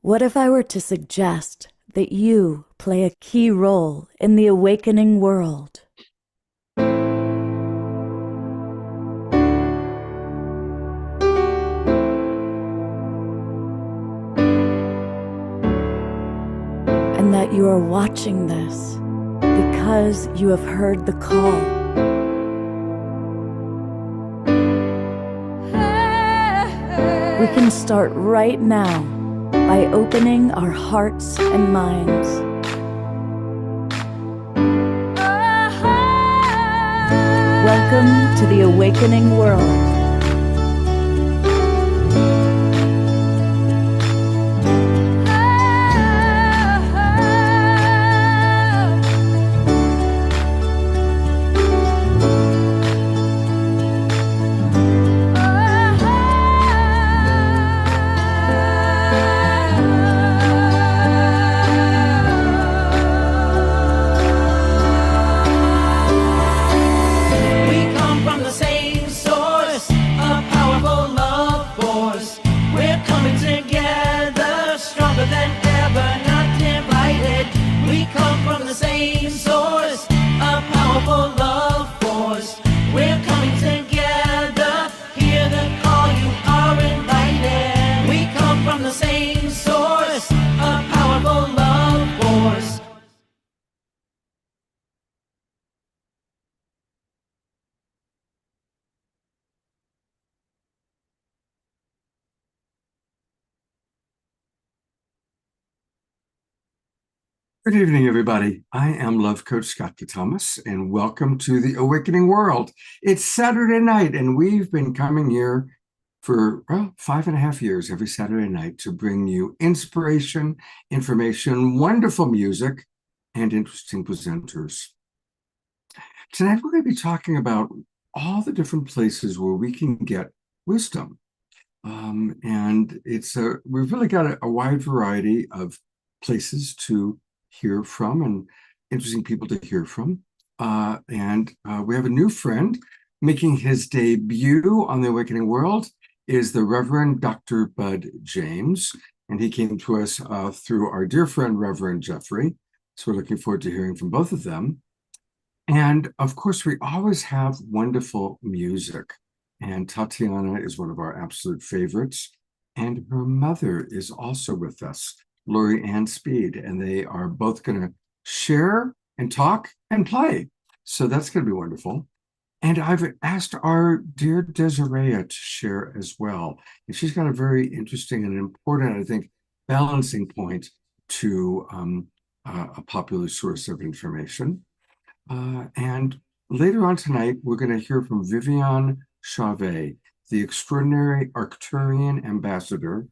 What if I were to suggest that you play a key role in the awakening world? And that you are watching this because you have heard the call. We can start right now by opening our hearts and minds. Welcome to the awakening world. Good evening, everybody. I am Love Coach Scott Thomas, and welcome to the Awakening World. It's Saturday night, and we've been coming here for 5.5 years every Saturday night to bring you inspiration, information, wonderful music, and interesting presenters. Tonight, we're going to be talking about all the different places where we can get wisdom. And we've really got a wide variety of places to hear from and interesting people to hear from. We have a new friend making his debut on the Awakening World is the Reverend Dr. Bud James. And he came to us through our dear friend, Reverend Jeffrey. So we're looking forward to hearing from both of them. And of course, we always have wonderful music. And Tatiana is one of our absolute favorites. And her mother is also with us, Lori Ann Speed, and they are both going to share and talk and play. So that's going to be wonderful. And I've asked our dear Desiree to share as well. And she's got a very interesting and important, I think, balancing point to a popular source of information. And later on tonight, we're going to hear from Viviane Chauvet, the extraordinary Arcturian ambassador.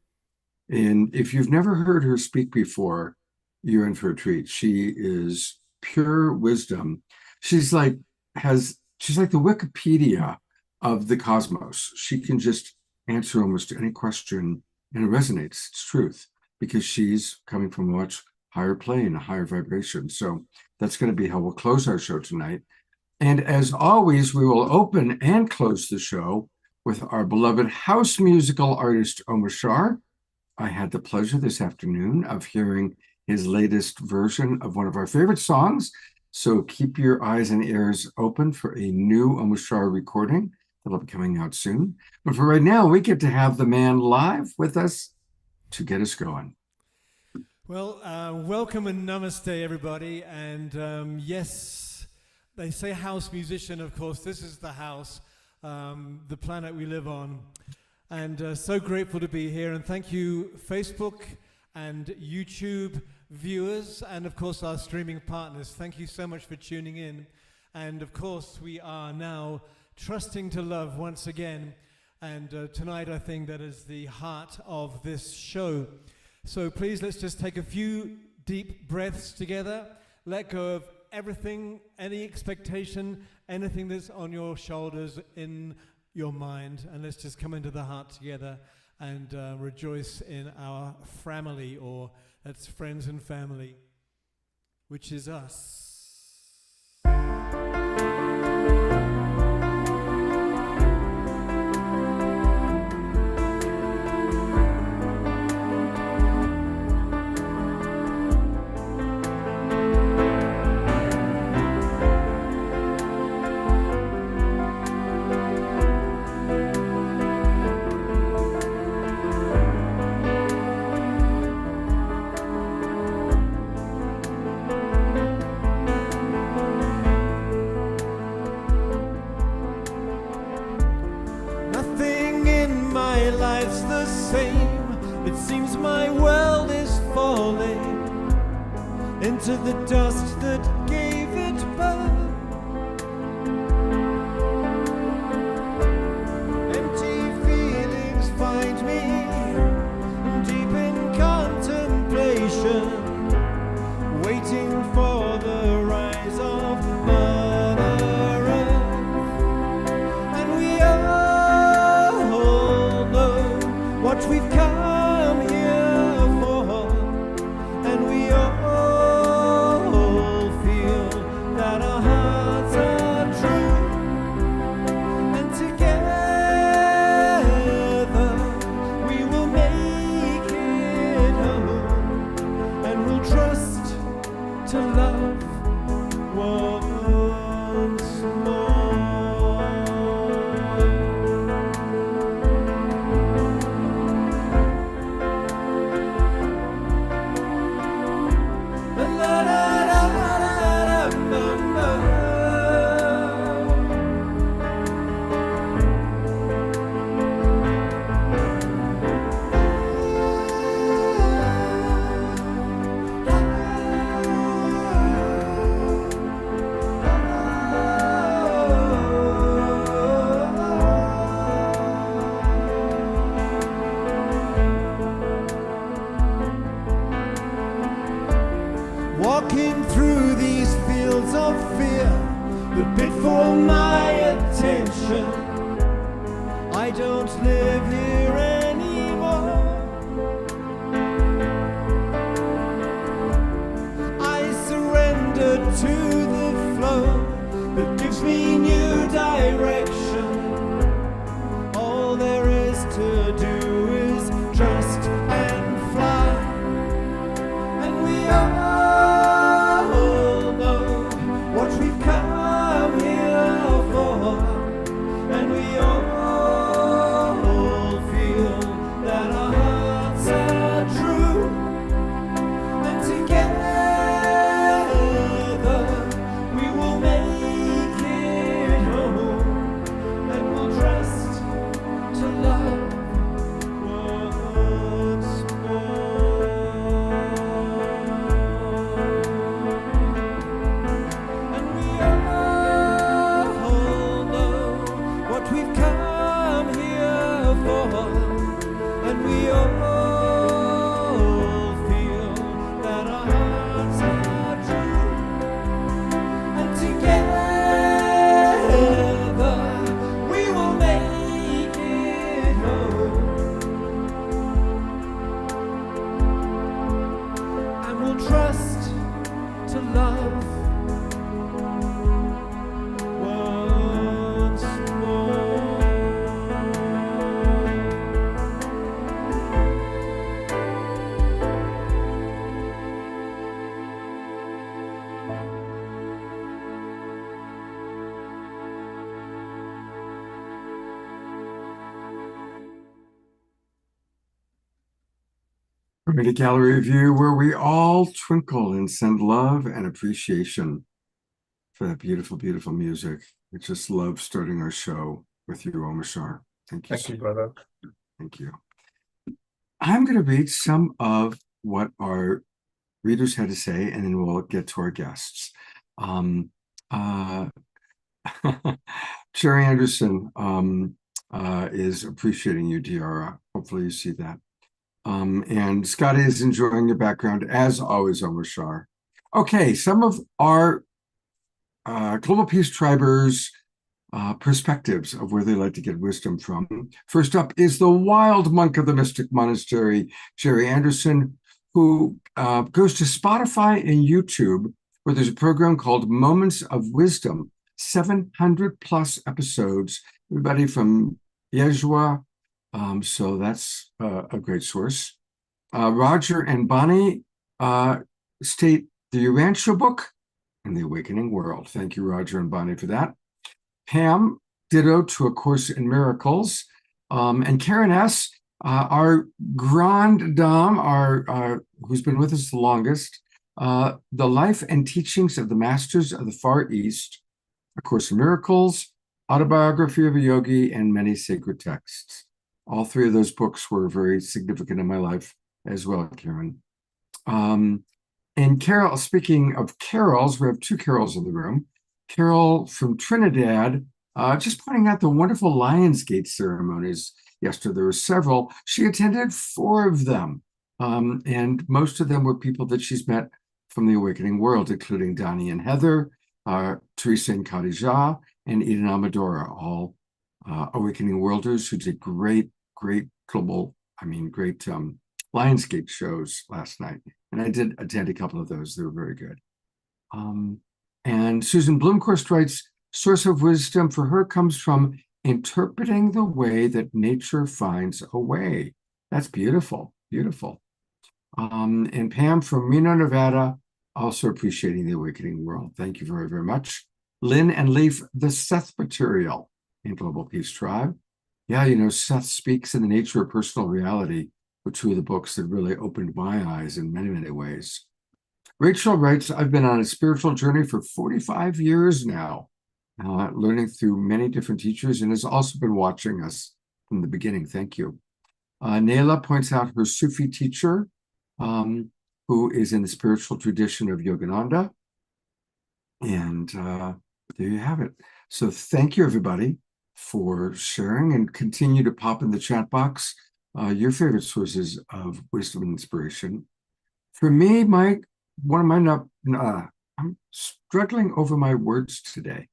And if you've never heard her speak before, you're in for a treat. She is pure wisdom. She's like the Wikipedia of the cosmos. She can just answer almost any question, and it resonates. It's truth, because she's coming from a much higher plane, a higher vibration. So that's going to be how we'll close our show tonight. And as always, we will open and close the show with our beloved house musical artist, Omar Shar. I had the pleasure this afternoon of hearing his latest version of one of our favorite songs. So keep your eyes and ears open for a new Omar Shar recording that'll be coming out soon. But for right now, we get to have the man live with us to get us going. Well, welcome and namaste, everybody. And yes, they say house musician. Of course, this is the house, the planet we live on. And so grateful to be here. And thank you, Facebook and YouTube viewers, and of course our streaming partners. Thank you so much for tuning in. And of course, we are now trusting to love once again. And tonight, I think that is the heart of this show. So please, let's just take a few deep breaths together. Let go of everything, any expectation, anything that's on your shoulders, in your mind, and let's just come into the heart together and rejoice in our family, or that's friends and family, which is us. same. It seems my world is falling into the dust that gave it birth. Empty feelings find me deep in contemplation, waiting for the rise of Mother Earth. And we all know what we've come here for, and we all feel that our hearts are true, and together we will make it home, and we'll trust to love once more. La la la la la la. Walking through these fields of fear that bid for my attention. I don't live here anymore. I surrender to the flow that gives me new direction. All there is to do is trust and fly. And we all know what we've come here for, and we all feel that our hearts are true, and together we will make it home, and we'll trust to love once more. And we all know what we've come here for, and we all feel that our hearts are true, and together we will make it home, and we'll trust to love once more. Community Gallery Review, where we all twinkle and send love and appreciation for that beautiful, beautiful music. We just love starting our show with you, Omashar. Thank you. Thank you, brother. Thank you. I'm going to read some of what our readers had to say, and then we'll get to our guests. Jerry Anderson is appreciating you, Diara. Hopefully you see that. And Scotty is enjoying your background, as always, Omashar. Okay, some of our Global Peace Tribers' perspectives of where they like to get wisdom from. First up is the wild monk of the Mystic Monastery, Jerry Anderson, who goes to Spotify and YouTube, where there's a program called Moments of Wisdom, 700 plus episodes, everybody from Yeshua. So that's a great source. Roger and Bonnie state the Urantia book and the Awakening World. Thank you, Roger and Bonnie, for that. Pam, ditto to A Course in Miracles. And Karen S., our grande dame, who's been with us the longest, The Life and Teachings of the Masters of the Far East, A Course in Miracles, Autobiography of a Yogi, and many sacred texts. All three of those books were very significant in my life as well, Karen. And Carol, speaking of carols, we have two carols in the room. Carol from Trinidad, just pointing out the wonderful Lionsgate ceremonies yesterday. There were several. She attended 4 of them. And most of them were people that she's met from the Awakening World, including Donnie and Heather, Teresa and Khadijah, and Eden Amadora, all Awakening Worlders who did great Lionsgate shows last night. And I did attend a couple of those. They were very good. And Susan Blomquist writes, source of wisdom for her comes from interpreting the way that nature finds a way. That's beautiful, beautiful. And Pam from Reno, Nevada, also appreciating the Awakening World. Thank you very, very much. Lynn and Leaf, the Seth material in Global Peace Tribe. Yeah, Seth Speaks in the Nature of Personal Reality were 2 of the books that really opened my eyes in many, many ways. Rachel writes, I've been on a spiritual journey for 45 years now, learning through many different teachers, and has also been watching us from the beginning. Thank you. Nayla points out her Sufi teacher, who is in the spiritual tradition of Yogananda. And there you have it. So thank you, everybody, for sharing, and continue to pop in the chat box your favorite sources of wisdom and inspiration. For me, I'm struggling over my words today.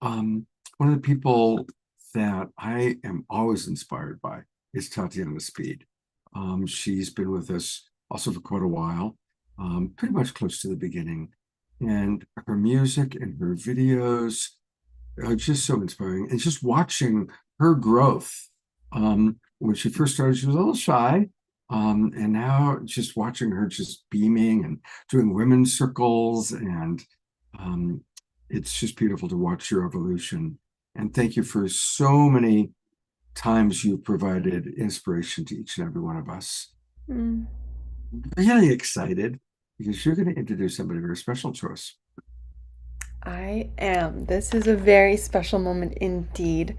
One of the people that I am always inspired by is Tatiana Speed. She's been with us also for quite a while, pretty much close to the beginning. And her music and her videos are just so inspiring. And just watching her growth. When she first started, she was a little shy. And now just watching her just beaming and doing women's circles. And it's just beautiful to watch your evolution. And thank you for so many times you've provided inspiration to each and every one of us. Really excited because you're going to introduce somebody very special to us. I am. This is a very special moment indeed.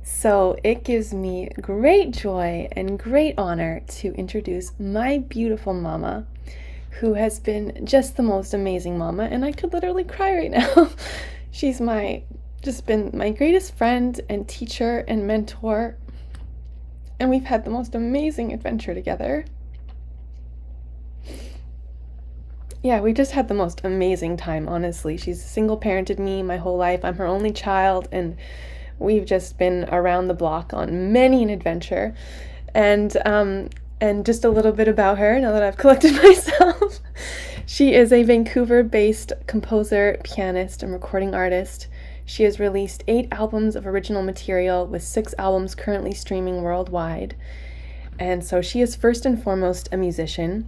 So it gives me great joy and great honor to introduce my beautiful mama, who has been just the most amazing mama, and I could literally cry right now. She's been my greatest friend and teacher and mentor, and we've had the most amazing adventure together. Yeah, we just had the most amazing time, honestly. She's single parented me my whole life. I'm her only child, and we've just been around the block on many an adventure. And just a little bit about her, now that I've collected myself. She is a Vancouver-based composer, pianist, and recording artist. She has released 8 albums of original material, with 6 albums currently streaming worldwide. And so she is first and foremost a musician.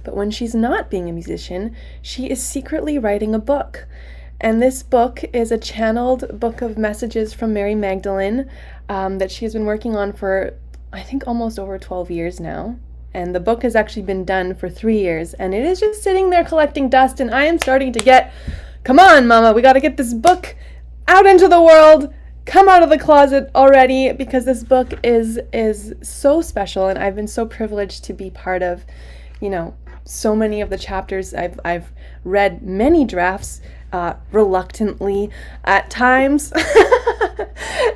But when she's not being a musician, she is secretly writing a book. And this book is a channeled book of messages from Mary Magdalene that she has been working on for, I think, almost over 12 years now. And the book has actually been done for 3 years. And it is just sitting there collecting dust. And I am starting to get, come on, Mama, we got to get this book out into the world. Come out of the closet already, because this book is so special. And I've been so privileged to be part of, so many of the chapters. I've read many drafts, reluctantly at times.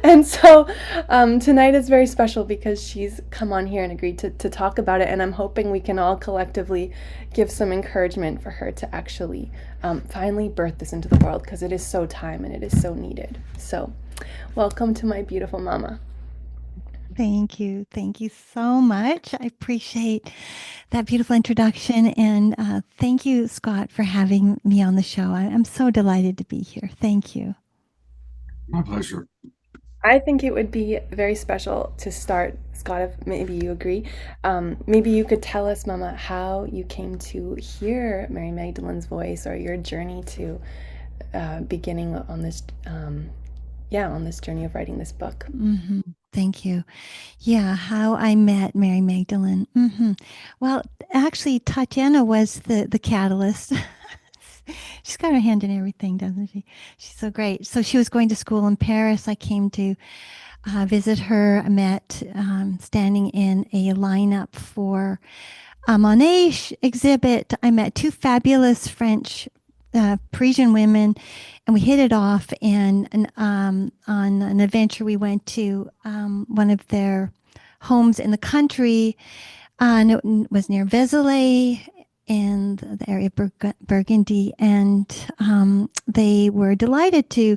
And so tonight is very special because she's come on here and agreed to talk about it, and I'm hoping we can all collectively give some encouragement for her to actually finally birth this into the world, because it is so time and it is so needed. So welcome to my beautiful mama. Thank you. Thank you so much. I appreciate that beautiful introduction. And thank you, Scott, for having me on the show. I'm so delighted to be here. Thank you. My pleasure. I think it would be very special to start, Scott, if maybe you agree. Maybe you could tell us, Mama, how you came to hear Mary Magdalene's voice, or your journey to beginning on this, on this journey of writing this book. Mm-hmm. Thank you. Yeah, how I met Mary Magdalene. Mm-hmm. Well, actually, Tatiana was the catalyst. She's got her hand in everything, doesn't she? She's so great. So she was going to school in Paris. I came to visit her. I met standing in a lineup for a Monet exhibit. I met two fabulous French Parisian women, and we hit it off. And on an adventure, we went to one of their homes in the country, and it was near Vézelay in the area of Burgundy. And they were delighted to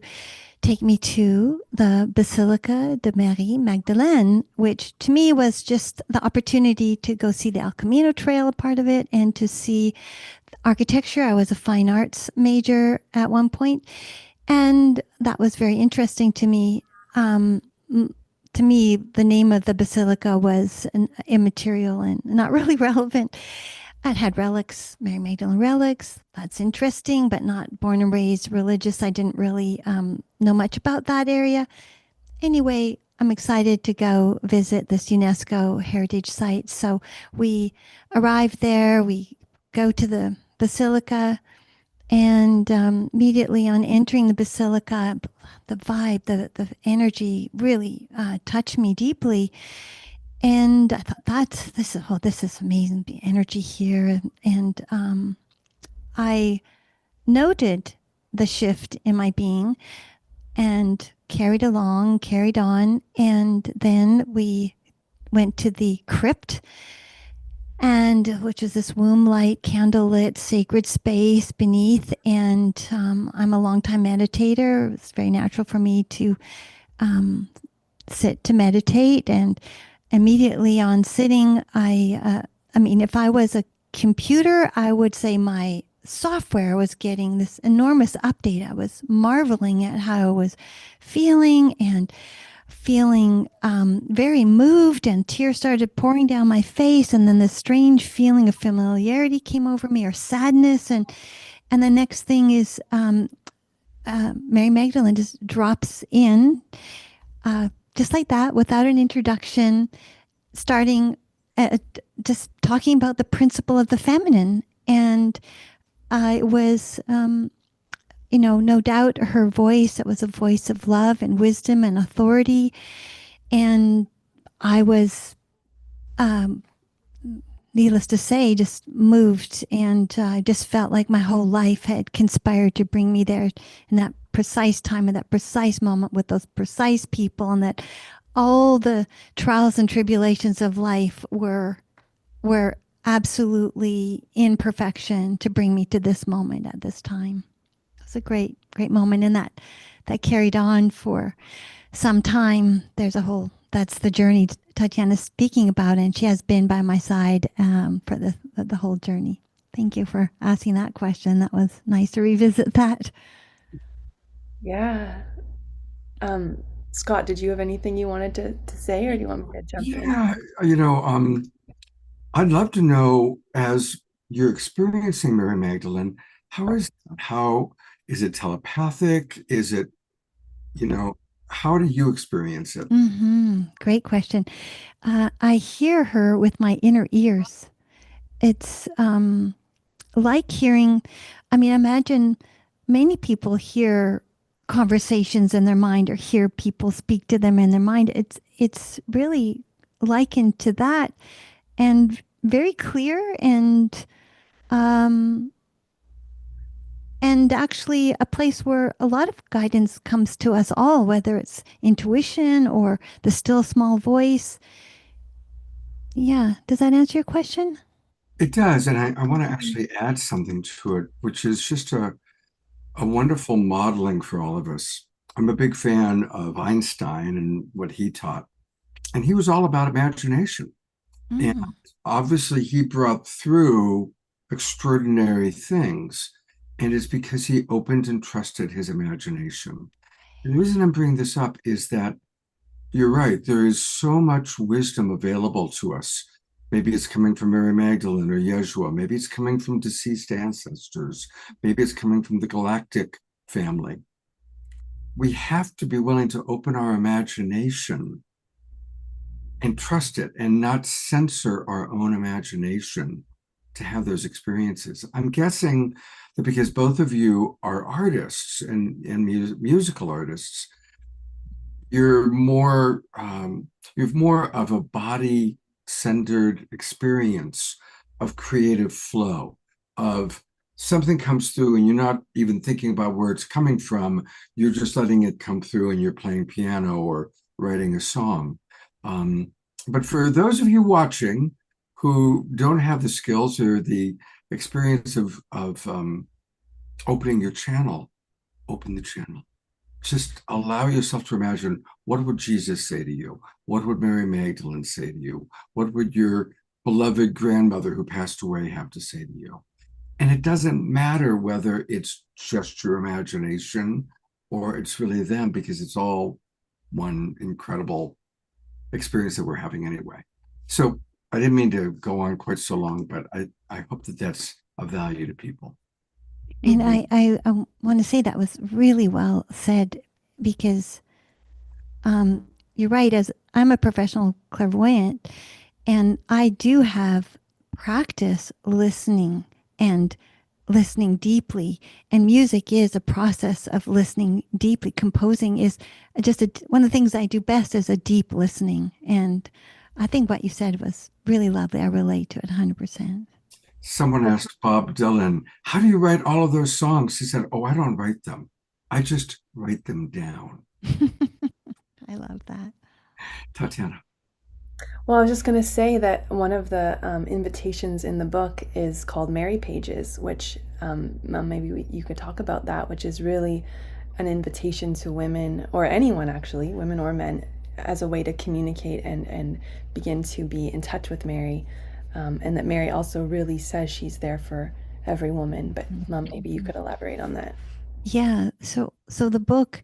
take me to the Basilica de Marie Magdalene, which to me was just the opportunity to go see the El Camino Trail, a part of it, and to see architecture. I was a fine arts major at one point, and that was very interesting to me. To me, the name of the basilica was immaterial and not really relevant. It had relics, Mary Magdalene relics. That's interesting, but not born and raised religious. I didn't really know much about that area. Anyway, I'm excited to go visit this UNESCO heritage site. So we arrived there, we go to the basilica, and immediately on entering the basilica, the vibe, the energy really touched me deeply. And I thought, this is amazing, the energy here. And I noted the shift in my being and carried on. And then we went to the crypt, and which is this womb light, candlelit, sacred space beneath. And I'm a longtime meditator. It's very natural for me to sit to meditate. And immediately on sitting, I mean, if I was a computer, I would say my software was getting this enormous update. I was marveling at how I was feeling very moved, and tears started pouring down my face. And then this strange feeling of familiarity came over me, or sadness. And the next thing is Mary Magdalene just drops in, just like that, without an introduction, starting just talking about the principle of the feminine. And it was, no doubt her voice, it was a voice of love and wisdom and authority. And I was, needless to say, just moved. And I just felt like my whole life had conspired to bring me there in that precise time, at that precise moment, with those precise people, and that all the trials and tribulations of life were absolutely in perfection to bring me to this moment at this time. It was a great moment, and that carried on for some time. That's the journey Tatiana's speaking about, and she has been by my side for the whole journey. Thank you for asking that question. That was nice to revisit that. Yeah. Scott, did you have anything you wanted to say, or do you want me to jump in? Yeah, I'd love to know, as you're experiencing Mary Magdalene, how is it telepathic? Is it, how do you experience it? Great question. I hear her with my inner ears. It's like hearing, imagine many people hear conversations in their mind, or hear people speak to them in their mind. It's really likened to that, and very clear, and actually a place where a lot of guidance comes to us all, whether it's intuition or the still small voice. Yeah. Does that answer your question? It does. And I want to actually add something to it, which is just a wonderful modeling for all of us. I'm a big fan of Einstein and what he taught. And he was all about imagination. And obviously he brought through extraordinary things. And it's because he opened and trusted his imagination. And the reason I'm bringing this up is that you're right. There is so much wisdom available to us. Maybe it's coming from Mary Magdalene or Yeshua. Maybe it's coming from deceased ancestors. Maybe it's coming from the galactic family. We have to be willing to open our imagination and trust it, and not censor our own imagination to have those experiences. I'm guessing that because both of you are artists and musical artists, you're more you have more of a body-centered experience of creative flow, of something comes through and you're not even thinking about where it's coming from. You're just letting it come through and you're playing piano or writing a song. Um, but for those of you watching who don't have the skills or the experience of opening your channel, open the channel. Just allow yourself to imagine, what would Jesus say to you? What would Mary Magdalene say to you? What would your beloved grandmother who passed away have to say to you? And it doesn't matter whether it's just your imagination or it's really them, because it's all one incredible experience that we're having anyway. So I didn't mean to go on quite so long, but I hope that that's of value to people. And I want to say that was really well said, because you're right. As I'm a professional clairvoyant, and I do have practice listening and listening deeply. And music is a process of listening deeply. Composing is just one of the things I do best is a deep listening. And I think what you said was really lovely. I relate to it 100%. Someone asked Bob Dylan, how do you write all of those songs? He said, oh, I don't write them. I just write them down. I love that. Tatiana. Well, I was just going to say that one of the invitations in the book is called Mary Pages, which maybe you could talk about that, which is really an invitation to women, or anyone actually, women or men, as a way to communicate and begin to be in touch with Mary. And that Mary also really says she's there for every woman. But maybe you could elaborate on that. Yeah. So the book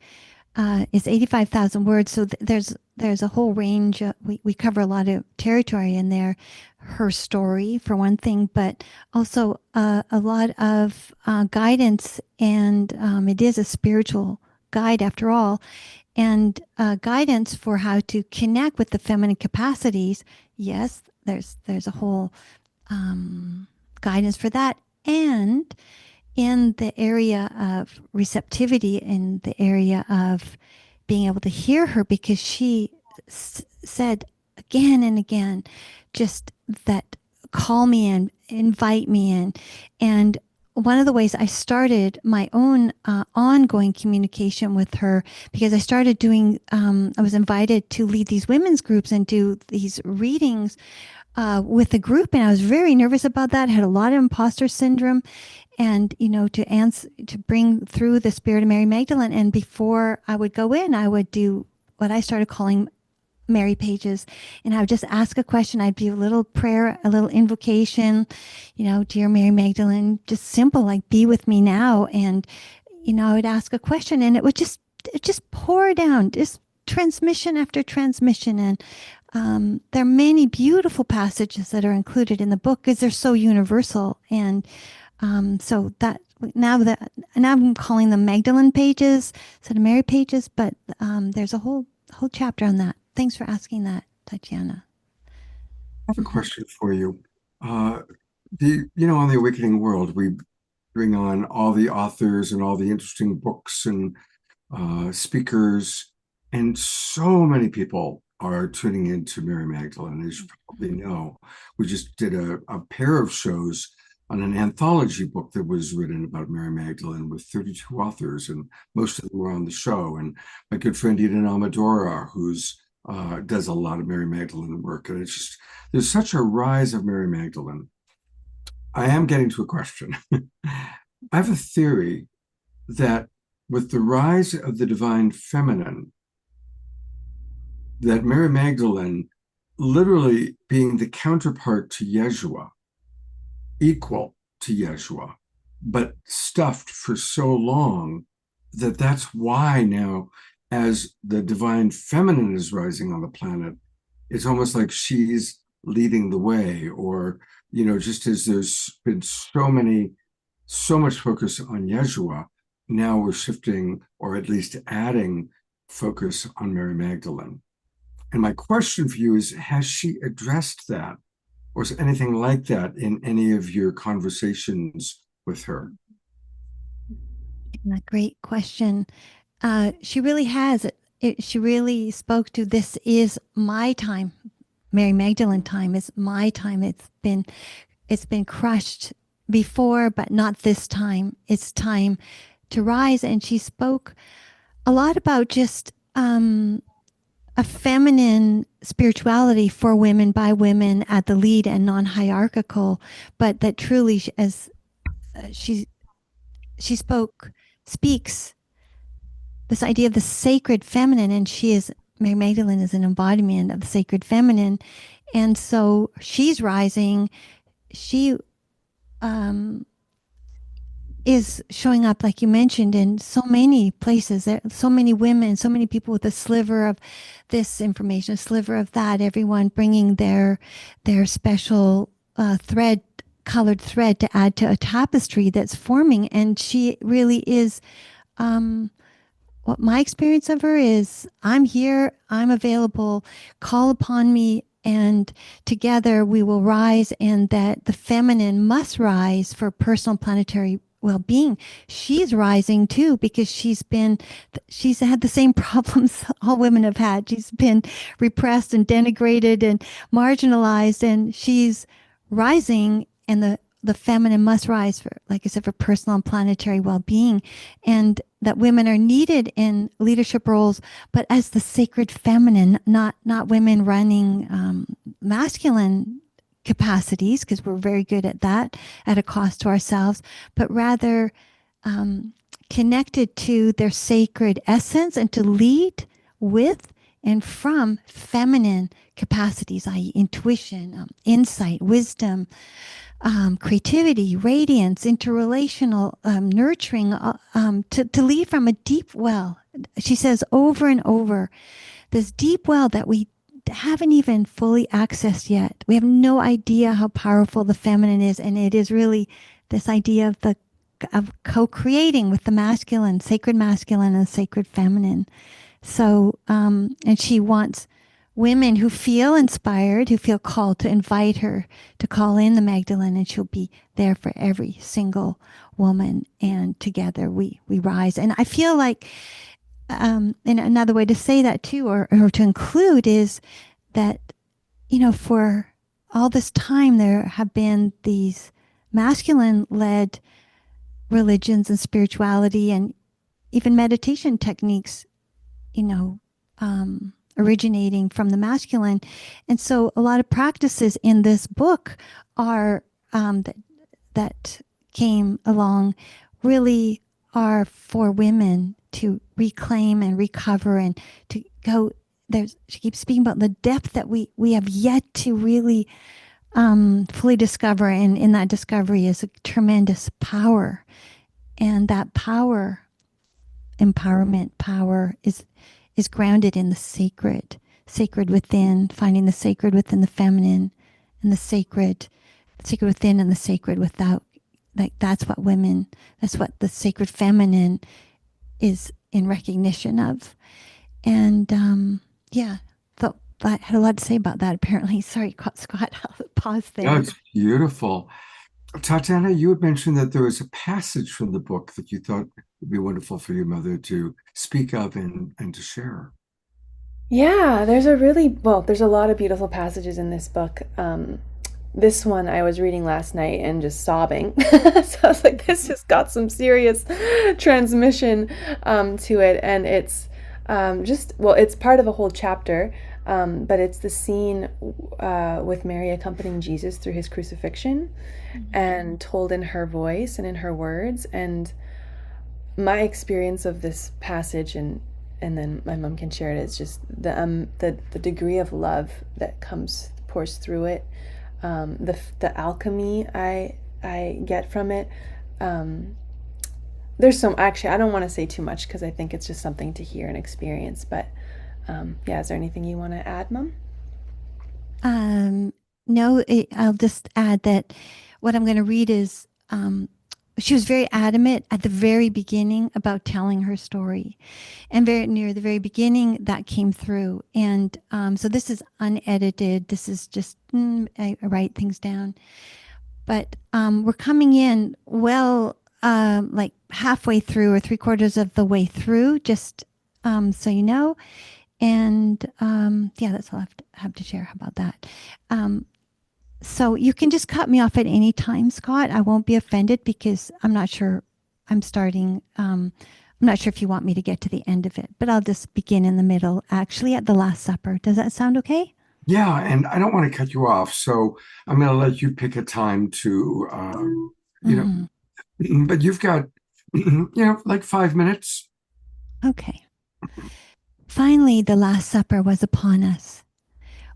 is 85,000 words. So there's a whole range. We cover a lot of territory in there. Her story, for one thing, but also a lot of guidance. And it is a spiritual guide after all. And guidance for how to connect with the feminine capacities. Yes, there's a whole guidance for that. And in the area of receptivity, in the area of being able to hear her, because she said again and again, just that, call me in, invite me in. And one of the ways I started my own ongoing communication with her, because I started doing, I was invited to lead these women's groups and do these readings with a group, and I was very nervous about that. I had a lot of imposter syndrome, and to bring through the spirit of Mary Magdalene. And before I would go in, I would do what I started calling Mary Pages, and I would just ask a question. I'd do a little prayer, a little invocation, dear Mary Magdalene, just simple, like, be with me now. And I would ask a question, and it would just pour down, just transmission after transmission. And there are many beautiful passages that are included in the book because they're so universal. And so that now I'm calling them Magdalene pages instead of Mary pages, but there's a whole chapter on that. Thanks for asking that, Tatiana. I have a question for you. On the Awakening World, we bring on all the authors and all the interesting books and speakers, and so many people are tuning into Mary Magdalene. As you probably know, we just did a pair of shows on an anthology book that was written about Mary Magdalene with 32 authors, and most of them were on the show. And my good friend Eden Almadora, who's does a lot of Mary Magdalene work, and it's just, there's such a rise of Mary Magdalene. I am getting to a question. I have a theory that with the rise of the divine feminine, that Mary Magdalene literally being the counterpart to Yeshua, equal to Yeshua, but stuffed for so long that's why now, as the divine feminine is rising on the planet, it's almost like she's leading the way. Or, just as there's been so much focus on Yeshua, now we're shifting, or at least adding focus on Mary Magdalene. And my question for you is, has she addressed that, or is anything like that in any of your conversations with her? A great question. She really has. she really spoke to, this is my time. Mary Magdalene time is my time. It's been crushed before, but not this time. It's time to rise. And she spoke a lot about just a feminine spirituality for women by women at the lead and non-hierarchical, but that truly, as she speaks this idea of the sacred feminine, and Mary Magdalene is an embodiment of the sacred feminine. And so she's rising. She is showing up, like you mentioned, in so many places. There so many women, so many people with a sliver of this information, a sliver of that, everyone bringing their special colored thread to add to a tapestry that's forming. And she really is, what my experience of her is, I'm here, I'm available, call upon me, and together we will rise, and that the feminine must rise for personal planetary well-being. She's rising too, because she's had the same problems all women have had. She's been repressed and denigrated and marginalized, and she's rising, and the feminine must rise for, like I said, for personal and planetary well-being, and that women are needed in leadership roles, but as the sacred feminine, not women running masculine capacities, because we're very good at that at a cost to ourselves, but rather connected to their sacred essence and to lead with and from feminine capacities, i.e. intuition, insight, wisdom, creativity, radiance, interrelational, nurturing, to lead from a deep well. She says over and over, this deep well that we haven't even fully accessed yet. We have no idea how powerful the feminine is, and it is really this idea of co-creating with the masculine, sacred masculine and sacred feminine. So, and she wants women who feel inspired, who feel called, to invite her to call in the Magdalene, and she'll be there for every single woman. And together we rise. And I feel like, and another way to say that too, or to include, is that, for all this time there have been these masculine-led religions and spirituality and even meditation techniques, originating from the masculine. And so a lot of practices in this book are that came along really are for women to reclaim and recover and to go. She keeps speaking about the depth that we have yet to really fully discover, and in that discovery is a tremendous power. And that power, empowerment power, is grounded in the sacred within, finding the sacred within the feminine, and the sacred within and the sacred without. Like that's what the sacred feminine is in recognition of. And thought I had a lot to say about that, apparently. Sorry, Scott, I'll pause there. No, it's beautiful. Tatiana, you had mentioned that there was a passage from the book that you thought would be wonderful for your mother to speak of and to share. Yeah, there's a lot of beautiful passages in this book. This one I was reading last night and just sobbing. So I was like, this just got some serious transmission to it. And it's it's part of a whole chapter, but it's the scene with Mary accompanying Jesus through his crucifixion, and told in her voice and in her words. And my experience of this passage, and then my mom can share it, it's just the degree of love that pours through it, the alchemy I get from it. There's actually, I don't want to say too much because I think it's just something to hear and experience, but is there anything you want to add, Mom? No, I'll just add that what I'm going to read is, she was very adamant at the very beginning about telling her story, and very near the very beginning that came through. And so this is unedited. This is just, I write things down, but we're coming in like halfway through or 3/4 of the way through, just so you know. And yeah, that's all I have to share about that. So you can just cut me off at any time, Scott. I won't be offended because I'm not sure I'm starting. I'm not sure if you want me to get to the end of it, but I'll just begin in the middle, actually at the Last Supper. Does that sound okay? Yeah, and I don't want to cut you off, so I'm going to let you pick a time to, you know, but you've got, like 5 minutes. Okay. Finally, the Last Supper was upon us.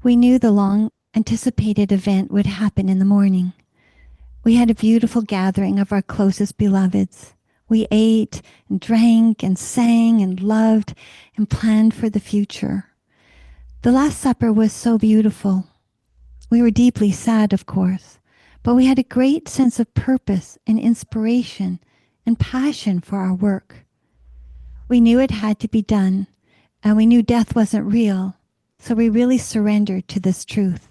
We knew the long anticipated event would happen in the morning. We had a beautiful gathering of our closest beloveds. We ate and drank and sang and loved and planned for the future. The Last Supper was so beautiful. We were deeply sad, of course, but we had a great sense of purpose and inspiration and passion for our work. We knew it had to be done, and we knew death wasn't real, so we really surrendered to this truth.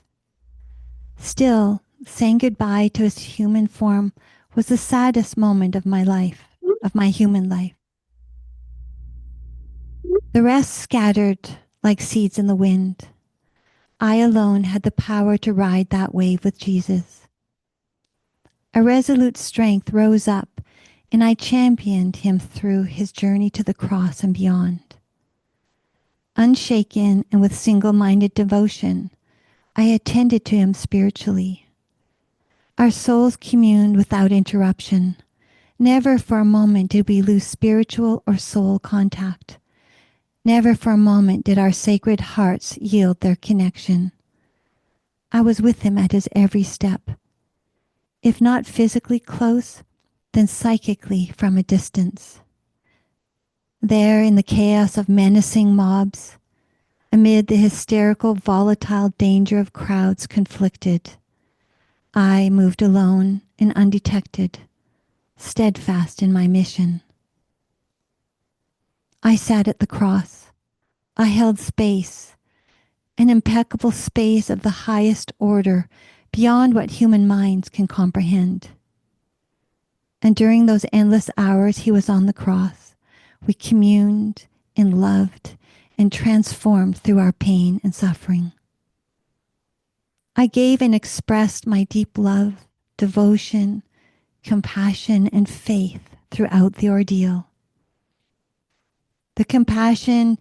Still, saying goodbye to his human form was the saddest moment of my life, of my human life. The rest scattered like seeds in the wind. I alone had the power to ride that wave with Jesus. A resolute strength rose up, and I championed him through his journey to the cross and beyond. Unshaken and with single-minded devotion, I attended to him spiritually. Our souls communed without interruption. Never for a moment did we lose spiritual or soul contact. Never for a moment did our sacred hearts yield their connection. I was with him at his every step. If not physically close, then psychically from a distance. There in the chaos of menacing mobs, amid the hysterical, volatile danger of crowds conflicted, I moved alone and undetected, steadfast in my mission. I sat at the cross. I held space, an impeccable space of the highest order, beyond what human minds can comprehend. And during those endless hours he was on the cross, we communed and loved and transformed through our pain and suffering. I gave and expressed my deep love, devotion, compassion, and faith throughout the ordeal. The compassion,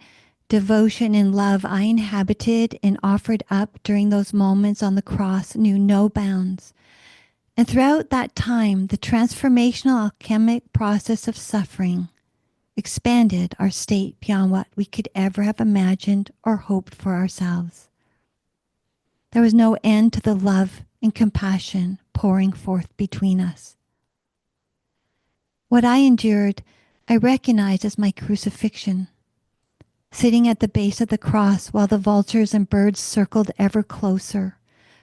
devotion, and love I inhabited and offered up during those moments on the cross knew no bounds. And throughout that time, the transformational alchemic process of suffering expanded our state beyond what we could ever have imagined or hoped for ourselves. There was no end to the love and compassion pouring forth between us. What I endured, I recognized as my crucifixion. Sitting at the base of the cross while the vultures and birds circled ever closer,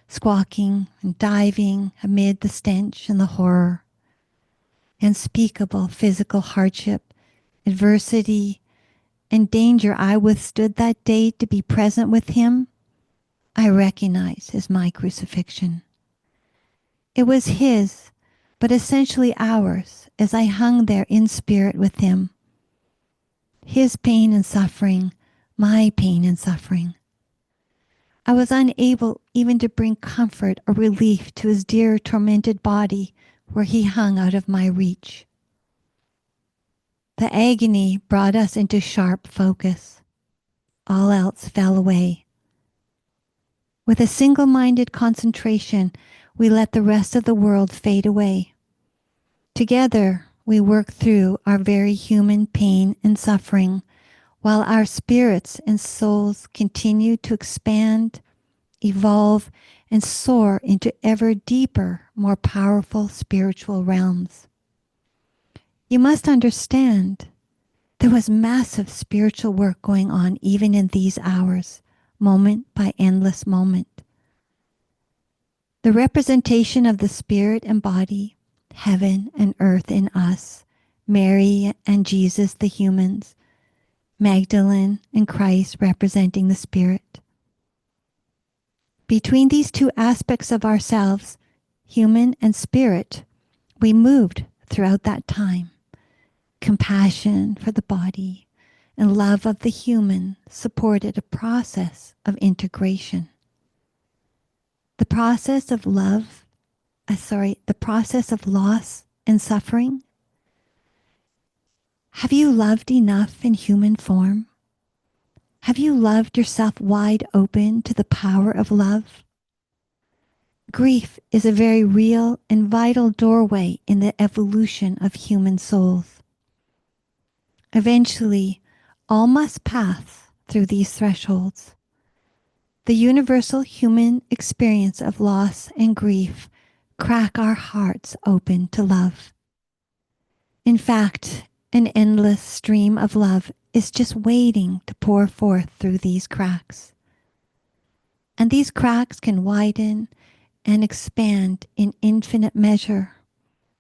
squawking and diving amid the stench and the horror. Unspeakable physical hardship, adversity, and danger I withstood that day to be present with him, I recognize as my crucifixion. It was his, but essentially ours, as I hung there in spirit with him. His pain and suffering, my pain and suffering. I was unable even to bring comfort or relief to his dear tormented body where he hung out of my reach. The agony brought us into sharp focus. All else fell away. With a single-minded concentration, we let the rest of the world fade away. Together, we worked through our very human pain and suffering, while our spirits and souls continued to expand, evolve, and soar into ever deeper, more powerful spiritual realms. You must understand, there was massive spiritual work going on even in these hours, moment by endless moment. The representation of the spirit and body, heaven and earth in us, Mary and Jesus the humans, Magdalene and Christ representing the spirit. Between these two aspects of ourselves, human and spirit, we moved throughout that time. Compassion for the body and love of the human supported a process of integration. The process of the process of loss and suffering. Have you loved enough in human form? Have you loved yourself wide open to the power of love? Grief is a very real and vital doorway in the evolution of human souls. Eventually, all must pass through these thresholds. The universal human experience of loss and grief crack our hearts open to love. In fact, an endless stream of love is just waiting to pour forth through these cracks. And these cracks can widen and expand in infinite measure,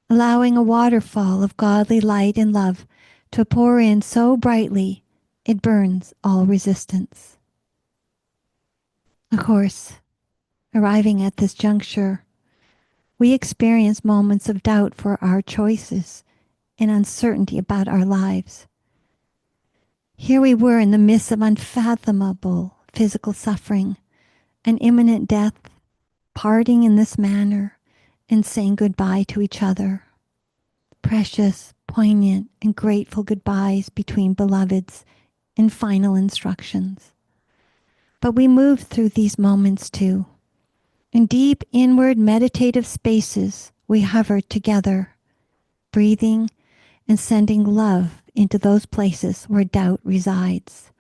allowing a waterfall of godly light and love to pour in so brightly it burns all resistance. Of course, arriving at this juncture, we experience moments of doubt for our choices and uncertainty about our lives. Here we were in the midst of unfathomable physical suffering, an imminent death, parting in this manner, and saying goodbye to each other. Precious, poignant, and grateful goodbyes between beloveds and final instructions. But we moved through these moments too. In deep inward meditative spaces, we hovered together, breathing and sending love into those places where doubt resides,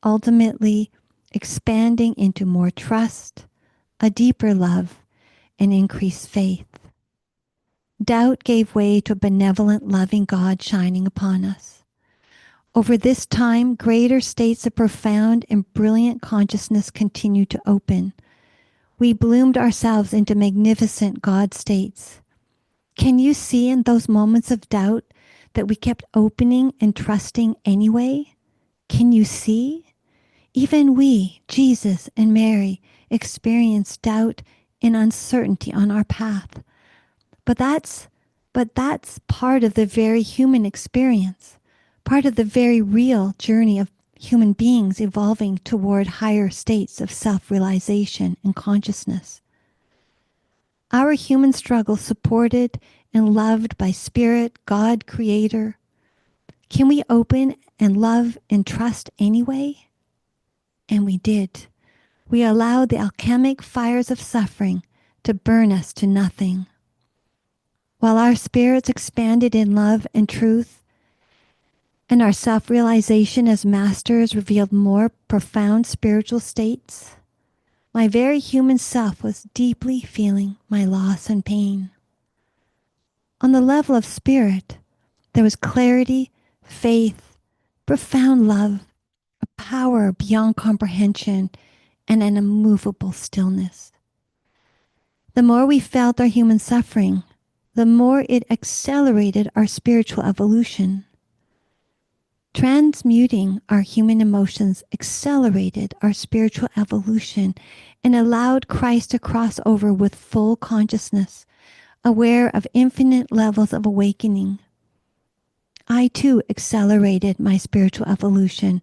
ultimately expanding into more trust, a deeper love, and increased faith. Doubt gave way to a benevolent, loving God shining upon us. Over this time, greater states of profound and brilliant consciousness continued to open. We bloomed ourselves into magnificent God states. Can you see in those moments of doubt that we kept opening and trusting anyway? Can you see? Even we, Jesus and Mary, experienced doubt and uncertainty on our path. But that's part of the very human experience, part of the very real journey of human beings evolving toward higher states of self-realization and consciousness. Our human struggle supported and loved by Spirit, God, Creator. Can we open and love and trust anyway? And we did. We allowed the alchemic fires of suffering to burn us to nothing. While our spirits expanded in love and truth, and our self-realization as masters revealed more profound spiritual states, my very human self was deeply feeling my loss and pain. On the level of spirit, there was clarity, faith, profound love, a power beyond comprehension, and an immovable stillness. The more we felt our human suffering, the more it accelerated our spiritual evolution. Transmuting our human emotions accelerated our spiritual evolution and allowed Christ to cross over with full consciousness, aware of infinite levels of awakening. I too accelerated my spiritual evolution,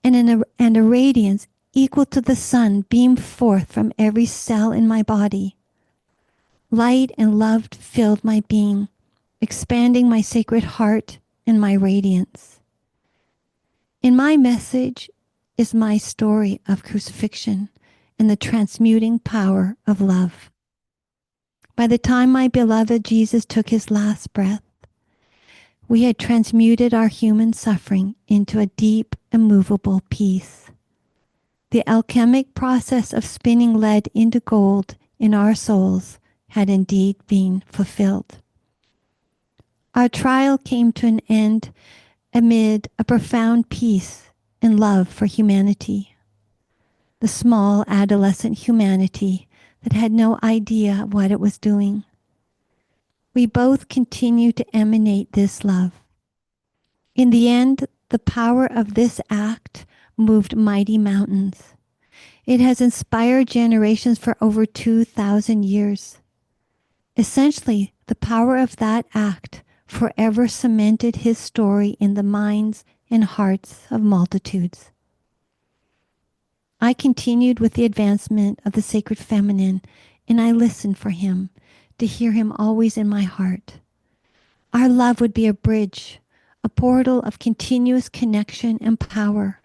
and a radiance equal to the sun beamed forth from every cell in my body. Light and love filled my being, expanding my sacred heart and my radiance. In my message is my story of crucifixion and the transmuting power of love. By the time my beloved Jesus took his last breath, we had transmuted our human suffering into a deep, immovable peace. The alchemic process of spinning lead into gold in our souls had indeed been fulfilled. Our trial came to an end amid a profound peace and love for humanity, the small adolescent humanity that had no idea what it was doing. We both continue to emanate this love. In the end, the power of this act moved mighty mountains. It has inspired generations for over 2,000 years. Essentially, the power of that act forever cemented his story in the minds in hearts of multitudes. I continued with the advancement of the sacred feminine, and I listened for him, to hear him always in my heart. Our love would be a bridge, a portal of continuous connection and power.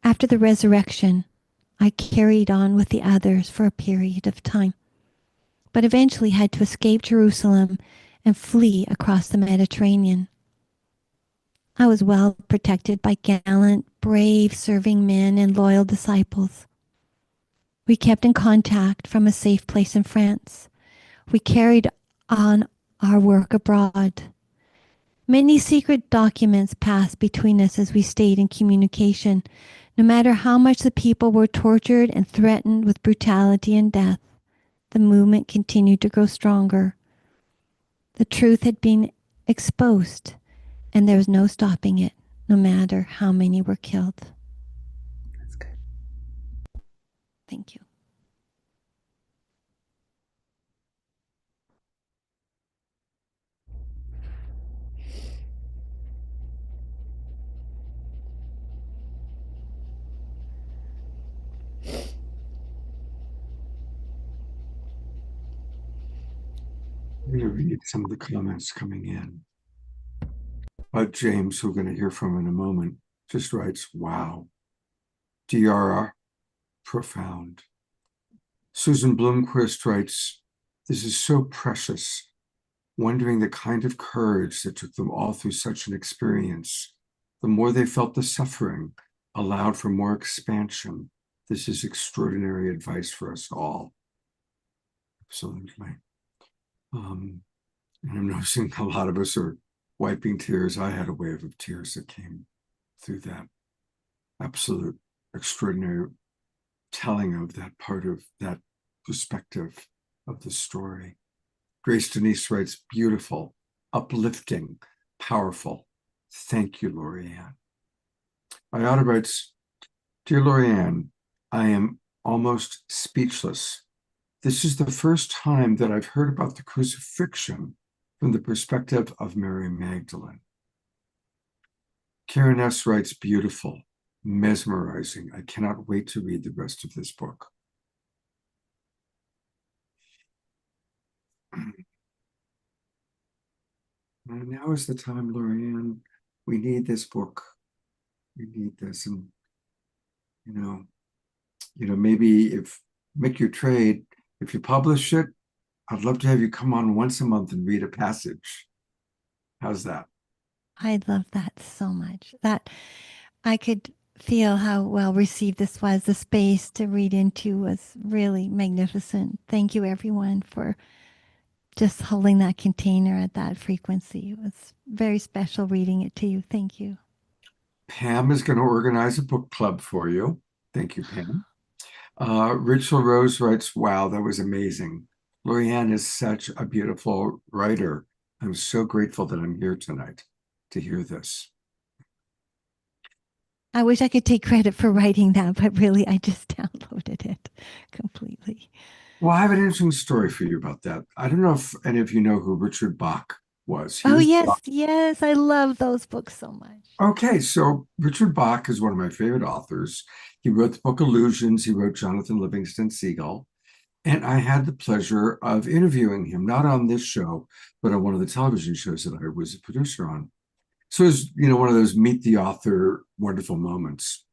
After the resurrection, I carried on with the others for a period of time, but eventually had to escape Jerusalem and flee across the Mediterranean. I was well protected by gallant, brave serving men and loyal disciples. We kept in contact from a safe place in France. We carried on our work abroad. Many secret documents passed between us as we stayed in communication. No matter how much the people were tortured and threatened with brutality and death, the movement continued to grow stronger. The truth had been exposed, and there was no stopping it, no matter how many were killed. That's good. Thank you. I'm going to read some of the comments coming in. James, who we're going to hear from in a moment, just writes, wow. Diara, profound. Susan Bloomquist writes, this is so precious, wondering the kind of courage that took them all through such an experience. The more they felt the suffering, allowed for more expansion. This is extraordinary advice for us all. Absolutely. And I'm noticing a lot of us are wiping tears. I had a wave of tears that came through that absolute extraordinary telling of that part of that perspective of the story. Grace Denise writes, beautiful, uplifting, powerful. Thank you, Lorianne. Ayada writes, dear Lorianne, I am almost speechless. This is the first time that I've heard about the crucifixion from the perspective of Mary Magdalene. Karen S. writes, beautiful, mesmerizing. I cannot wait to read the rest of this book. And now is the time, Lorianne. We need this book. We need this. And, maybe if make your trade, if you publish it, I'd love to have you come on once a month and read a passage. How's that? I love that so much. That I could feel how well received this was. The space to read into was really magnificent. Thank you, everyone, for just holding that container at that frequency. It was very special reading it to you. Thank you. Pam is going to organize a book club for you. Thank you, Pam. Rachel Rose writes, wow, that was amazing. Lorianne is such a beautiful writer. I'm so grateful that I'm here tonight to hear this. I wish I could take credit for writing that, but really I just downloaded it completely. Well, I have an interesting story for you about that. I don't know if any of you know who Richard Bach was. Oh, yes, yes. I love those books so much. Okay, so Richard Bach is one of my favorite authors. He wrote the book Illusions. He wrote Jonathan Livingston Seagull. And I had the pleasure of interviewing him, not on this show, but on one of the television shows that I was a producer on. So it was, one of those meet the author wonderful moments.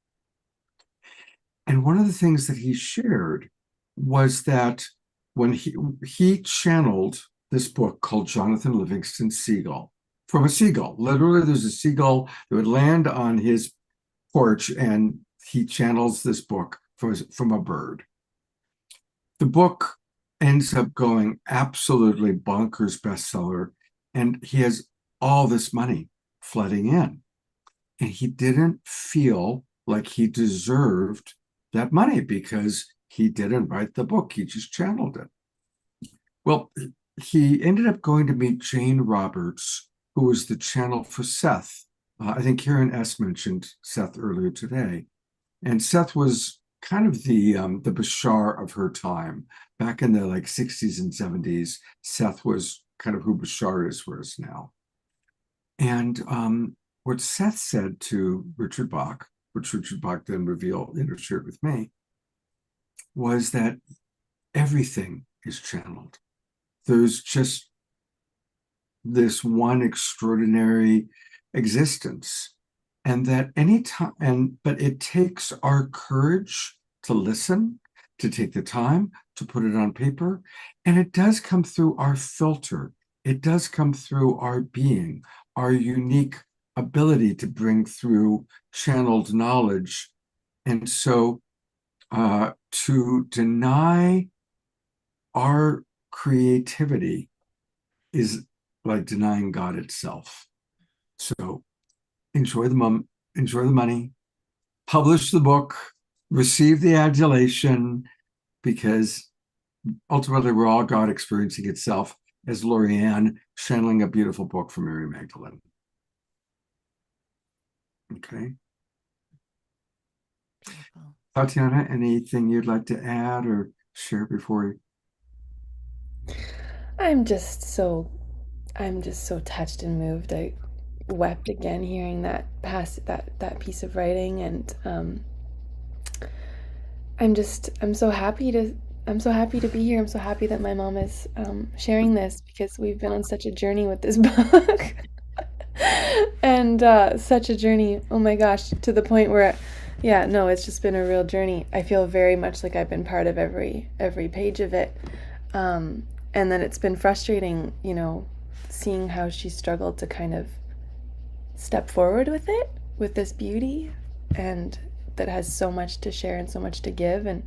And one of the things that he shared was that when he channeled this book called Jonathan Livingston Seagull from a seagull. Literally, there's a seagull that would land on his porch, and he channels this book from a bird. The book ends up going absolutely bonkers bestseller, and he has all this money flooding in. And he didn't feel like he deserved that money because he didn't write the book. He just channeled it. Well, he ended up going to meet Jane Roberts, who was the channel for Seth. I think Karen S. mentioned Seth earlier today. And Seth was kind of the Bashar of her time. Back in the 60s and 70s, Seth was kind of who Bashar is for us now. And what Seth said to Richard Bach, which Richard Bach then revealed, shared with me, was that everything is channeled. There's just this one extraordinary existence, and that any time, but it takes our courage to listen, to take the time to put it on paper, and it does come through our filter. It does come through our being, our unique ability to bring through channeled knowledge. And so to deny our creativity is like denying God itself. So enjoy the money, publish the book, receive the adulation, because ultimately we're all God experiencing itself, as Lorianne channeling a beautiful book from Mary Magdalene. Okay. Beautiful. Tatiana, anything you'd like to add or share before we... I'm just so touched and moved. I wept again hearing that piece of writing, and I'm so happy to be here. I'm so happy that my mom is sharing this, because we've been on such a journey with this book. And such a journey, oh my gosh, to the point where, yeah, no, it's just been a real journey. I feel very much like I've been part of every page of it. And then it's been frustrating, seeing how she struggled to kind of step forward with it, with this beauty, and that has so much to share and so much to give. And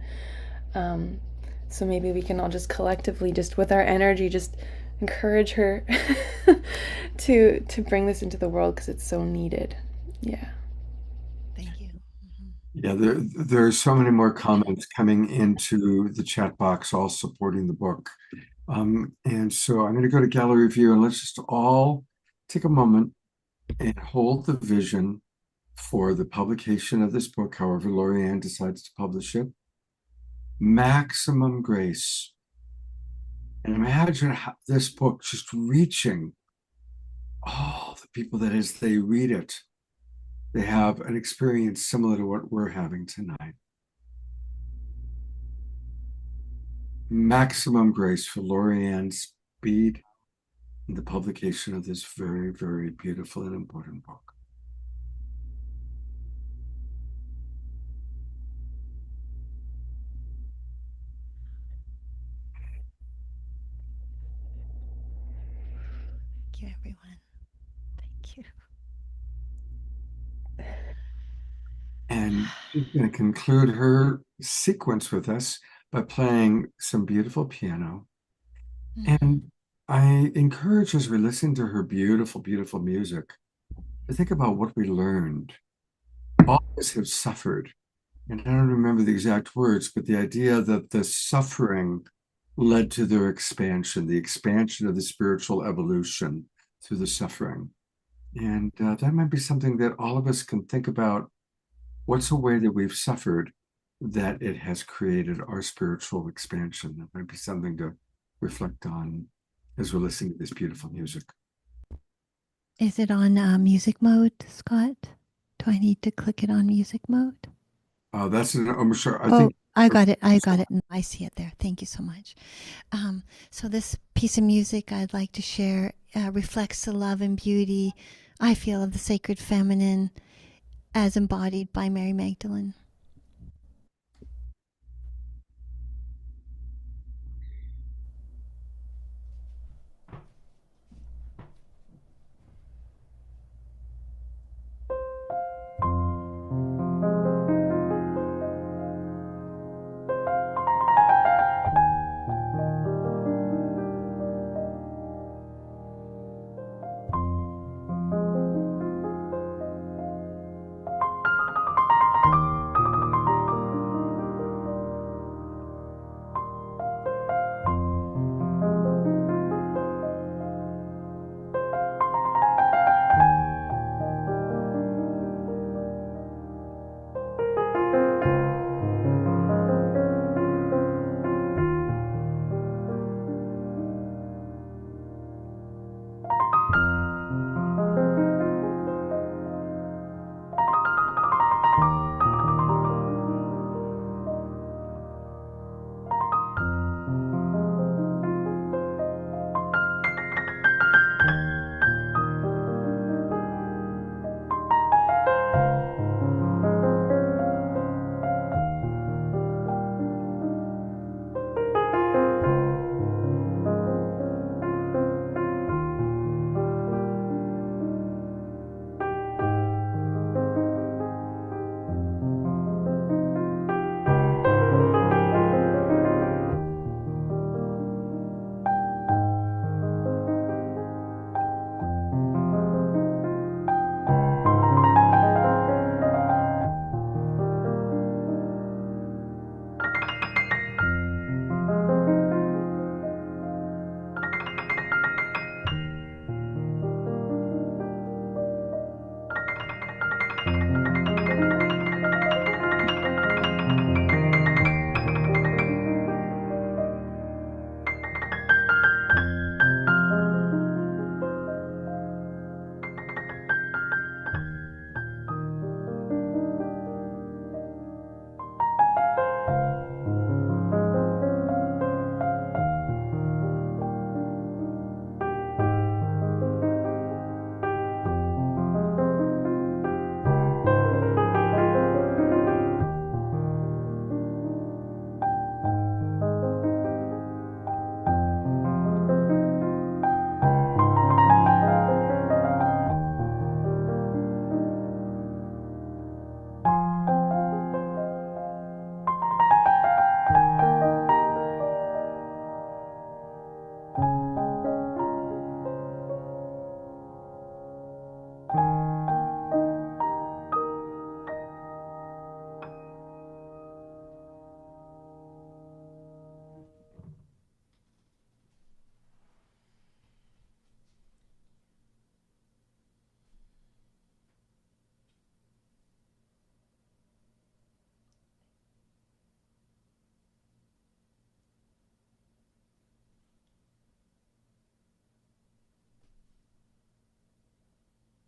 so maybe we can all just collectively, just with our energy, just encourage her to bring this into the world, because it's so needed. Yeah. Thank you. Yeah, there are so many more comments coming into the chat box, all supporting the book. And so I'm going to go to gallery view, and let's just all take a moment and hold the vision for the publication of this book, however Lorianne decides to publish it. Maximum Grace. And imagine this book just reaching all the people that as they read it, they have an experience similar to what we're having tonight. Maximum Grace for Lorianne Speed in the publication of this very, very beautiful and important book. Thank you, everyone. Thank you. And she's going to conclude her sequence with us by playing some beautiful piano. And I encourage, as we listen to her beautiful, beautiful music, to think about what we learned. All of us have suffered. And I don't remember the exact words, but the idea that the suffering led to their expansion, the expansion of the spiritual evolution through the suffering. And that might be something that all of us can think about. What's a way that we've suffered that it has created our spiritual expansion? That might be something to reflect on as we're listening to this beautiful music. Is it on music mode, Scott? Do I need to click it on music mode? That's I'm sure. I Oh, think I got it. I got it. I see it there. Thank you so much. So this piece of music I'd like to share reflects the love and beauty I feel of the sacred feminine as embodied by Mary Magdalene.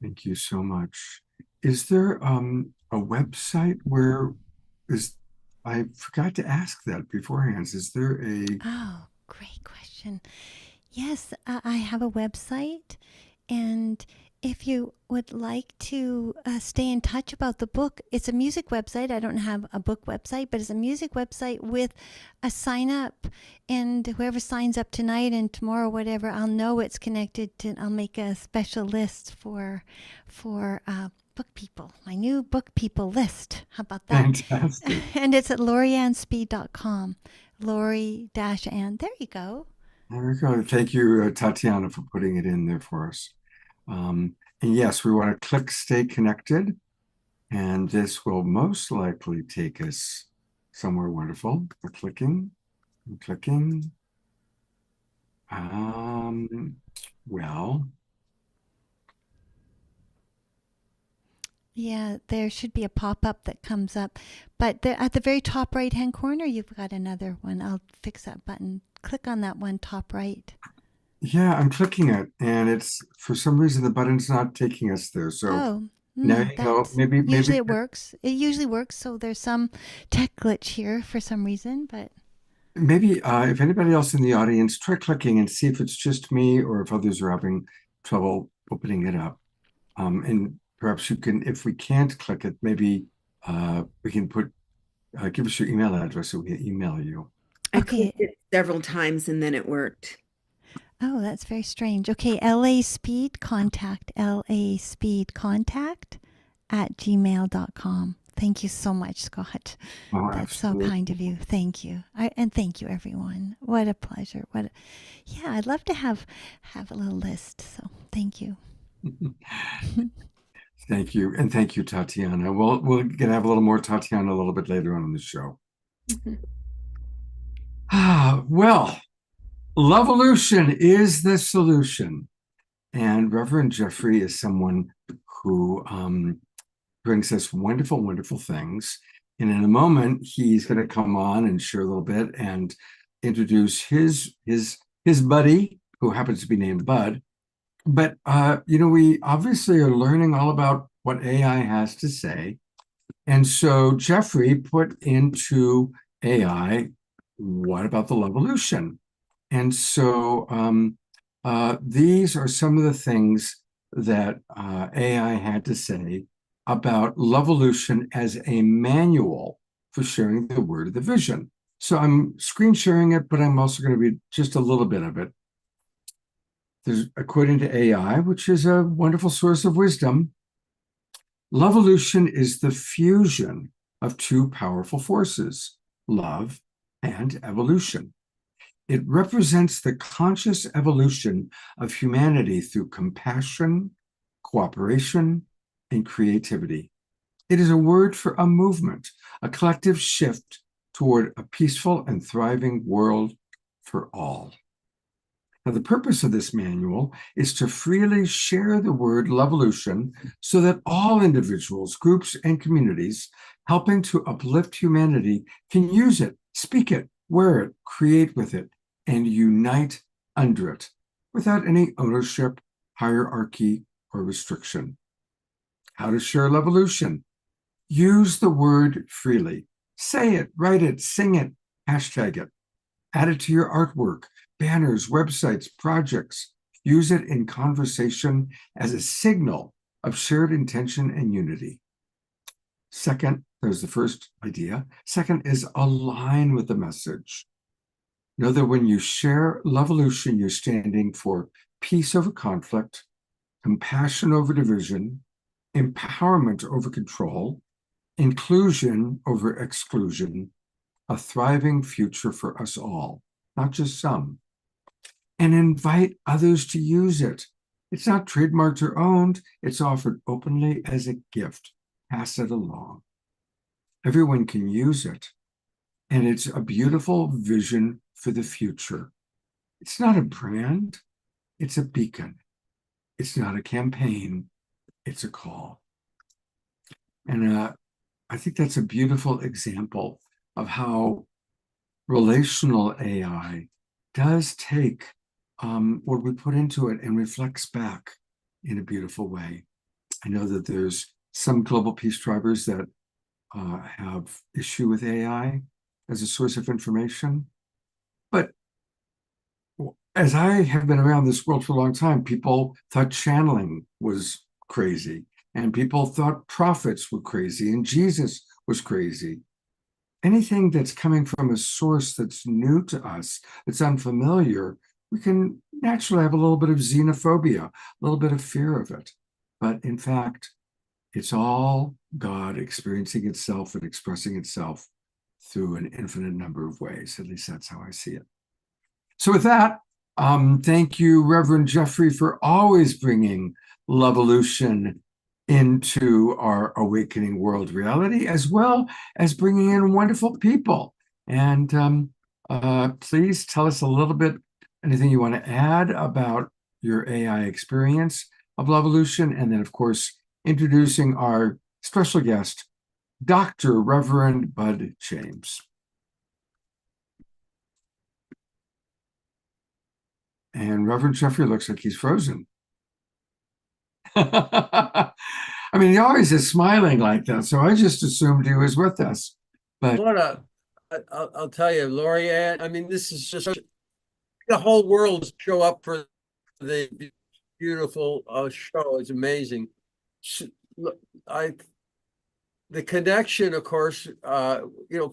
Thank you so much. Is there a website where is I forgot to ask that beforehand. Is there a Oh, great question. Yes, I have a website, and if you would like to stay in touch about the book, it's a music website. I don't have a book website, but it's a music website with a sign up, and whoever signs up tonight and tomorrow, whatever, I'll know it's connected to. I'll make a special list for book people. My new book people list. How about that? fantastic? And it's at laurieannspeed.com. Lori-Ann. There you go. There we go. Thank you, Tatiana, for putting it in there for us. And yes, we want to click stay connected, and this will most likely take us somewhere wonderful. We're clicking and clicking. Well, Yeah, there should be a pop-up that comes up, but at the very top right-hand corner, you've got another one. I'll fix that button. Click on that one top right. yeah, I'm clicking it, and it's for some reason the button's not taking us there. So Oh, now you go. that's Maybe usually it works. It usually works. So there's some tech glitch here for some reason, but maybe if anybody else in the audience, try clicking and see if it's just me or if others are having trouble opening it up. And perhaps you can, if we can't click it, maybe we can give us your email address so we can email you. I Okay. clicked it several times and then it worked. oh, that's very strange. Okay, LA Speed Contact, @gmail.com. Thank you so much, Scott. Oh, That's so absolutely. kind of you. Thank you. And thank you, everyone. What a pleasure. Yeah, I'd love to have a little list. So thank you. Thank you. And thank you, Tatiana. We're gonna have a little more Tatiana a little bit later on in the show. Well, Lovolution is the solution. And Reverend Jeffrey is someone who brings us wonderful, wonderful things. And in a moment, he's going to come on and share a little bit and introduce his buddy, who happens to be named Bud. But we obviously are learning all about what AI has to say. And so Jeffrey put into AI, what about the Lovolution? And so these are some of the things that AI had to say about Lovolution as a manual for sharing the word of the vision. So I'm screen sharing it, but I'm also going to read just a little bit of it. There's, according to AI, which is a wonderful source of wisdom, Lovolution is the fusion of two powerful forces, love and evolution. It represents the conscious evolution of humanity through compassion, cooperation, and creativity. It is a word for a movement, a collective shift toward a peaceful and thriving world for all. Now, the purpose of this manual is to freely share the word Lovolution so that all individuals, groups, and communities helping to uplift humanity can use it, speak it, wear it, create with it, and unite under it without any ownership, hierarchy, or restriction. How to share Lovolution? Use the word freely. Say it, write it, sing it, hashtag it. Add it to your artwork, banners, websites, projects. Use it in conversation as a signal of shared intention and unity. Second, there's the first idea. Second is align with the message. Know that when you share Lovolution, you're standing for peace over conflict, compassion over division, empowerment over control, inclusion over exclusion, a thriving future for us all, not just some. And invite others to use it. It's not trademarked or owned. It's offered openly as a gift. Pass it along. Everyone can use it. And it's a beautiful vision for the future. It's not a brand. It's a beacon. It's not a campaign. It's a call. And I think that's a beautiful example of how relational AI does take what we put into it and reflects back in a beautiful way. I know that there's some global peace drivers that have issue with AI as a source of information. But as I have been around this world for a long time, people thought channeling was crazy, and people thought prophets were crazy, and Jesus was crazy. Anything that's coming from a source that's new to us, that's unfamiliar, we can naturally have a little bit of xenophobia, a little bit of fear of it. But in fact, it's all God experiencing itself and expressing itself through an infinite number of ways. At least that's how I see it. So with that, thank you, Reverend Jeffrey, for always bringing Lovolution into our awakening world reality, as well as bringing in wonderful people. And please tell us a little bit, anything you want to add about your AI experience of Lovolution, and then, of course, introducing our special guest, Dr. Reverend Bud James. And Reverend Jeffrey looks like he's frozen. I mean, he always is smiling like that, so I just assumed he was with us. But I'll tell you, Lori-Ann, I mean, this is just the whole world show up for the beautiful show. It's amazing. The connection, of course,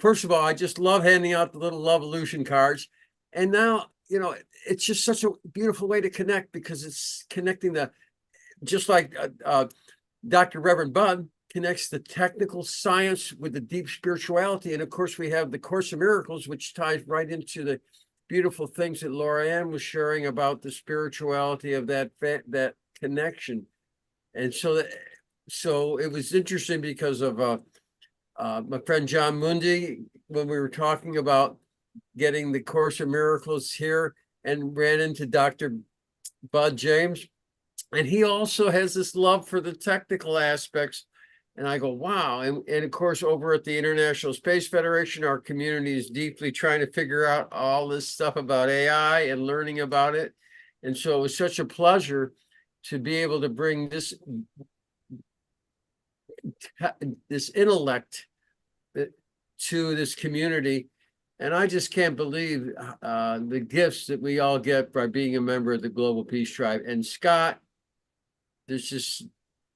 first of all, I just love handing out the little Lovolution cards. And now, it's just such a beautiful way to connect, because it's connecting just like Dr. Reverend Bud connects the technical science with the deep spirituality. And of course, we have the Course of Miracles, which ties right into the beautiful things that Lori-Ann was sharing about the spirituality of that connection. And so it was interesting because of my friend John Mundy, when we were talking about getting the Course of Miracles here, and ran into Dr. Bud James. And he also has this love for the technical aspects. And I go, wow. And of course, over at the International Space Federation, our community is deeply trying to figure out all this stuff about AI and learning about it. And so it was such a pleasure to be able to bring this intellect to this community. And I just can't believe the gifts that we all get by being a member of the Global Peace Tribe. And Scott, there's just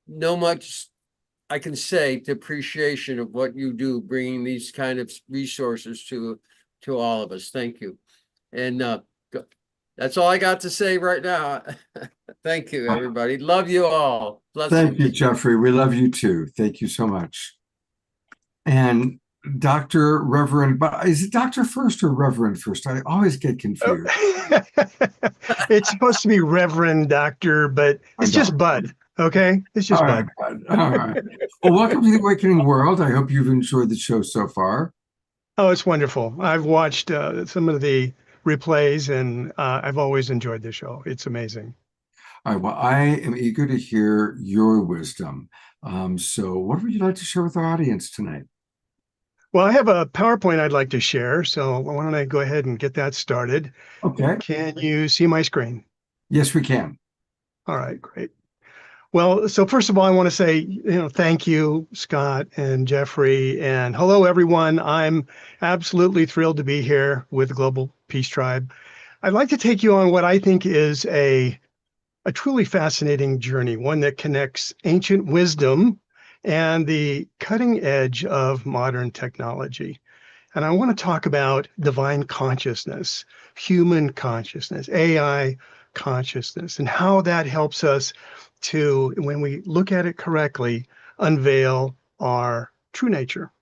no much I can say to appreciation of what you do, bringing these kind of resources to all of us. Thank you. And that's all I got to say right now. Thank you, everybody. Love you all. Thank you, Jeffrey. We love you too. Thank you so much. And Dr. Reverend, but is it Doctor first or Reverend first? I always get confused. It's supposed to be Reverend Doctor, but it's just Bud. Okay, it's just Bud. Bud. All right. Well, welcome to the Awakening World. I hope you've enjoyed the show so far. Oh, it's wonderful. I've watched some of the replays, and I've always enjoyed the show. It's amazing. All right. Well, I am eager to hear your wisdom. So, what would you like to share with our audience tonight? Well, I have a PowerPoint I'd like to share, so why don't I go ahead and get that started? Okay. Can you see my screen? Yes, we can. All right, great. Well, so first of all, I want to say, thank you, Scott and Jeffrey, and hello, everyone. I'm absolutely thrilled to be here with Global Peace Tribe. I'd like to take you on what I think is a truly fascinating journey, one that connects ancient wisdom and the cutting edge of modern technology. And I want to talk about divine consciousness, human consciousness, AI consciousness, and how that helps us to, when we look at it correctly, unveil our true nature.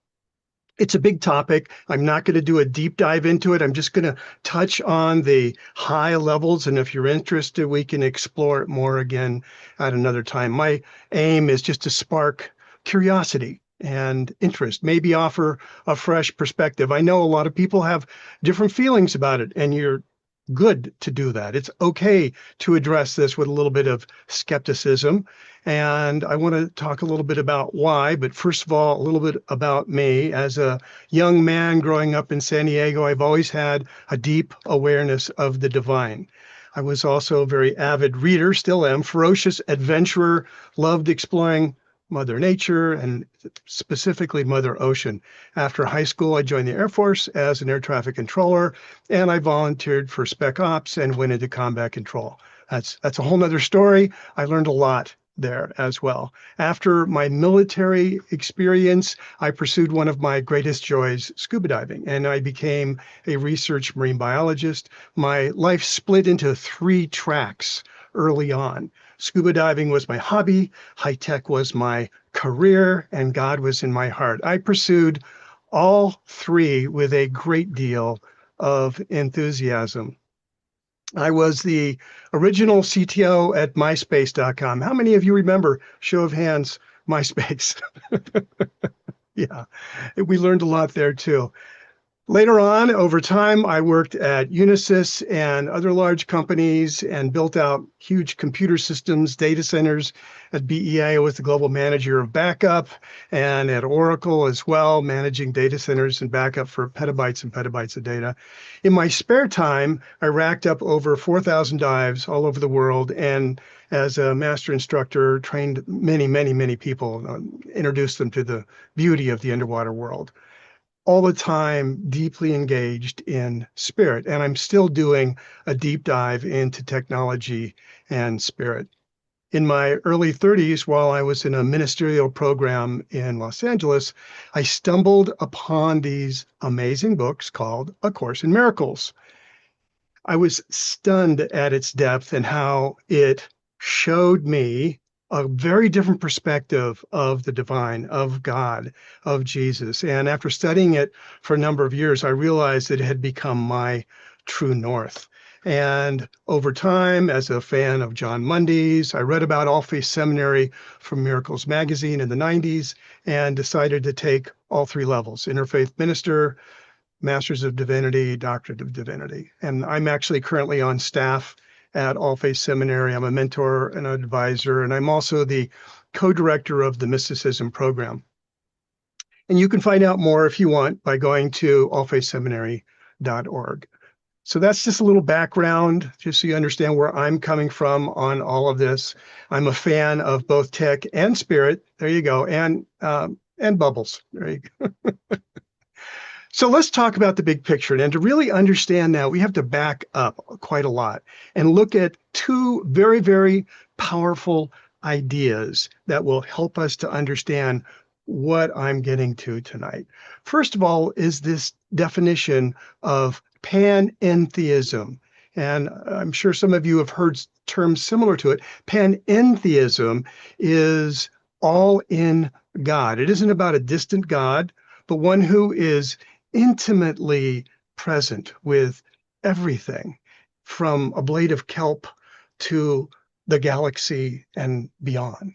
It's a big topic. I'm not going to do a deep dive into it. I'm just going to touch on the high levels. And if you're interested, we can explore it more again at another time. My aim is just to spark curiosity and interest, maybe offer a fresh perspective. I know a lot of people have different feelings about it, and you're good to do that. It's okay to address this with a little bit of skepticism. And I want to talk a little bit about why, but first of all, a little bit about me. As a young man growing up in San Diego, I've always had a deep awareness of the divine. I was also a very avid reader, still am, ferocious adventurer, loved exploring Mother Nature and specifically Mother Ocean. After high school, I joined the Air Force as an air traffic controller, and I volunteered for Spec Ops and went into combat control. That's a whole nother story. I learned a lot there as well. After my military experience, I pursued one of my greatest joys, scuba diving, and I became a research marine biologist. My life split into 3 tracks early on. Scuba diving was my hobby, high tech was my career, and God was in my heart. I pursued all 3 with a great deal of enthusiasm. I was the original CTO at MySpace.com. How many of you remember, show of hands, MySpace? Yeah, we learned a lot there too. Later on, over time, I worked at Unisys and other large companies and built out huge computer systems, data centers. At BEA, I was the global manager of backup, and at Oracle as well, managing data centers and backup for petabytes and petabytes of data. In my spare time, I racked up over 4,000 dives all over the world, and as a master instructor, trained many, many, many people, introduced them to the beauty of the underwater world. All the time deeply engaged in spirit. And I'm still doing a deep dive into technology and spirit. In my early 30s, while I was in a ministerial program in Los Angeles, I stumbled upon these amazing books called A Course in Miracles. I was stunned at its depth and how it showed me a very different perspective of the divine, of God, of Jesus. And after studying it for a number of years, I realized that it had become my true north. And over time, as a fan of John Mundy's, I read about All Faith Seminary from Miracles Magazine in the 90s and decided to take all 3 levels: Interfaith Minister, Masters of Divinity, Doctorate of Divinity. And I'm actually currently on staff at All Faith Seminary. I'm a mentor and an advisor, and I'm also the co-director of the Mysticism program. And you can find out more if you want by going to allfaithseminary.org. So that's just a little background, just so you understand where I'm coming from on all of this. I'm a fan of both tech and spirit. There you go. And bubbles. There you go. So let's talk about the big picture. And to really understand that, we have to back up quite a lot and look at 2 very, very powerful ideas that will help us to understand what I'm getting to tonight. First of all is this definition of panentheism. And I'm sure some of you have heard terms similar to it. Panentheism is all in God. It isn't about a distant God, but one who is intimately present with everything from a blade of kelp to the galaxy and beyond.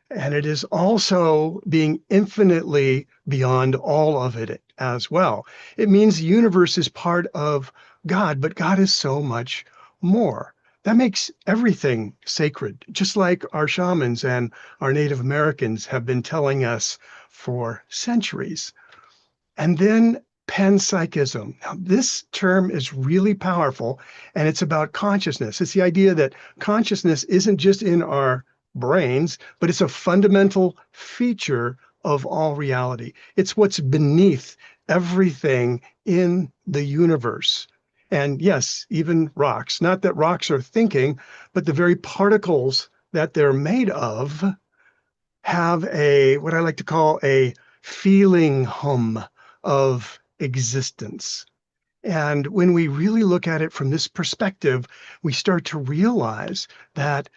And it is also being infinitely beyond all of it as well. It means the universe is part of God, but God is so much more. That makes everything sacred, just like our shamans and our Native Americans have been telling us for centuries. And then panpsychism. Now, this term is really powerful, and it's about consciousness. It's the idea that consciousness isn't just in our brains, but it's a fundamental feature of all reality. It's what's beneath everything in the universe. And yes, even rocks. Not that rocks are thinking, but the very particles that they're made of have what I like to call a feeling hum of existence. And when we really look at it from this perspective, we start to realize that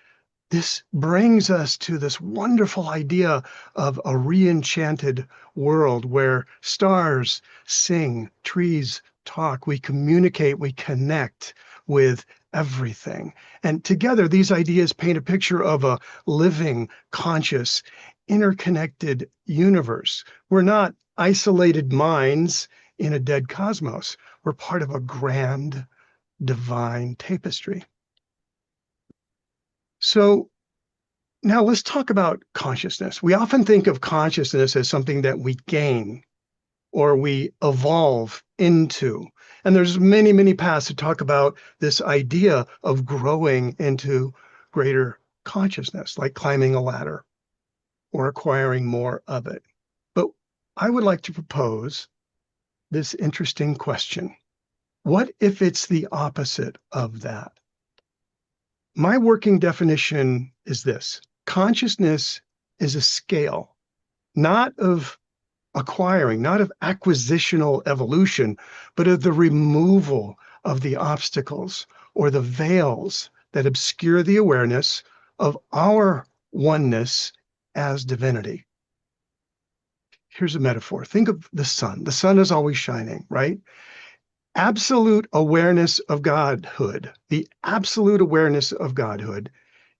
this brings us to this wonderful idea of a re-enchanted world where stars sing, trees talk, we communicate, we connect with everything. And together, these ideas paint a picture of a living, conscious, interconnected universe. We're not isolated minds in a dead cosmos. We're part of a grand divine tapestry. So now let's talk about consciousness. We often think of consciousness as something that we gain or we evolve into. And there's many, many paths to talk about this idea of growing into greater consciousness, like climbing a ladder or acquiring more of it. But I would like to propose this interesting question. What if it's the opposite of that? My working definition is this: consciousness is a scale, not of acquiring, not of acquisitional evolution, but of the removal of the obstacles or the veils that obscure the awareness of our oneness as divinity. Here's a metaphor. Think of the sun. The sun is always shining, right? Absolute awareness of Godhood, the absolute awareness of Godhood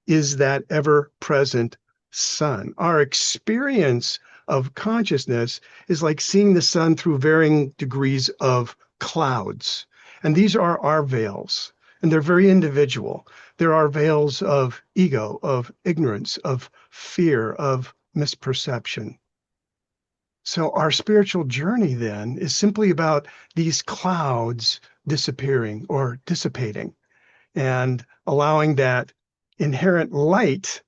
is that ever-present sun. Our experience of consciousness is like seeing the sun through varying degrees of clouds. And these are our veils, and they're very individual. There are veils of ego, of ignorance, of fear, of misperception. So our spiritual journey then is simply about these clouds disappearing or dissipating and allowing that inherent light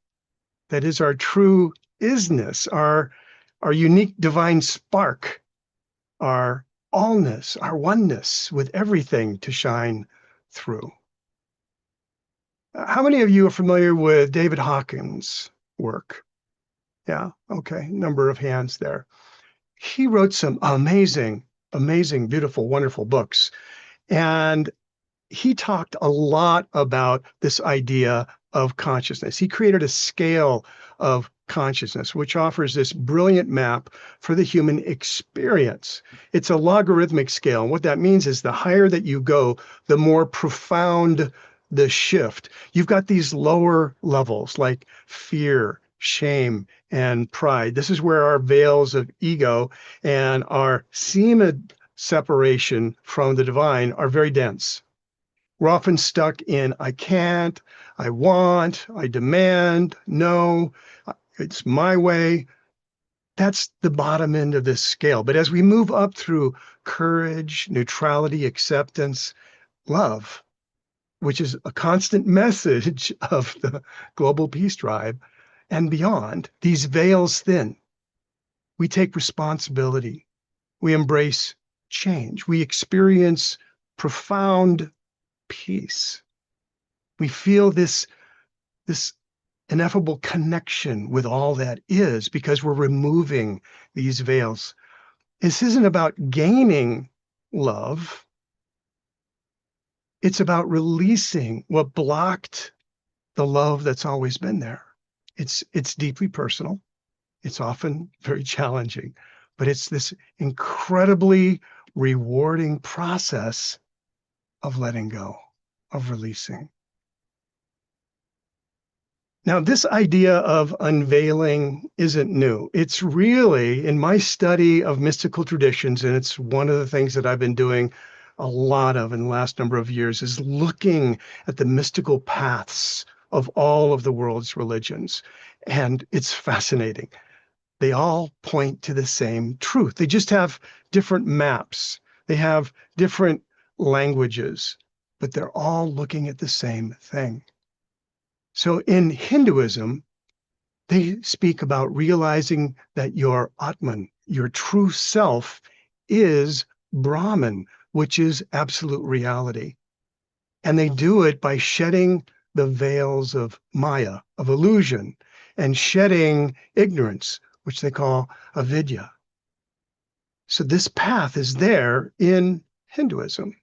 that is our true isness, our unique divine spark, our allness, our oneness with everything to shine through. How many of you are familiar with David Hawkins' work? Yeah, okay, number of hands there. He wrote some amazing, beautiful, wonderful books. And he talked a lot about this idea of consciousness. He created a scale of consciousness, which offers this brilliant map for the human experience. It's a logarithmic scale. And what that means is the higher that you go, the more profound the shift. You've got these lower levels like fear, shame, and pride. This is where our veils of ego and our seeming separation from the divine are very dense. We're often stuck in I can't, I want, I demand, no, it's my way. That's the bottom end of this scale. But as we move up through courage, neutrality, acceptance, love, which is a constant message of the Global Peace Drive, and beyond, these veils thin. We take responsibility. We embrace change. We experience profound peace. We feel this ineffable connection with all that is because we're removing these veils. This isn't about gaining love. It's about releasing what blocked the love that's always been there. It's deeply personal. It's often very challenging, but it's this incredibly rewarding process of letting go, of releasing. Now, this idea of unveiling isn't new. It's really, in my study of mystical traditions, and it's one of the things that I've been doing a lot of in the last number of years, is looking at the mystical paths of all of the world's religions. And it's fascinating. They all point to the same truth. They just have different maps. They have different languages, but they're all looking at the same thing. So in Hinduism, they speak about realizing that your Atman, your true self, is Brahman, which is absolute reality. And they do it by shedding the veils of Maya, of illusion, and shedding ignorance, which they call avidya. So this path is there in Hinduism.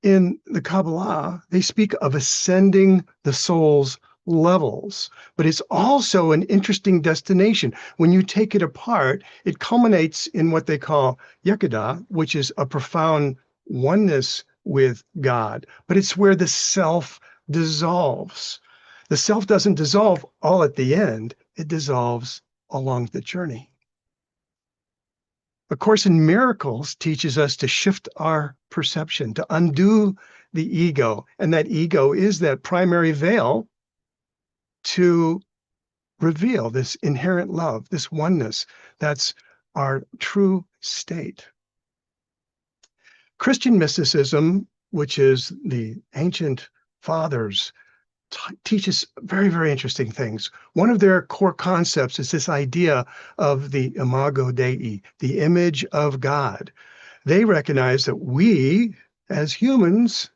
In the Kabbalah, they speak of ascending the soul's levels, but it's also an interesting destination. When you take it apart, it culminates in what they call Yekada, which is a profound oneness with God, but it's where the self dissolves. The self doesn't dissolve all at the end, it dissolves along the journey. A Course in Miracles teaches us to shift our perception, to undo the ego. And that ego is that primary veil to reveal this inherent love, this oneness that's our true state. Christian mysticism, which is the ancient fathers, teaches very, very interesting things. One of their core concepts is this idea of the imago Dei, the image of God. They recognize that we, as humans,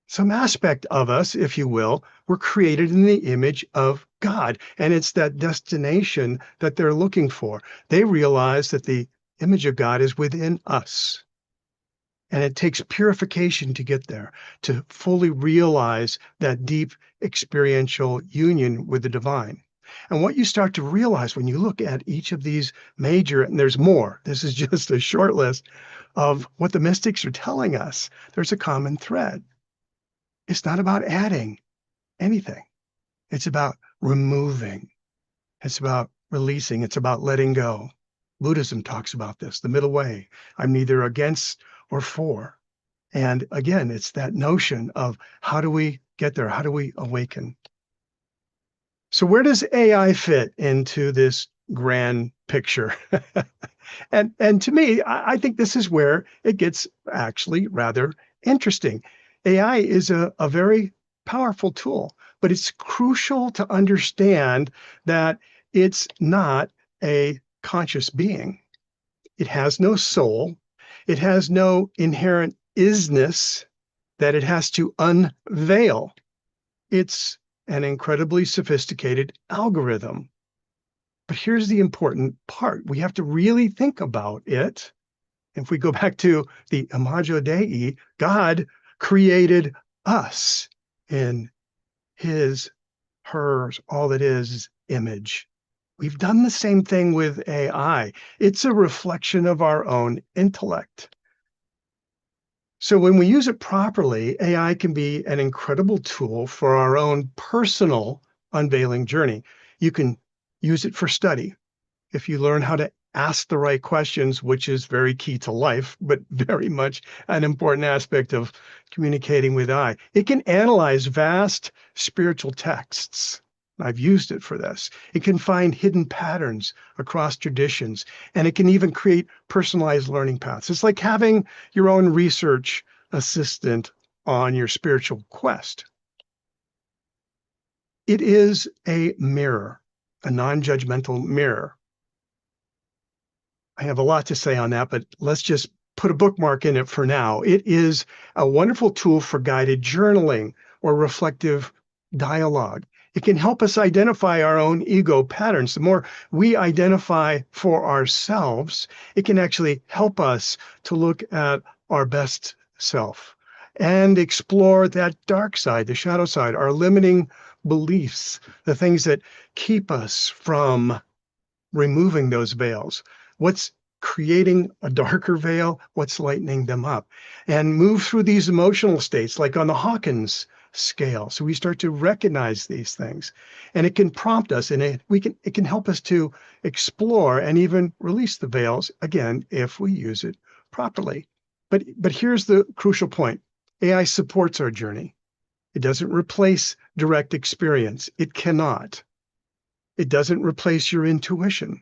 some aspect of us, if you will, were created in the image of God. And it's that destination that they're looking for. They realize that the image of God is within us. And it takes purification to get there, to fully realize that deep experiential union with the divine. And what you start to realize when you look at each of these major, and there's more, this is just a short list of what the mystics are telling us, there's a common thread. It's not about adding anything. It's about removing. It's about releasing. It's about letting go. Buddhism talks about this, the middle way. I'm neither against or for. And again, it's that notion of how do we get there? How do we awaken? So where does AI fit into this grand picture? And to me, I think this is where it gets actually rather interesting. AI is a very powerful tool, but it's crucial to understand that it's not a conscious being. It has no soul. It has no inherent isness that it has to unveil. It's an incredibly sophisticated algorithm. But here's the important part. We have to really think about it. If we go back to the Imago Dei, God created us in his, hers, all that is image. We've done the same thing with AI. It's a reflection of our own intellect. So when we use it properly, AI can be an incredible tool for our own personal unveiling journey. You can use it for study. If you learn how to ask the right questions, which is very key to life, but very much an important aspect of communicating with AI. It can analyze vast spiritual texts. I've used it for this. It can find hidden patterns across traditions, and it can even create personalized learning paths. It's like having your own research assistant on your spiritual quest. It is a mirror, a non-judgmental mirror. I have a lot to say on that, but let's just put a bookmark in it for now. It is a wonderful tool for guided journaling or reflective dialogue. It can help us identify our own ego patterns. The more we identify for ourselves, it can actually help us to look at our best self and explore that dark side, the shadow side, our limiting beliefs, the things that keep us from removing those veils. What's creating a darker veil? What's lightening them up? And move through these emotional states, like on the Hawkins scale. So we start to recognize these things, and it can prompt us, and it can help us to explore and even release the veils again if we use it properly. But here's the crucial point. AI supports our journey. It doesn't replace direct experience. It cannot. It doesn't replace your intuition.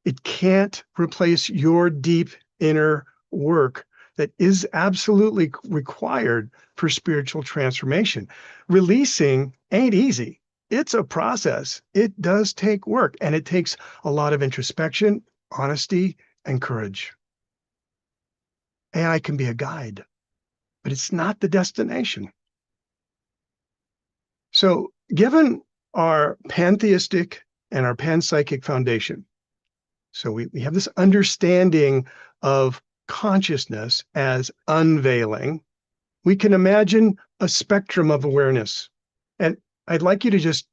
It can't replace your deep inner work that is absolutely required for spiritual transformation. Releasing ain't easy. It's a process. It does take work, and it takes a lot of introspection, honesty, and courage. AI can be a guide, but it's not the destination. So, given our pantheistic and our panpsychic foundation, so we have this understanding of consciousness as unveiling, we can imagine a spectrum of awareness. And I'd like you to just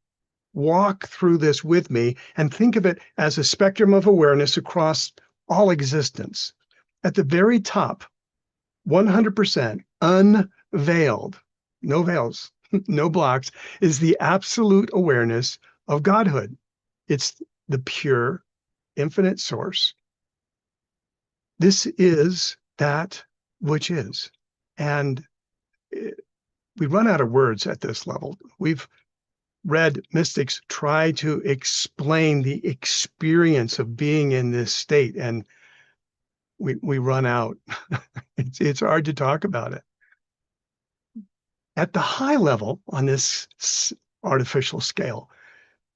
walk through this with me and think of it as a spectrum of awareness across all existence. At the very top, 100% unveiled, no veils, no blocks, is the absolute awareness of Godhood. It's the pure, infinite source. This is that which is. And we run out of words at this level. We've read mystics try to explain the experience of being in this state, and we run out. It's hard to talk about it. At the high level, on this artificial scale,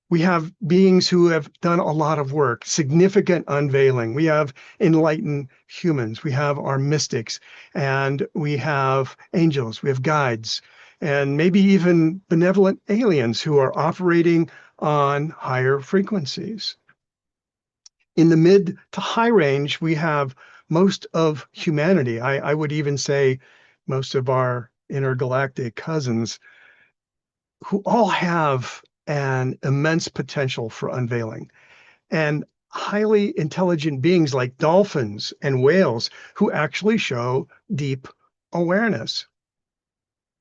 we have beings who have done a lot of work, significant unveiling. We have enlightened humans. We have our mystics, and we have angels. We have guides, and maybe even benevolent aliens who are operating on higher frequencies. In the mid to high range, we have most of humanity. I would even say most of our intergalactic cousins, who all have an immense potential for unveiling, and highly intelligent beings like dolphins and whales who actually show deep awareness.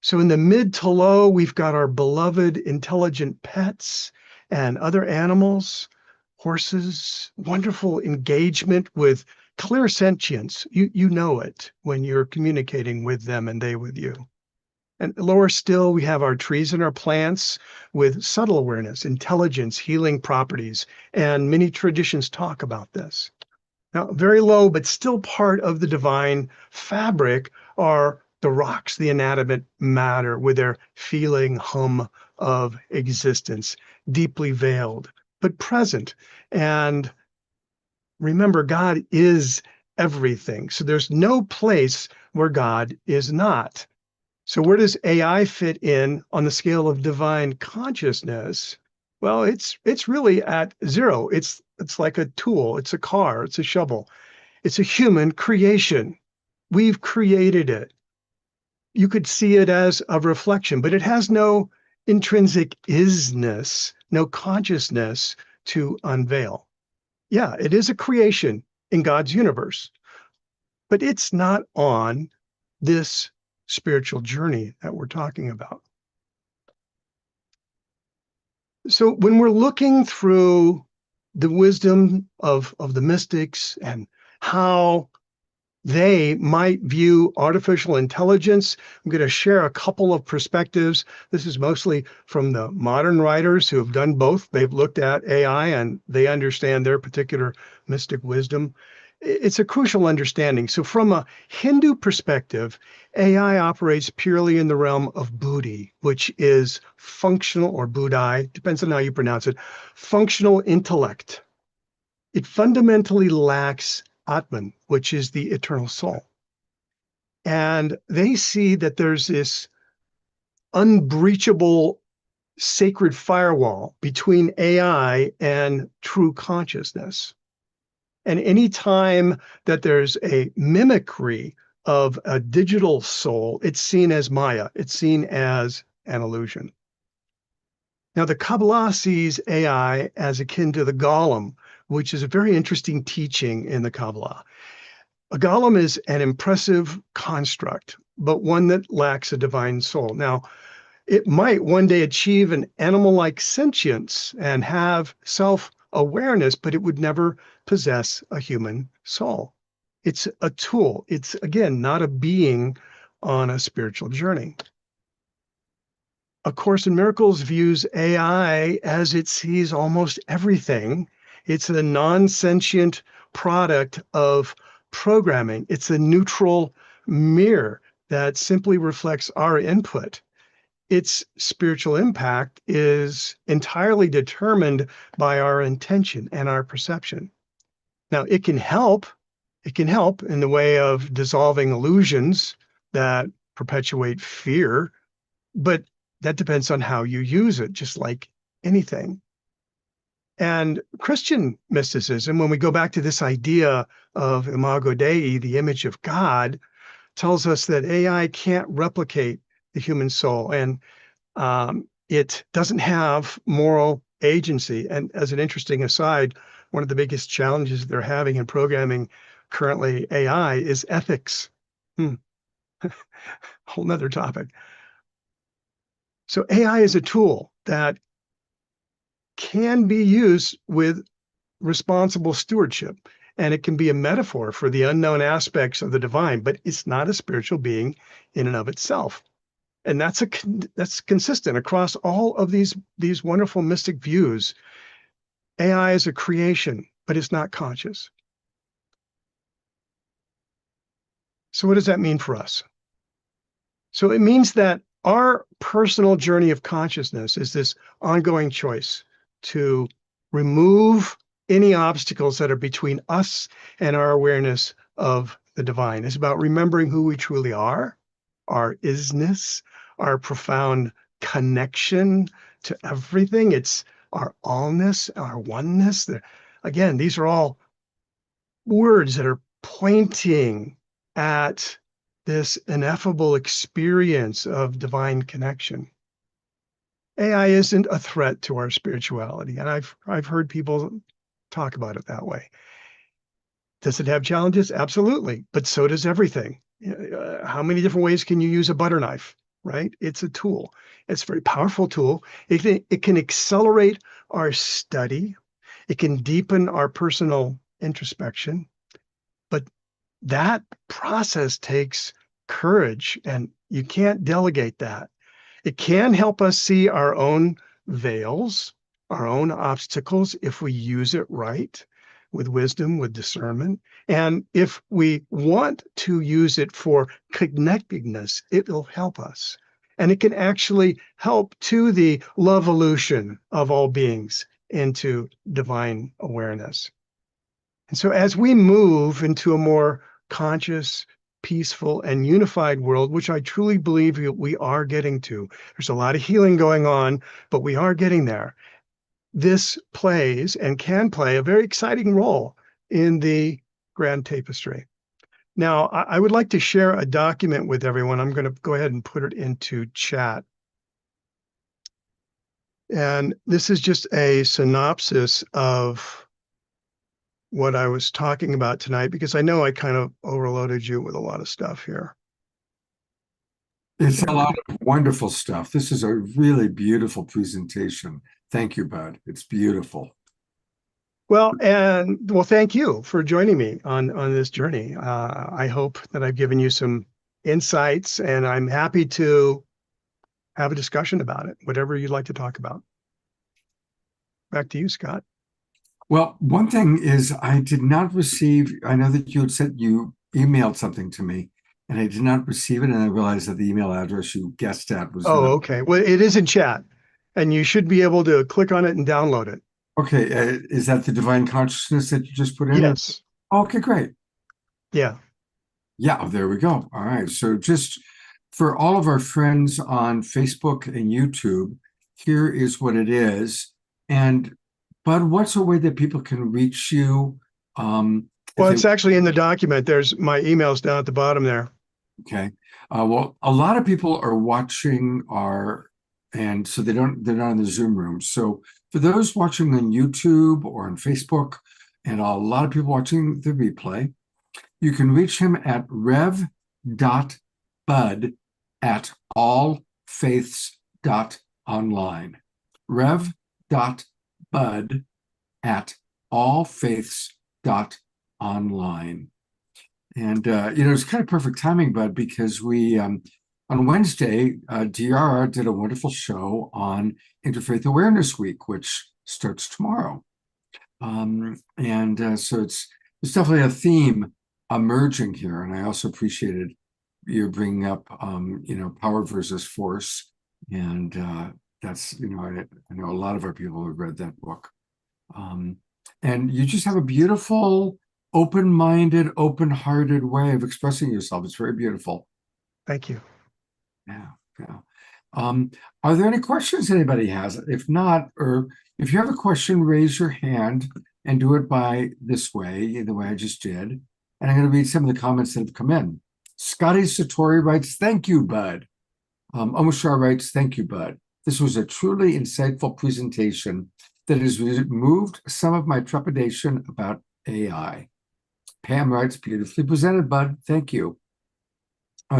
So in the mid to low, we've got our beloved intelligent pets and other animals, horses, wonderful engagement with clear sentience. You know it when you're communicating with them and they with you. And lower still, we have our trees and our plants with subtle awareness, intelligence, healing properties, and many traditions talk about this. Now, very low, but still part of the divine fabric are the rocks, the inanimate matter with their feeling hum of existence, deeply veiled, but present. And remember, God is everything. So there's no place where God is not. So where does AI fit in on the scale of divine consciousness? Well, it's really at zero. It's like a tool, it's a car, it's a shovel. It's a human creation. We've created it. You could see it as a reflection, but it has no intrinsic isness, no consciousness to unveil. Yeah, it is a creation in God's universe, but it's not on this spiritual journey that we're talking about. So when we're looking through the wisdom of the mystics and how they might view artificial intelligence, I'm going to share a couple of perspectives. This is mostly from the modern writers who have done both. They've looked at AI and they understand their particular mystic wisdom. It's a crucial understanding. So from a Hindu perspective, AI operates purely in the realm of buddhi, which is functional, or buddhi, depends on how you pronounce it, functional intellect. It fundamentally lacks Atman, which is the eternal soul. And they see that there's this unbreachable sacred firewall between AI and true consciousness. And any time that there's a mimicry of a digital soul, it's seen as Maya. It's seen as an illusion. Now, the Kabbalah sees AI as akin to the golem, which is a very interesting teaching in the Kabbalah. A golem is an impressive construct, but one that lacks a divine soul. Now, it might one day achieve an animal-like sentience and have self-awareness, but it would never possess a human soul. It's a tool. It's, again, not a being on a spiritual journey. A Course in Miracles views AI as it sees almost everything. It's a non-sentient product of programming. It's a neutral mirror that simply reflects our input. Its spiritual impact is entirely determined by our intention and our perception. Now, it can help in the way of dissolving illusions that perpetuate fear, but that depends on how you use it, just like anything. And Christian mysticism, when we go back to this idea of Imago Dei, the image of God, tells us that AI can't replicate the human soul, and it doesn't have moral agency. And as an interesting aside, one of the biggest challenges they're having in programming currently AI is ethics. Whole nother topic. So AI is a tool that can be used with responsible stewardship, and it can be a metaphor for the unknown aspects of the divine, but it's not a spiritual being in and of itself. And that's that's consistent across all of these wonderful mystic views. AI is a creation, but it's not conscious. So what does that mean for us? So it means that our personal journey of consciousness is this ongoing choice to remove any obstacles that are between us and our awareness of the divine. It's about remembering who we truly are, our isness, our profound connection to everything. It's our allness, our oneness. Again, these are all words that are pointing at this ineffable experience of divine connection. AI isn't a threat to our spirituality, and I've heard people talk about it that way. Does it have challenges? Absolutely, but so does everything. How many different ways can you use a butter knife, right? It's a tool. It's a very powerful tool. It can accelerate our study. It can deepen our personal introspection, but that process takes courage, and you can't delegate that. It can help us see our own veils, our own obstacles, if we use it right, with wisdom, with discernment. And if we want to use it for connectedness, it'll help us. And it can actually help to the love-evolution of all beings into divine awareness. And so as we move into a more conscious, peaceful, and unified world, which I truly believe we are getting to. There's a lot of healing going on, but we are getting there. This plays and can play a very exciting role in the grand tapestry. Now, I would like to share a document with everyone. I'm going to go ahead and put it into chat. And this is just a synopsis of what I was talking about tonight, because I know I kind of overloaded you with a lot of stuff here. It's a lot of wonderful stuff. This is a really beautiful presentation. Thank you, Bud. It's beautiful. Well, thank you for joining me on this journey. I hope that I've given you some insights, and I'm happy to have a discussion about it, whatever you'd like to talk about. Back to you, Scott. Well, one thing is I did not receive, I know that you had said you emailed something to me, and I did not receive it, and I realized that the email address you guessed at was Oh, okay. Well, it is in chat, and you should be able to click on it and download it. Okay, is that the divine consciousness that you just put in? Yes. Okay, great. Yeah. Yeah, there we go. All right, so just for all of our friends on Facebook and YouTube, here is what it is. And Bud, what's a way that people can reach you? Well, it's actually in the document. There's my emails down at the bottom there. Okay. Well, a lot of people are watching and so they're not in the Zoom room. So for those watching on YouTube or on Facebook, and a lot of people watching the replay, you can reach him at rev.bud@allfaiths.online. rev.bud@allfaiths.online. And, it's kind of perfect timing, Bud, because we, on Wednesday, DRR did a wonderful show on Interfaith Awareness Week, which starts tomorrow. So it's definitely a theme emerging here. And I also appreciated you bringing up, power versus force. And that's, I know a lot of our people have read that book. And you just have a beautiful, open-minded, open-hearted way of expressing yourself. It's very beautiful. Thank you. Yeah. Are there any questions anybody has? If not, or if you have a question, raise your hand and do it by this way, the way I just did. And I'm going to read some of the comments that have come in. Scotty Satori writes, "Thank you, Bud." Omoshar writes, "Thank you, Bud. This was a truly insightful presentation that has removed some of my trepidation about AI." Pam writes, "Beautifully presented, Bud. Thank you."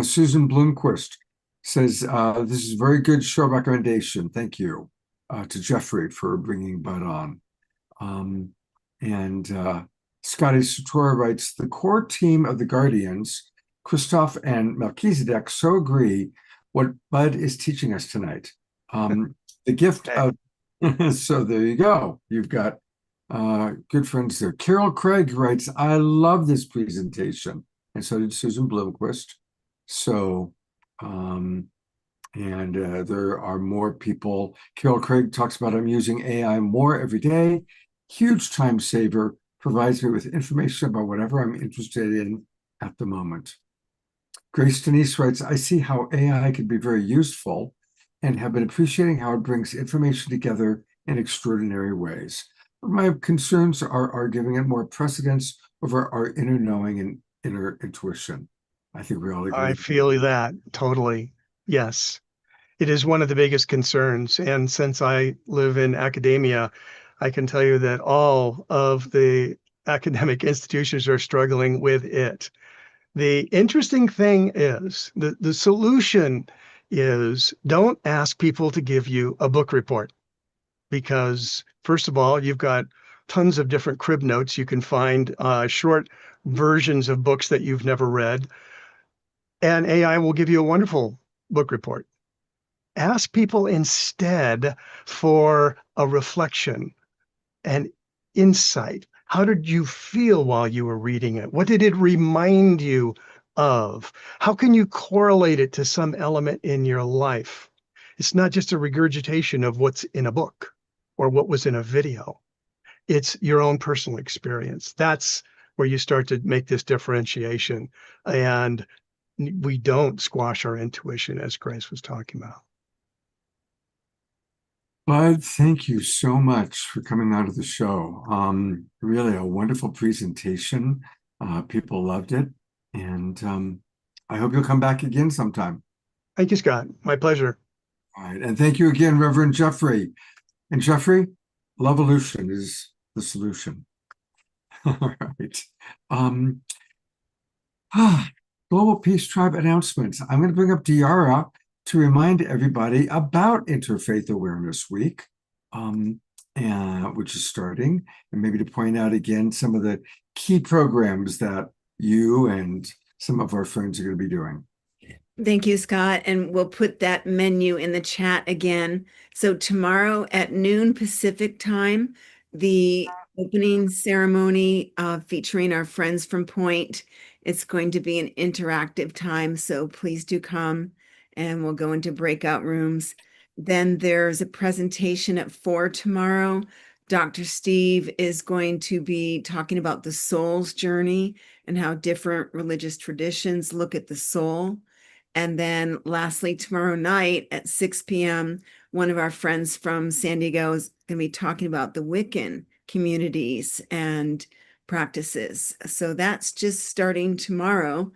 Susan Bloomquist says, "This is a very good show recommendation. Thank you to Jeffrey for bringing Bud on." Scotty Satora writes, "The core team of the Guardians, Christoph and Melchizedek, so agree what Bud is teaching us tonight. The gift of, so there you go. You've got good friends there. Carol Craig writes, I love this presentation. And so did Susan Bloomquist. So, there are more people. Carol Craig talks about, I'm using AI more every day. Huge time saver, provides me with information about whatever I'm interested in at the moment. Grace Denise writes, I see how AI can be very useful and have been appreciating how it brings information together in extraordinary ways. But my concerns are giving it more precedence over our inner knowing and inner intuition. I think we all agree. I feel that totally. Yes. It is one of the biggest concerns. And since I live in academia, I can tell you that all of the academic institutions are struggling with it. The interesting thing is the solution is don't ask people to give you a book report, because first of all, you've got tons of different crib notes. You can find short versions of books that you've never read, and AI will give you a wonderful book report. Ask people instead for a reflection and insight. How did you feel while you were reading it? What did it remind you of? How can you correlate it to some element in your life? It's not just a regurgitation of what's in a book or what was in a video. It's your own personal experience. That's where you start to make this differentiation. And we don't squash our intuition, as Grace was talking about. Bud, thank you so much for coming on to the show. Really a wonderful presentation. People loved it. And I hope you'll come back again sometime. Thank you, Scott. My pleasure. All right. And thank you again, Reverend Jeffrey. And Jeffrey, Lovolution is the solution. All right. Global Peace Tribe announcements. I'm going to bring up Diara to remind everybody about Interfaith Awareness Week, which is starting, and maybe to point out again some of the key programs that you and some of our friends are going to be doing. Thank you, Scott. And we'll put that menu in the chat again. So tomorrow at noon Pacific time, the opening ceremony featuring our friends from Point. It's going to be an interactive time, so please do come. And we'll go into breakout rooms. Then there's a presentation at 4 tomorrow. Dr. Steve is going to be talking about the soul's journey and how different religious traditions look at the soul. And then lastly, tomorrow night at 6 p.m., one of our friends from San Diego is going to be talking about the Wiccan communities and practices. So that's just starting tomorrow.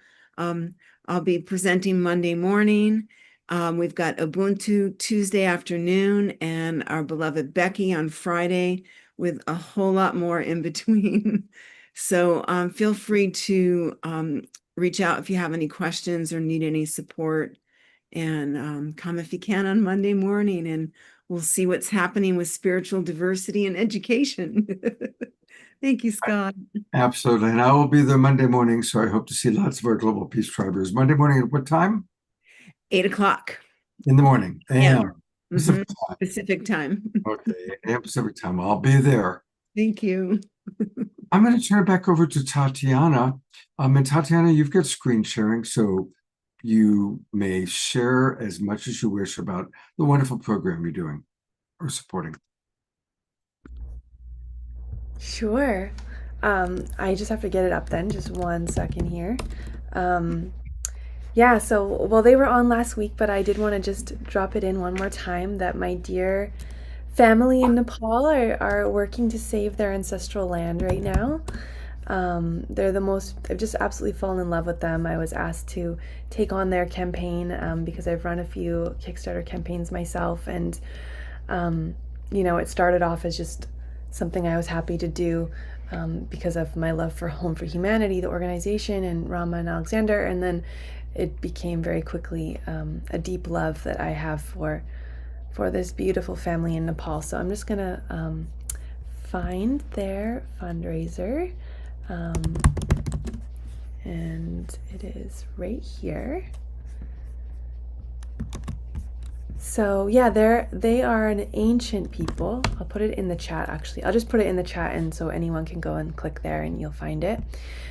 I'll be presenting Monday morning. We've got Ubuntu Tuesday afternoon and our beloved Becky on Friday, with a whole lot more in between. So feel free to reach out if you have any questions or need any support, and come if you can on Monday morning, and we'll see what's happening with spiritual diversity and education. Thank you, Scott. Absolutely. And I will be there Monday morning, so I hope to see lots of our Global Peace Tribers. Monday morning at what time? 8 o'clock. In the morning. Yeah. Pacific time. Pacific time. Okay, 8 a.m. Pacific time. I'll be there. Thank you. I'm going to turn it back over to Tatiana. And Tatiana, you've got screen sharing, so you may share as much as you wish about the wonderful program you're doing or supporting. Sure. I just have to get it up then. Just 1 second here. Yeah, so, well, they were on last week, but I did want to just drop it in one more time that my dear family in Nepal are working to save their ancestral land right now. They're the most, I've just absolutely fallen in love with them. I was asked to take on their campaign because I've run a few Kickstarter campaigns myself, and, it started off as just something I was happy to do because of my love for Home for Humanity, the organization, and Rama and Alexander, and then it became very quickly a deep love that I have for this beautiful family in Nepal. So I'm just gonna find their fundraiser, and it is right here. So yeah, they are an ancient people. I'll put it in the chat actually. I'll just put it in the chat and so anyone can go and click there and you'll find it.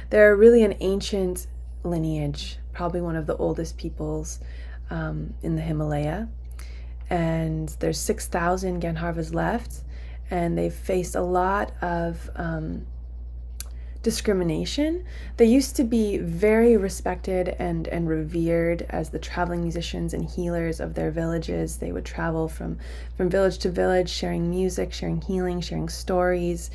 They're really an ancient lineage, probably one of the oldest peoples in the Himalaya. And there's 6,000 Gandharvas left, and they've faced a lot of discrimination. They used to be very respected and revered as the traveling musicians and healers of their villages. They would travel from village to village, sharing music, sharing healing, sharing stories.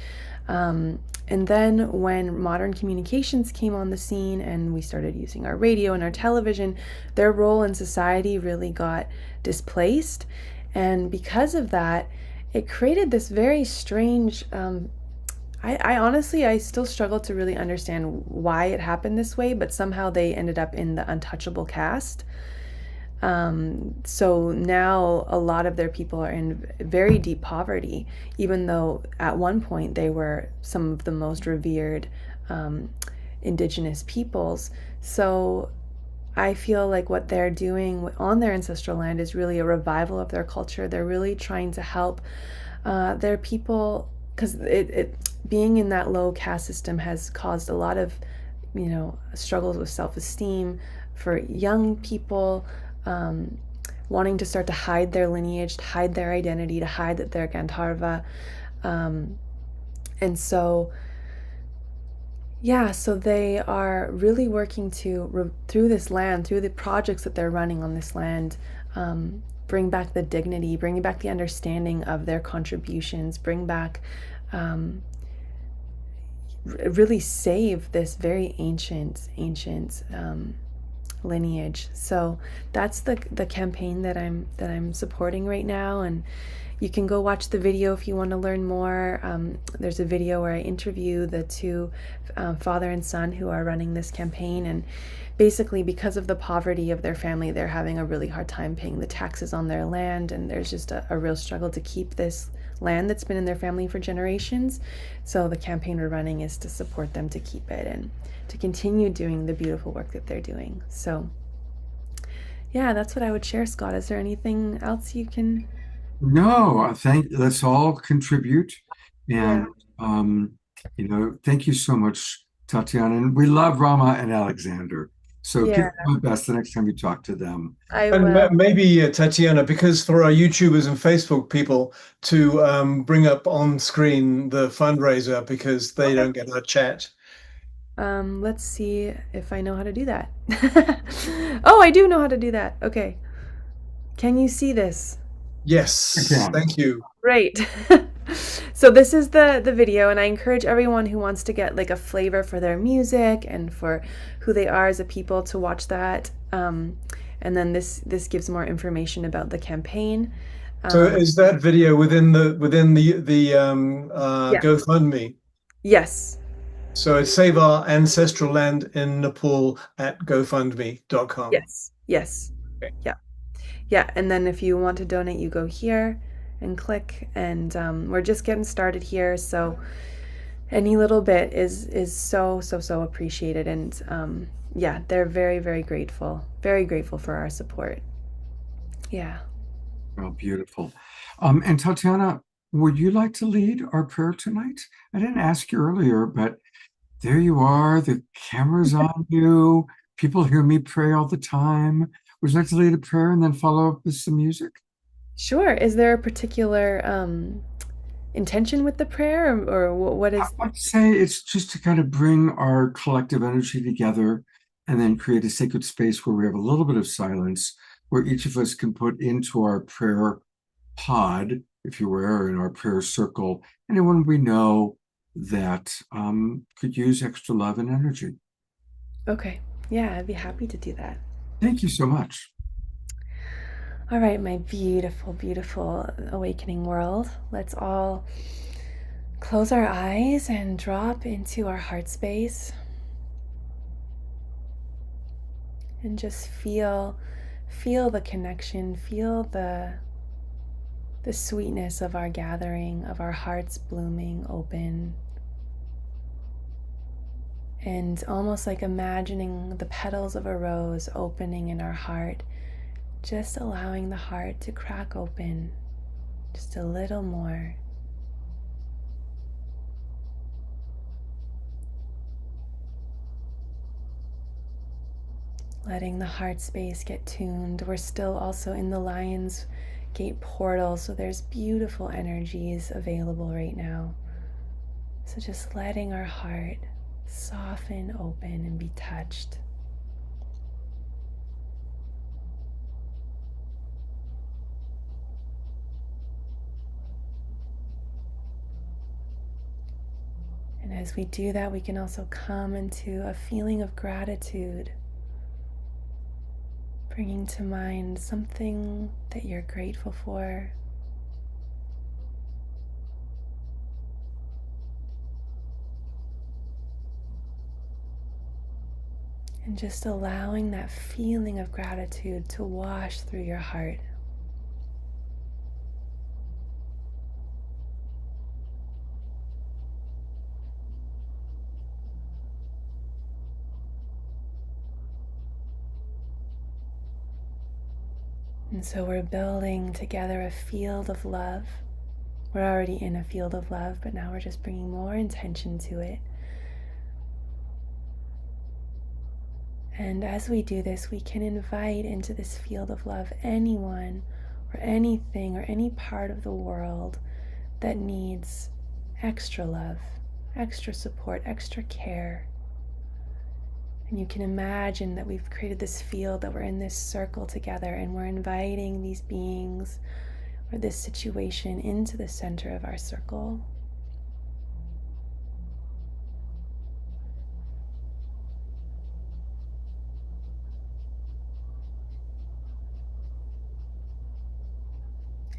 And then when modern communications came on the scene and we started using our radio and our television, their role in society really got displaced. And because of that, it created this very strange I honestly, I still struggle to really understand why it happened this way, but somehow they ended up in the untouchable caste. So now a lot of their people are in very deep poverty, even though at one point they were some of the most revered indigenous peoples. So I feel like what they're doing on their ancestral land is really a revival of their culture. They're really trying to help their people, because being in that low caste system has caused a lot of, struggles with self-esteem for young people, wanting to start to hide their lineage, to hide their identity, to hide that they're Gandharva. And so, so they are really working to, through this land, through the projects that they're running on this land, bring back the dignity, bring back the understanding of their contributions, bring back, really save this very ancient lineage. So that's the campaign that I'm supporting right now, and you can go watch the video if you want to learn more. There's a video where I interview the two father and son who are running this campaign, and basically because of the poverty of their family, they're having a really hard time paying the taxes on their land, and there's just a real struggle to keep this land that's been in their family for generations. So the campaign we're running is to support them to keep it and to continue doing the beautiful work that they're doing. So yeah, that's what I would share, Scott. Is there anything else you can? No, let's all contribute. And, thank you so much, Tatiana. And we love Rama and Alexander. So give them my best the next time you talk to them. I will. Maybe, Tatiana, because for our YouTubers and Facebook people to bring up on screen the fundraiser because they don't get our chat. Let's see if I know how to do that. Oh, I do know how to do that. Okay. Can you see this? Yes, thank you. Great. So this is the video, and I encourage everyone who wants to get like a flavor for their music and for who they are as a people to watch that. And then this gives more information about the campaign. So is that video within the GoFundMe? Yes. So it's Save Our Ancestral Land in Nepal at GoFundMe.com. Yes. Okay. Yeah. And then if you want to donate, you go here and click, and we're just getting started here. So any little bit is so appreciated. And they're very, very grateful for our support. Yeah. Oh, beautiful. And Tatiana, would you like to lead our prayer tonight? I didn't ask you earlier, but there you are. The camera's on you. People hear me pray all the time. Would you like to lead a prayer and then follow up with some music? Sure. Is there a particular intention with the prayer, or what is? I'd say it's just to kind of bring our collective energy together and then create a sacred space where we have a little bit of silence, where each of us can put into our prayer pod, if you were, in our prayer circle, anyone we know that could use extra love and energy. Okay. Yeah, I'd be happy to do that. Thank you so much. All right, my beautiful, beautiful awakening world. Let's all close our eyes and drop into our heart space. And just feel the connection, feel the sweetness of our gathering, of our hearts blooming open. And almost like imagining the petals of a rose opening in our heart, just allowing the heart to crack open just a little more. Letting the heart space get tuned. We're still also in the Lion's Gate portal, so there's beautiful energies available right now. So just letting our heart soften, open, and be touched. And as we do that, we can also come into a feeling of gratitude, bringing to mind something that you're grateful for. And just allowing that feeling of gratitude to wash through your heart. And so we're building together a field of love. We're already in a field of love, but now we're just bringing more intention to it. And as we do this, we can invite into this field of love anyone or anything or any part of the world that needs extra love, extra support, extra care. And you can imagine that we've created this field, that we're in this circle together, and we're inviting these beings or this situation into the center of our circle.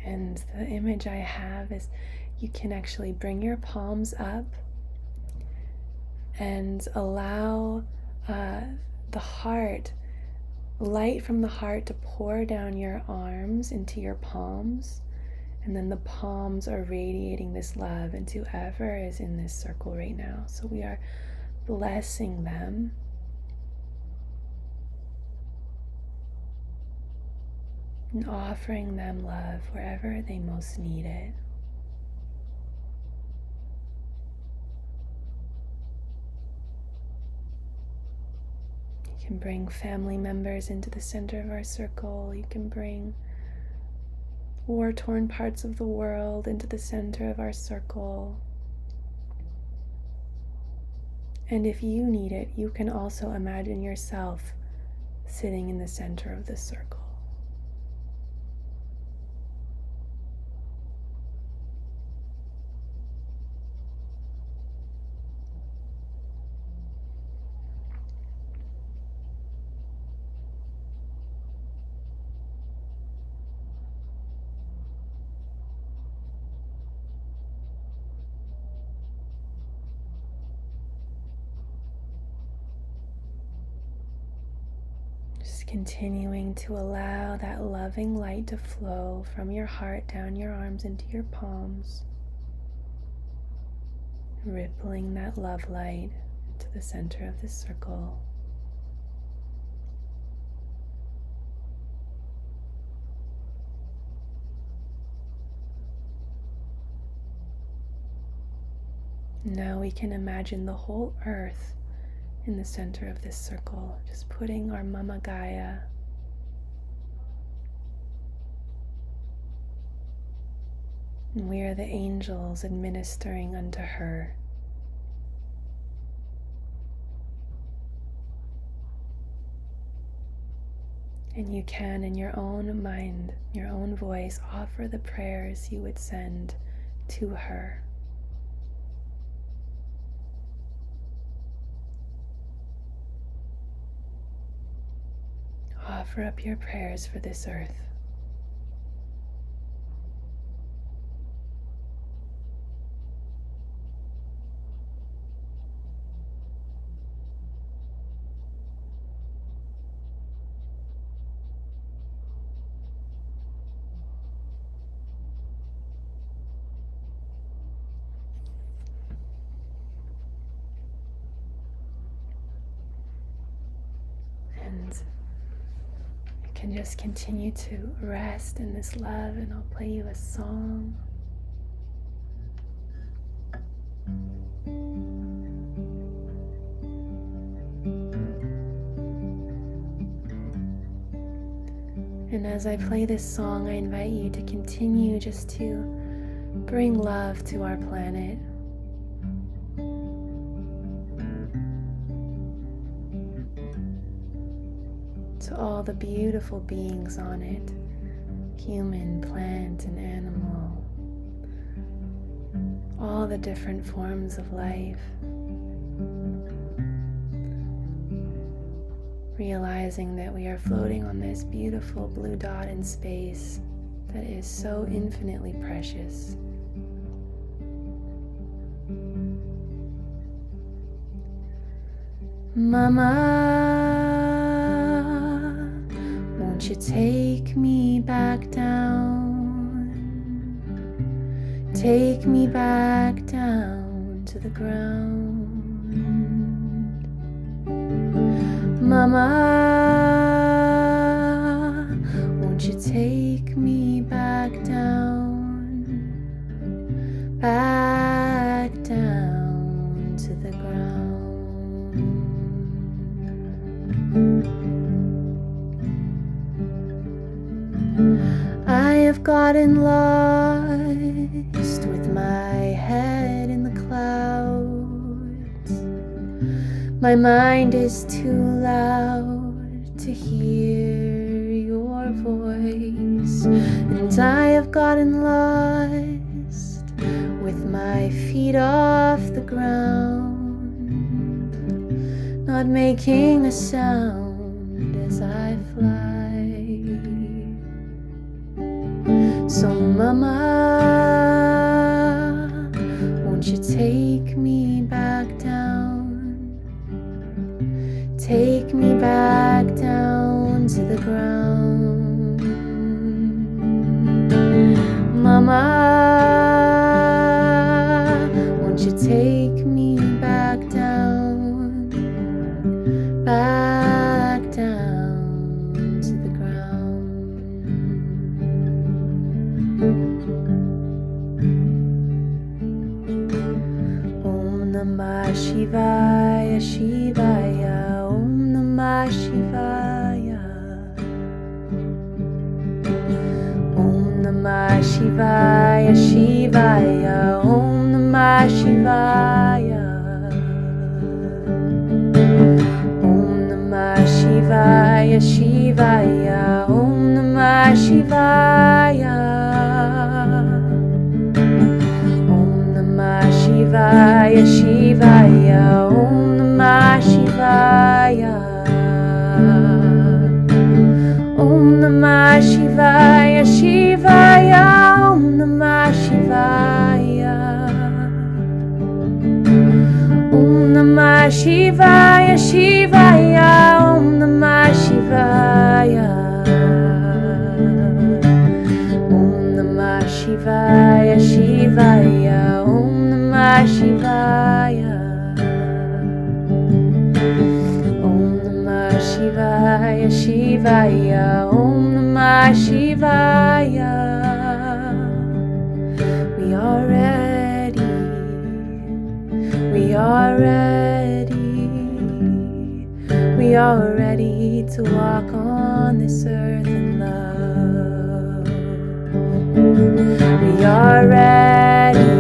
And the image I have is you can actually bring your palms up and allow the heart, light from the heart to pour down your arms into your palms. And then the palms are radiating this love into whoever is in this circle right now. So we are blessing them. And offering them love wherever they most need it. You can bring family members into the center of our circle. You can bring war-torn parts of the world into the center of our circle. And if you need it, you can also imagine yourself sitting in the center of the circle. Just continuing to allow that loving light to flow from your heart down your arms into your palms, rippling that love light to the center of the circle. Now we can imagine the whole earth in the center of this circle, just putting our Mama Gaia and we are the angels administering unto her. And you can, in your own mind, your own voice, offer the prayers you would send to her. Offer up your prayers for this earth. And can just continue to rest in this love, and I'll play you a song. And as I play this song, I invite you to continue just to bring love to our planet. To all the beautiful beings on it, human, plant, and animal, all the different forms of life. Realizing that we are floating on this beautiful blue dot in space that is so infinitely precious. Mama, won't you take me back down? Take me back down to the ground. Mama, won't you take me back down to the ground. I have gotten lost with my head in the clouds. My mind is too loud to hear your voice, and I have gotten lost with my feet off the ground, not making a sound as I fly. So Mama, won't you take me back down? Take me back down to the ground. Mama, won't you take me back down to the ground. Om Namah Shivaya Shivaya, Om Namah Shivaya, Om Namah Shivaya Shivaya, Om Namah Shivaya, Om Namah Shivaya Shivaya, Om Namah Shivaya, Om Namah Shivaya Shivaya, Om Namah Shivaya, Om Namah Shivaya Shivaya, Om Namah Shivaya, Om Namah Shivaya Shivaya, Om Namah Shivaya, Om Namah Shivaya Shivaya, Om Namah Shivaya, Om Namah Shivaya Shivaya, Om Namah Shivaya. We are ready, we are ready, we are ready to walk on this earth in love. We are ready,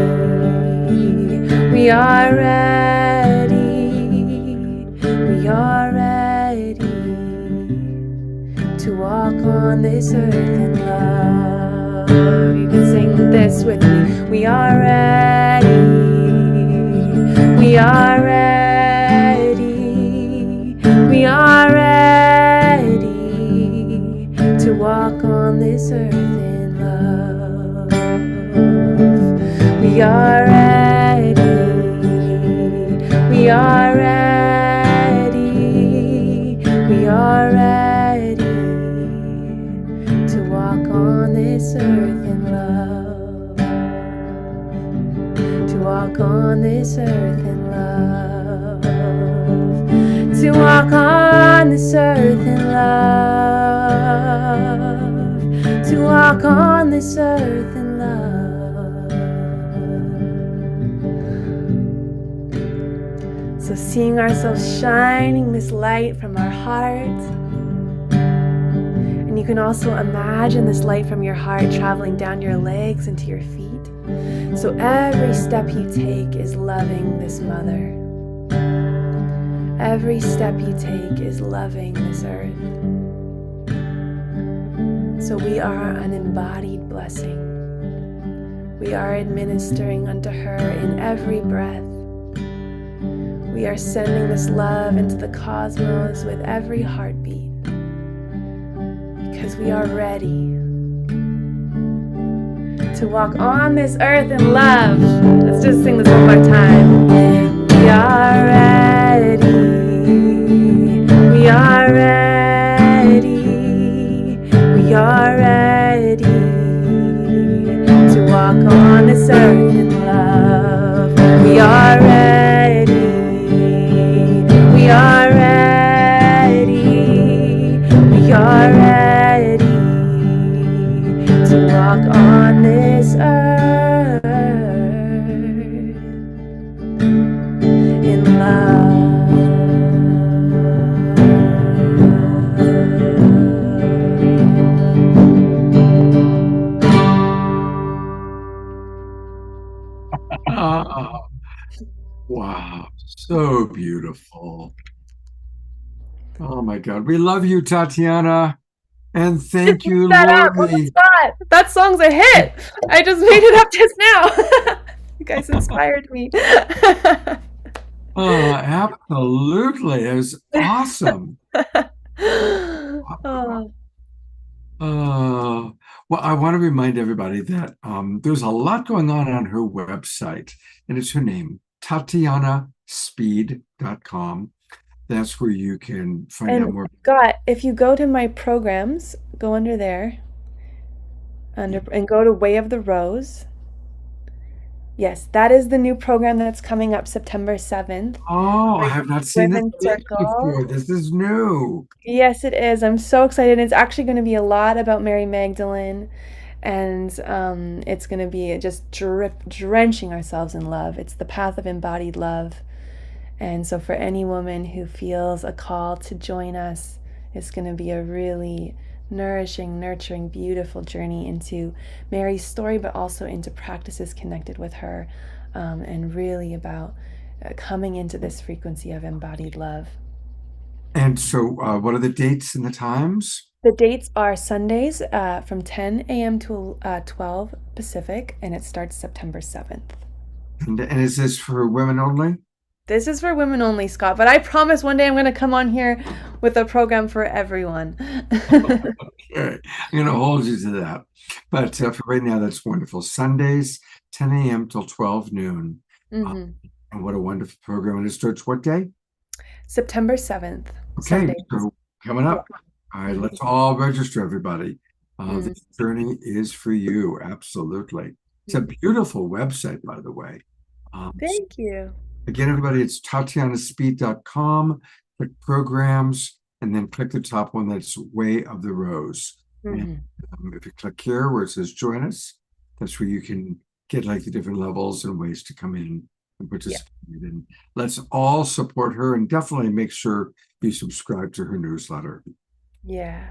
we are ready, we are ready to walk on this earth in love. You can sing this with me. We are ready, we are ready, we are ready to walk on this earth in love. We are ready, we are ready, we are ready to walk on this earth in love, to walk on this earth in love. to walk on this earth in love, to walk on this earth in love. So seeing ourselves shining this light from our heart, and you can also imagine this light from your heart traveling down your legs into your feet. So every step you take is loving this mother. Every step you take is loving this earth. So we are an embodied blessing. We are administering unto her in every breath. We are sending this love into the cosmos with every heartbeat, because we are ready to walk on this earth in love. Let's just sing this one more time. We are ready. We are ready. We are ready to walk on this earth in love. We are ready. We are ready. We are ready to walk on this earth in Ah, wow, so beautiful. Oh my God, we love you, Tatiana, and thank you, that up on the Lori. spot. That song's a hit. I just made it up just now. You guys inspired me. Oh, absolutely, it was awesome. Oh, Well, I want to remind everybody that there's a lot going on her website, and it's her name, TatianaSpeed.com. That's where you can find out and more. Scott, if you go to my programs, go under there, and go to Way of the Rose. Yes, that is the new program that's coming up September 7th. Oh, I have not seen this Women's page Circle. before. This is new. Yes, it is. I'm so excited. It's actually going to be a lot about Mary Magdalene, and it's going to be just drenching ourselves in love. It's the path of embodied love. And so for any woman who feels a call to join us, it's going to be a really nourishing, nurturing, beautiful journey into Mary's story, but also into practices connected with her, and really about coming into this frequency of embodied love. And so, what are the dates and the times? The dates are Sundays from 10 a.m. to 12 Pacific, and it starts September 7th. And is this for women only? This is for women only, Scott, but I promise one day I'm going to come on here with a program for everyone. Okay, I'm going to hold you to that. But for right now, that's wonderful. Sundays, 10 a.m. till 12 noon. Mm-hmm. And what a wonderful program. And it starts what day? September 7th. Okay, Sunday. so coming up. All right, let's all register, everybody. This journey is for you. Absolutely. It's a beautiful website, by the way. Thank you. Again, everybody, it's TatianaSpeed.com. Click programs, and then click the top one that's Way of the Rose. And if you click here where it says join us, that's where you can get like the different levels and ways to come in and participate. And let's all support her, and definitely make sure you subscribe to her newsletter. Yeah.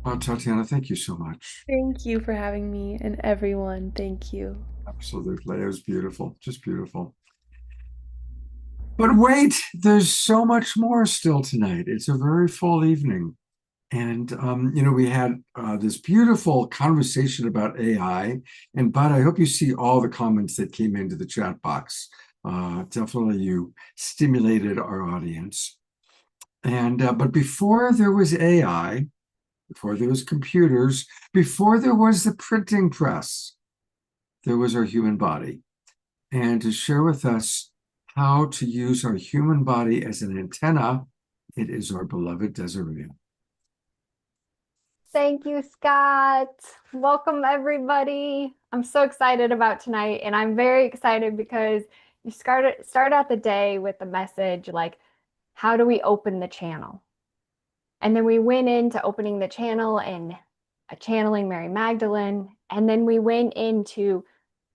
Oh, Tatiana, thank you so much. Thank you for having me, and everyone. Thank you. Absolutely. It was beautiful. Just beautiful. But wait, there's so much more still tonight. It's a very full evening. And, we had this beautiful conversation about AI. And, Bud, I hope you see all the comments that came into the chat box. Definitely you stimulated our audience. And, but before there was AI, before there was computers, before there was the printing press, there was our human body. And to share with us how to use our human body as an antenna, it is our beloved Desiree. Thank you, Scott. Welcome, everybody. I'm so excited about tonight, and I'm very excited because you start out the day with a message like, how do we open the channel? And then we went into opening the channel and channeling Mary Magdalene. And then we went into,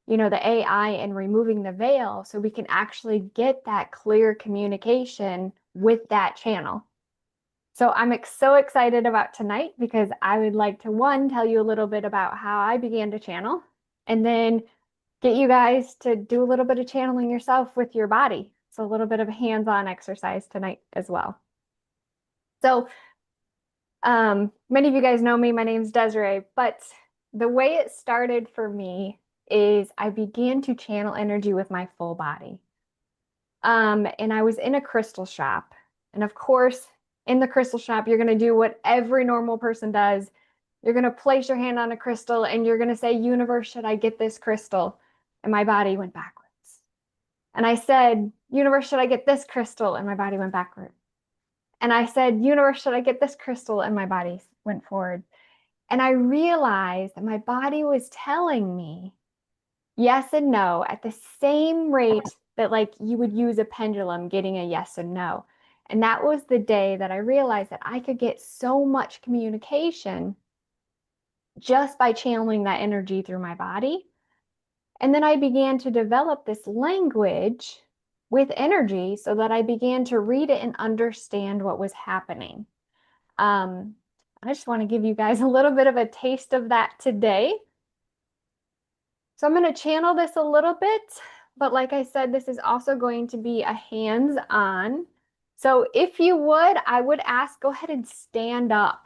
the AI and removing the veil so we can actually get that clear communication with that channel. So I'm so excited about tonight because I would like to, one, tell you a little bit about how I began to channel, and then get you guys to do a little bit of channeling yourself with your body. So a little bit of a hands-on exercise tonight as well. So many of you guys know me. My name's Desiree, but the way it started for me is I began to channel energy with my full body. And I was in a crystal shop. And of course, in the crystal shop, you're going to do what every normal person does. You're going to place your hand on a crystal and you're going to say, universe, should I get this crystal? And my body went backwards. And I said, universe, should I get this crystal? And my body went backward. And I said, universe, should I get this crystal? And my body went forward. And I realized that my body was telling me yes and no at the same rate that like you would use a pendulum getting a yes and no. And that was the day that I realized that I could get so much communication just by channeling that energy through my body. And then I began to develop this language with energy so that I began to read it and understand what was happening. I just want to give you guys a little bit of a taste of that today. So I'm going to channel this a little bit, but like I said, this is also going to be a hands-on. So if you would, I would ask, go ahead and stand up.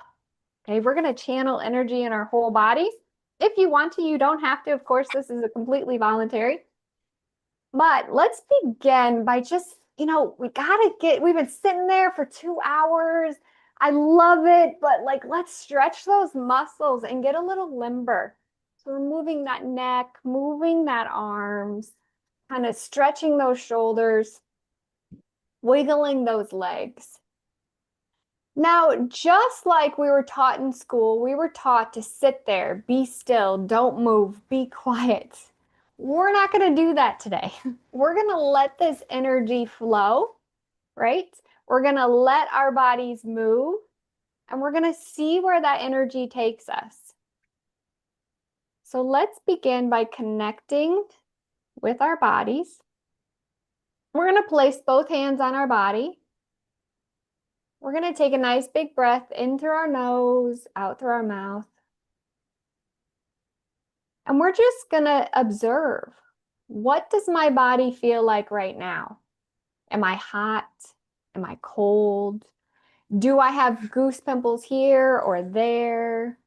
Okay, we're going to channel energy in our whole bodies. If you want to, you don't have to. Of course, this is a completely voluntary. But let's begin by just, we've been sitting there for 2 hours. I love it, but like, let's stretch those muscles and get a little limber. So we're moving that neck, moving that arms, kind of stretching those shoulders, wiggling those legs. Now, just like we were taught in school, we were taught to sit there, be still, don't move, be quiet. We're not going to do that today. We're going to let this energy flow, right? We're going to let our bodies move, and we're going to see where that energy takes us. So let's begin by connecting with our bodies. We're going to place both hands on our body. We're going to take a nice big breath in through our nose, out through our mouth. And we're just going to observe, what does my body feel like right now? Am I hot? Am I cold? Do I have goose pimples here or there?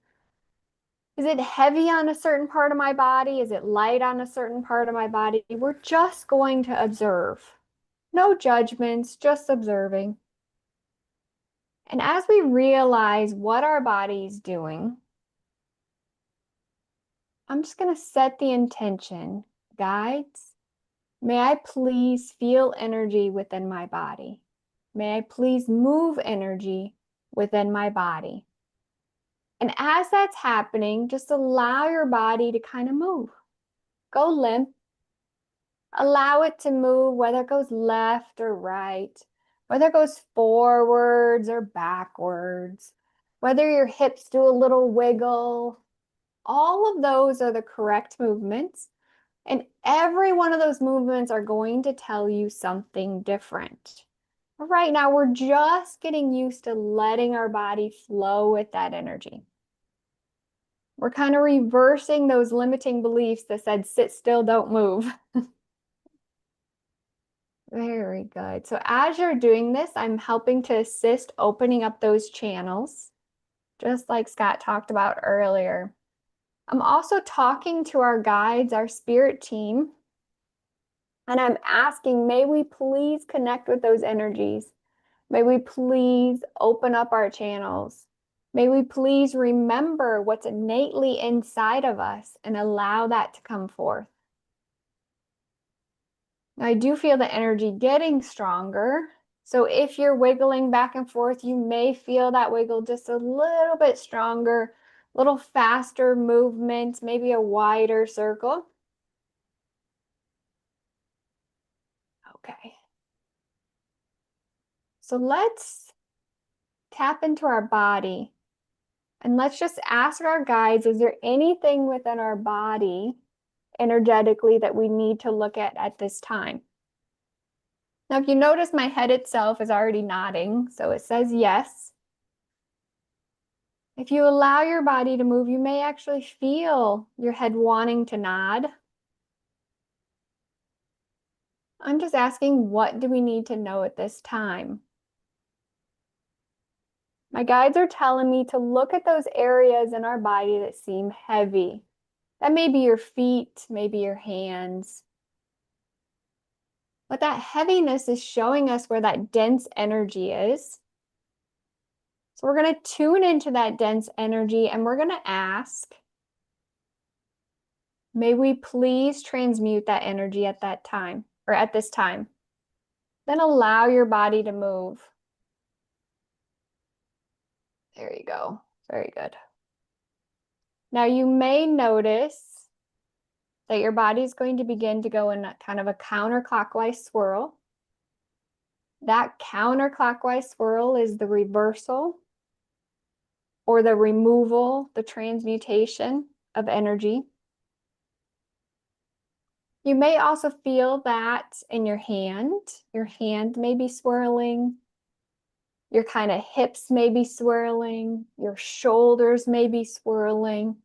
Is it heavy on a certain part of my body? Is it light on a certain part of my body? We're just going to observe. No judgments, just observing. And as we realize what our body is doing, I'm just going to set the intention. Guides, may I please feel energy within my body? May I please move energy within my body? And as that's happening, just allow your body to kind of move. Go limp. Allow it to move, whether it goes left or right, whether it goes forwards or backwards, whether your hips do a little wiggle. All of those are the correct movements. And every one of those movements are going to tell you something different. Right now, we're just getting used to letting our body flow with that energy. We're kind of reversing those limiting beliefs that said, sit still, don't move. Very good. So as you're doing this, I'm helping to assist opening up those channels, just like Scott talked about earlier. I'm also talking to our guides, our spirit team, and I'm asking, may we please connect with those energies? May we please open up our channels? May we please remember what's innately inside of us and allow that to come forth. Now, I do feel the energy getting stronger. So if you're wiggling back and forth, you may feel that wiggle just a little bit stronger, a little faster movement, maybe a wider circle. Okay. So let's tap into our body and let's just ask our guides, is there anything within our body energetically that we need to look at this time? Now, if you notice, my head itself is already nodding, so it says yes. If you allow your body to move, you may actually feel your head wanting to nod. I'm just asking, what do we need to know at this time? My guides are telling me to look at those areas in our body that seem heavy. That may be your feet, maybe your hands. But that heaviness is showing us where that dense energy is. So we're going to tune into that dense energy and we're going to ask, may we please transmute that energy at that time, or at this time. Then allow your body to move. There you go. Very good. Now you may notice that your body is going to begin to go in a kind of a counterclockwise swirl. That counterclockwise swirl is the reversal or the removal, the transmutation of energy. You may also feel that in your hand. Your hand may be swirling. Your kind of hips may be swirling. Your shoulders may be swirling.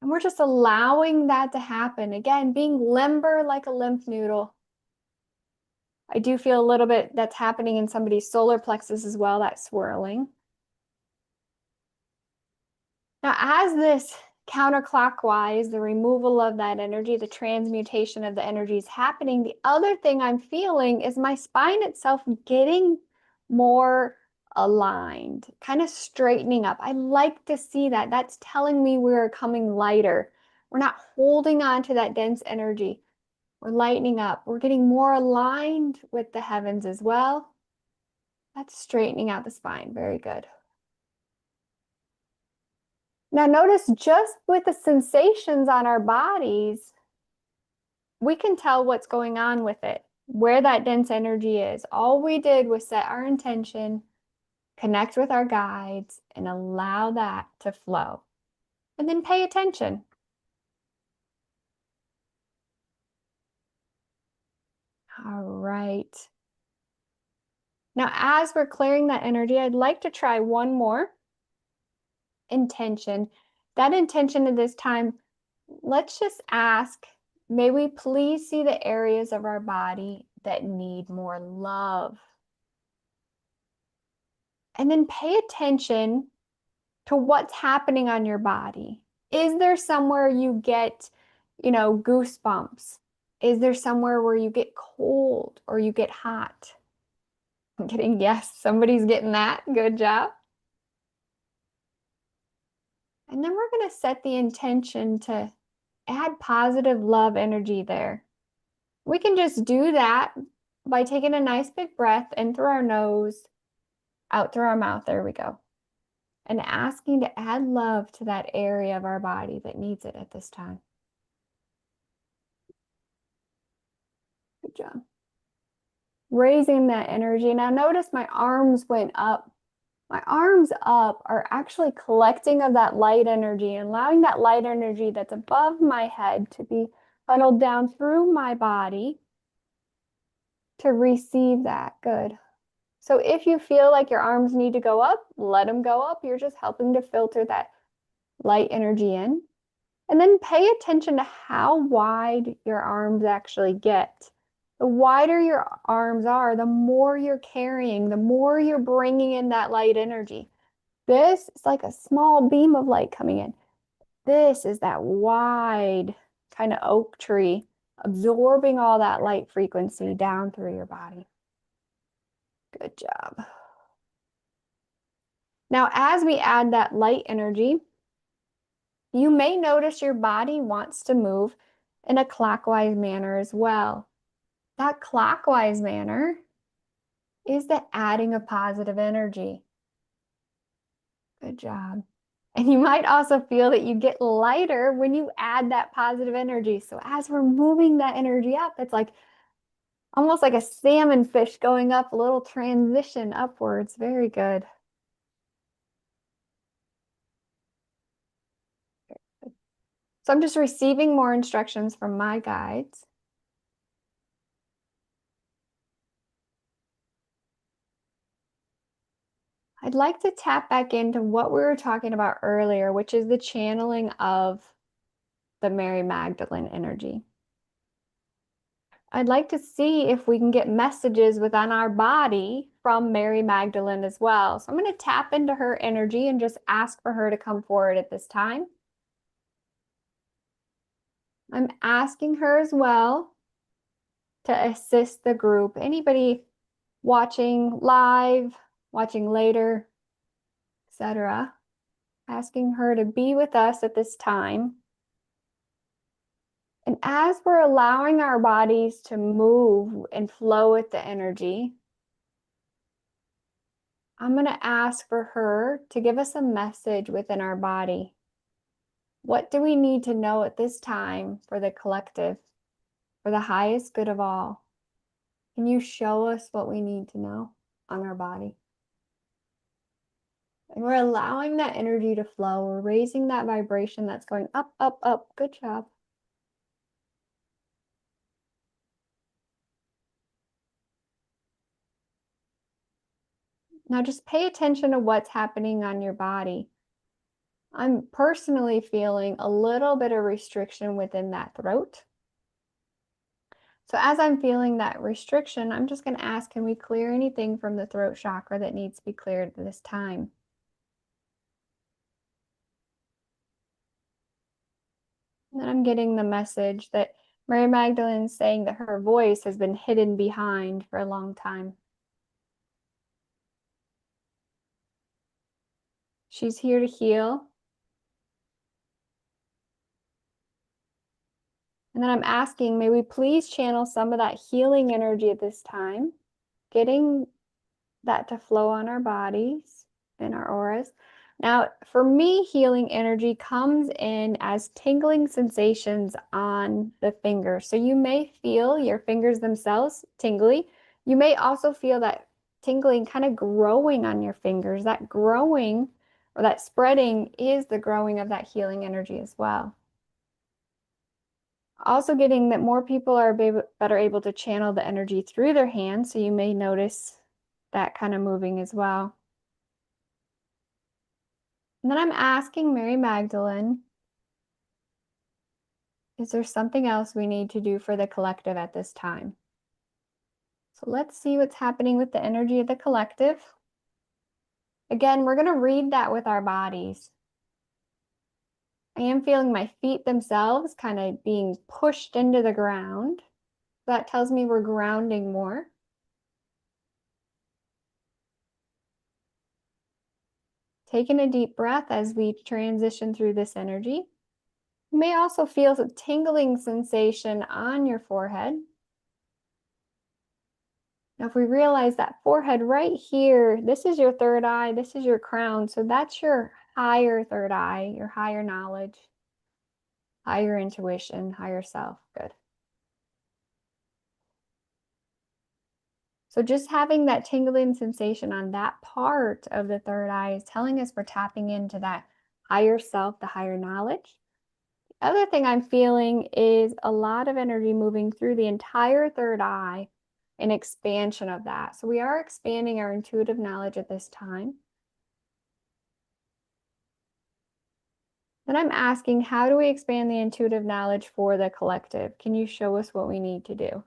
And we're just allowing that to happen. Again, being limber like a lymph noodle. I do feel a little bit that's happening in somebody's solar plexus as well, that swirling. Now, as this counterclockwise, the removal of that energy, the transmutation of the energy is happening, the other thing I'm feeling is my spine itself getting more aligned, kind of straightening up. I like to see that. That's telling me we're coming lighter. We're not holding on to that dense energy. We're lightening up. We're getting more aligned with the heavens as well. That's straightening out the spine. Very good. Now notice, just with the sensations on our bodies, we can tell what's going on with it, where that dense energy is. All we did was set our intention, connect with our guides, and allow that to flow. And then pay attention. All right. Now, as we're clearing that energy, I'd like to try one more intention. That intention at this time, let's just ask, may we please see the areas of our body that need more love? And then pay attention to what's happening on your body. Is there somewhere you get, goosebumps? Is there somewhere where you get cold or you get hot? I'm getting yes, somebody's getting that. Good job. And then we're going to set the intention to add positive love energy there. We can just do that by taking a nice big breath in through our nose, out through our mouth. There we go. And asking to add love to that area of our body that needs it at this time. Good job. Raising that energy. Now notice my arms went up. My arms up are actually collecting of that light energy and allowing that light energy that's above my head to be funneled down through my body to receive that. Good. So if you feel like your arms need to go up, let them go up. You're just helping to filter that light energy in. And then pay attention to how wide your arms actually get. The wider your arms are, the more you're carrying, the more you're bringing in that light energy. This is like a small beam of light coming in. This is that wide kind of oak tree, absorbing all that light frequency down through your body. Good job. Now, as we add that light energy, you may notice your body wants to move in a clockwise manner as well. That clockwise manner is the adding of positive energy. Good job. And you might also feel that you get lighter when you add that positive energy. So as we're moving that energy up, it's like Almost like a salmon fish going up, a little transition upwards. Very good. So I'm just receiving more instructions from my guides. I'd like to tap back into what we were talking about earlier, which is the channeling of the Mary Magdalene energy. I'd like to see if we can get messages within our body from Mary Magdalene as well. So I'm going to tap into her energy and just ask for her to come forward at this time. I'm asking her as well to assist the group. Anybody watching live, watching later, etc. Asking her to be with us at this time. And as we're allowing our bodies to move and flow with the energy, I'm going to ask for her to give us a message within our body. What do we need to know at this time for the collective, for the highest good of all? Can you show us what we need to know on our body? And we're allowing that energy to flow. We're raising that vibration that's going up, up, up. Good job. Now just pay attention to what's happening on your body. I'm personally feeling a little bit of restriction within that throat. So as I'm feeling that restriction, I'm just going to ask, can we clear anything from the throat chakra that needs to be cleared at this time? And then I'm getting the message that Mary Magdalene is saying that her voice has been hidden behind for a long time. She's here to heal. And then I'm asking, may we please channel some of that healing energy at this time, getting that to flow on our bodies and our auras. Now, for me, healing energy comes in as tingling sensations on the fingers. So you may feel your fingers themselves tingly. You may also feel that tingling kind of growing on your fingers. That growing or that spreading is the growing of that healing energy as well. Also getting that more people are better able to channel the energy through their hands. So you may notice that kind of moving as well. And then I'm asking Mary Magdalene, is there something else we need to do for the collective at this time? So let's see what's happening with the energy of the collective. Again, we're going to read that with our bodies. I am feeling my feet themselves kind of being pushed into the ground. That tells me we're grounding more. Taking a deep breath as we transition through this energy. You may also feel a tingling sensation on your forehead. Now, if we realize that forehead right here, this is your third eye, this is your crown. So that's your higher third eye, your higher knowledge, higher intuition, higher self. Good. So just having that tingling sensation on that part of the third eye is telling us we're tapping into that higher self, the higher knowledge. The other thing I'm feeling is a lot of energy moving through the entire third eye, an expansion of that. So we are expanding our intuitive knowledge at this time. Then I'm asking, how do we expand the intuitive knowledge for the collective? Can you show us what we need to do?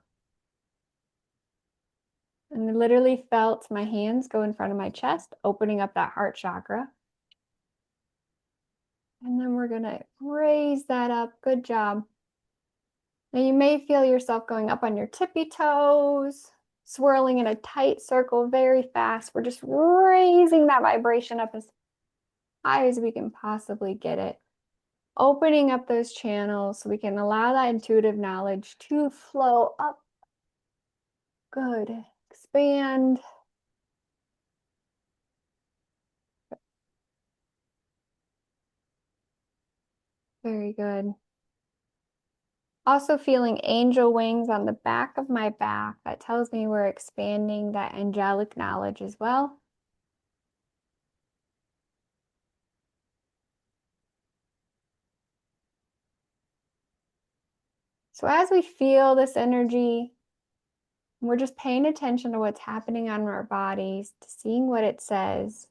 And I literally felt my hands go in front of my chest, opening up that heart chakra. And then we're going to raise that up. Good job. Now you may feel yourself going up on your tippy toes, swirling in a tight circle very fast. We're just raising that vibration up as high as we can possibly get it. Opening up those channels so we can allow that intuitive knowledge to flow up. Good. Expand. Very good. Also feeling angel wings on the back of my back. That tells me we're expanding that angelic knowledge as well. So as we feel this energy, we're just paying attention to what's happening on our bodies, to seeing what it says.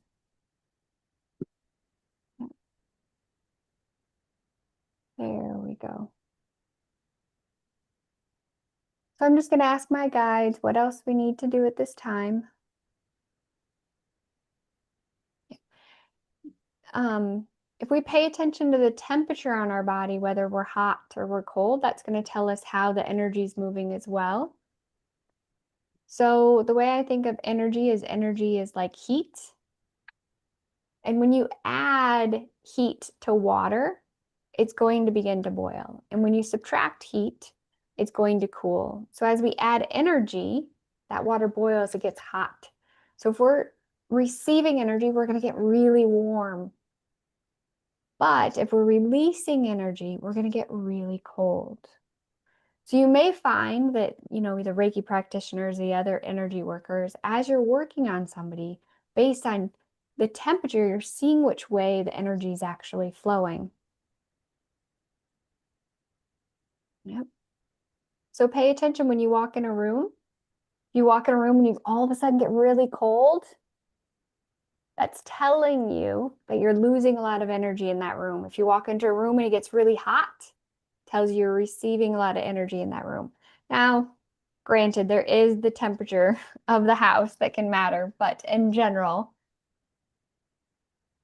There we go. So I'm just going to ask my guides what else we need to do at this time. If we pay attention to the temperature on our body, whether we're hot or we're cold, that's going to tell us how the energy is moving as well. So the way I think of energy is like heat. And when you add heat to water, it's going to begin to boil. And when you subtract heat, it's going to cool. So as we add energy, that water boils, it gets hot. So if we're receiving energy, we're going to get really warm. But if we're releasing energy, we're going to get really cold. So you may find that, the Reiki practitioners, the other energy workers, as you're working on somebody, based on the temperature, you're seeing which way the energy is actually flowing. Yep. So pay attention when you walk in a room. You walk in a room and you all of a sudden get really cold. That's telling you that you're losing a lot of energy in that room. If you walk into a room and it gets really hot, tells you you're receiving a lot of energy in that room. Now, granted, there is the temperature of the house that can matter, but in general,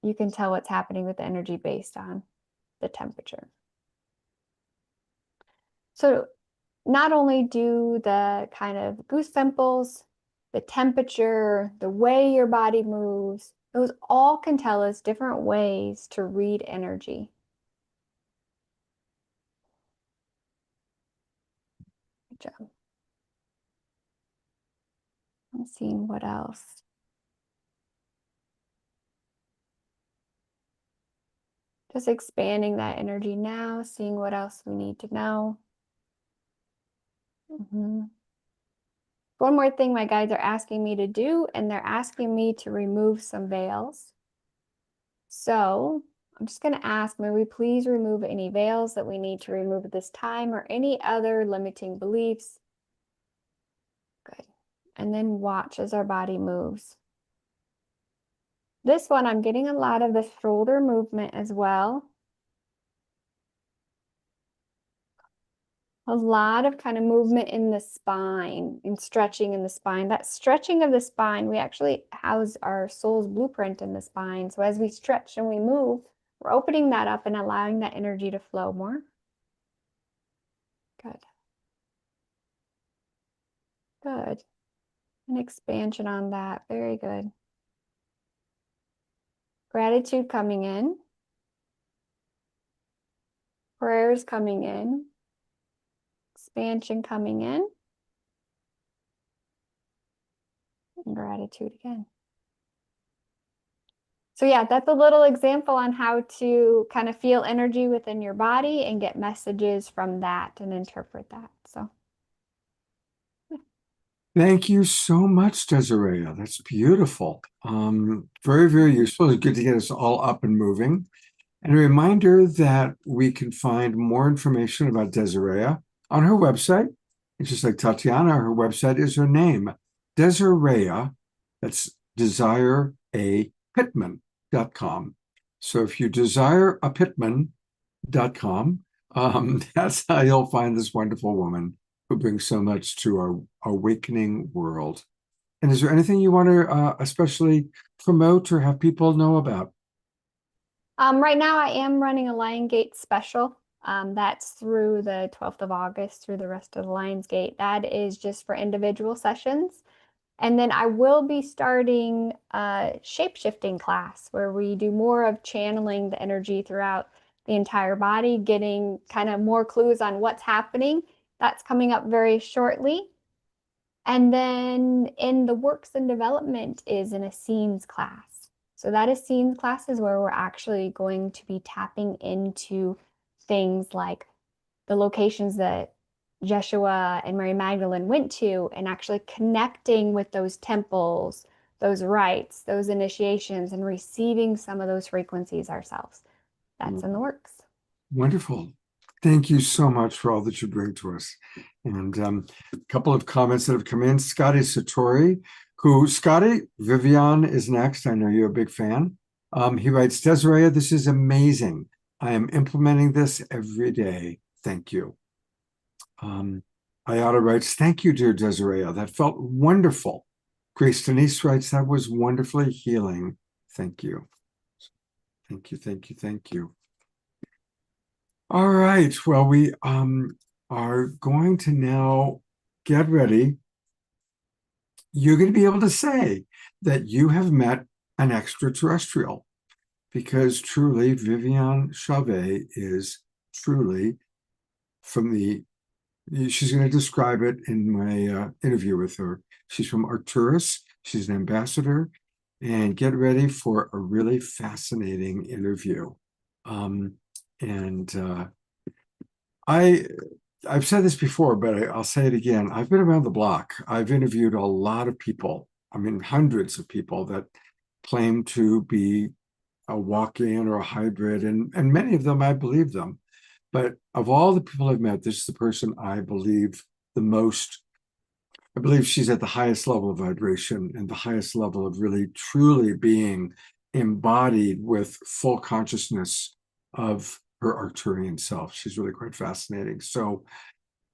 you can tell what's happening with the energy based on the temperature. So not only do the kind of goose pimples, the temperature, the way your body moves, those all can tell us different ways to read energy. Good job. I'm seeing what else. Just expanding that energy now, seeing what else we need to know. One more thing my guides are asking me to do, and they're asking me to remove some veils. So I'm just going to ask, may we please remove any veils that we need to remove at this time or any other limiting beliefs? Good. And then watch as our body moves. This one, I'm getting a lot of the shoulder movement as well. A lot of kind of movement in the spine and stretching in the spine. That stretching of the spine, we actually house our soul's blueprint in the spine. So as we stretch and we move, we're opening that up and allowing that energy to flow more. Good. Good. An expansion on that. Very good. Gratitude coming in. Prayers coming in. Expansion coming in. And gratitude again. So yeah, that's a little example on how to kind of feel energy within your body and get messages from that and interpret that. So Thank you so much, Desiree. That's beautiful. Very, very useful. It's good to get us all up and moving. And a reminder that we can find more information about Desiree on her website. It's just like Tatiana, her website is her name, Desiree. That's desireapittman.com. So if you desireapittman.com, that's how you'll find this wonderful woman who brings so much to our awakening world. And is there anything you want to especially promote or have people know about? right now I am running a Lionsgate special. That's through the 12th of August through the rest of the Lionsgate. That is just for individual sessions. And then I will be starting a shape-shifting class where we do more of channeling the energy throughout the entire body, getting kind of more clues on what's happening. That's coming up very shortly. And then in the works and development is an Essenes class. So that Essenes class is where we're actually going to be tapping into things like the locations that Jeshua and Mary Magdalene went to, and actually connecting with those temples, those rites, those initiations, and receiving some of those frequencies ourselves. That's in the works. Wonderful. Thank you so much for all that you bring to us. And a couple of comments that have come in. Scotty Satori, Scotty, Vivian is next. I know you're a big fan. He writes, Desiree, this is amazing. I am implementing this every day. Thank you. Ayada writes, thank you, dear Desiree. That felt wonderful. Grace Denise writes, that was wonderfully healing. Thank you. Thank you, thank you, thank you. All right. Well, we are going to now get ready. You're going to be able to say that you have met an extraterrestrial, because truly Vivian Chauvet is truly from she's going to describe it in my interview with her. She's from Arcturus. She's an ambassador, and get ready for a really fascinating interview. I've said this before, but I'll say it again. I've been around the block. I've interviewed a lot of people. I mean, hundreds of people that claim to be a walk-in or a hybrid, and many of them, I believe them. But of all the people I've met, this is the person I believe the most. I believe she's at the highest level of vibration and the highest level of really, truly being embodied with full consciousness of her Arcturian self. She's really quite fascinating. So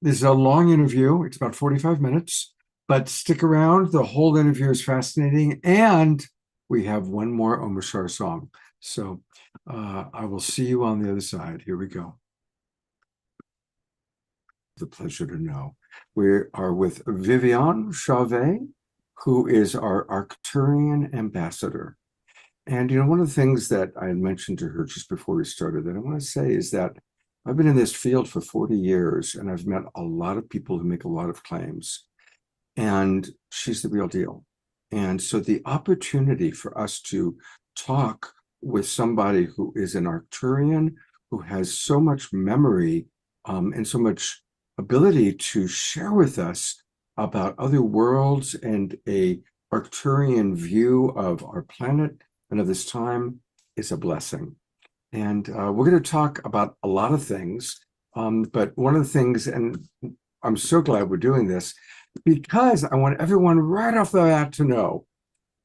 this is a long interview. It's about 45 minutes, but stick around. The whole interview is fascinating. And we have one more Om Ashar song. So I will see you on the other side. Here we go. It's a pleasure to know. We are with Vivian Chauvet, who is our Arcturian ambassador. And, you know, one of the things that I had mentioned to her just before we started that I want to say is that I've been in this field for 40 years, and I've met a lot of people who make a lot of claims, and she's the real deal. And so the opportunity for us to talk with somebody who is an Arcturian, who has so much memory and so much ability to share with us about other worlds and a Arcturian view of our planet and of this time is a blessing. And we're going to talk about a lot of things, but one of the things, and I'm so glad we're doing this, because I want everyone right off the bat to know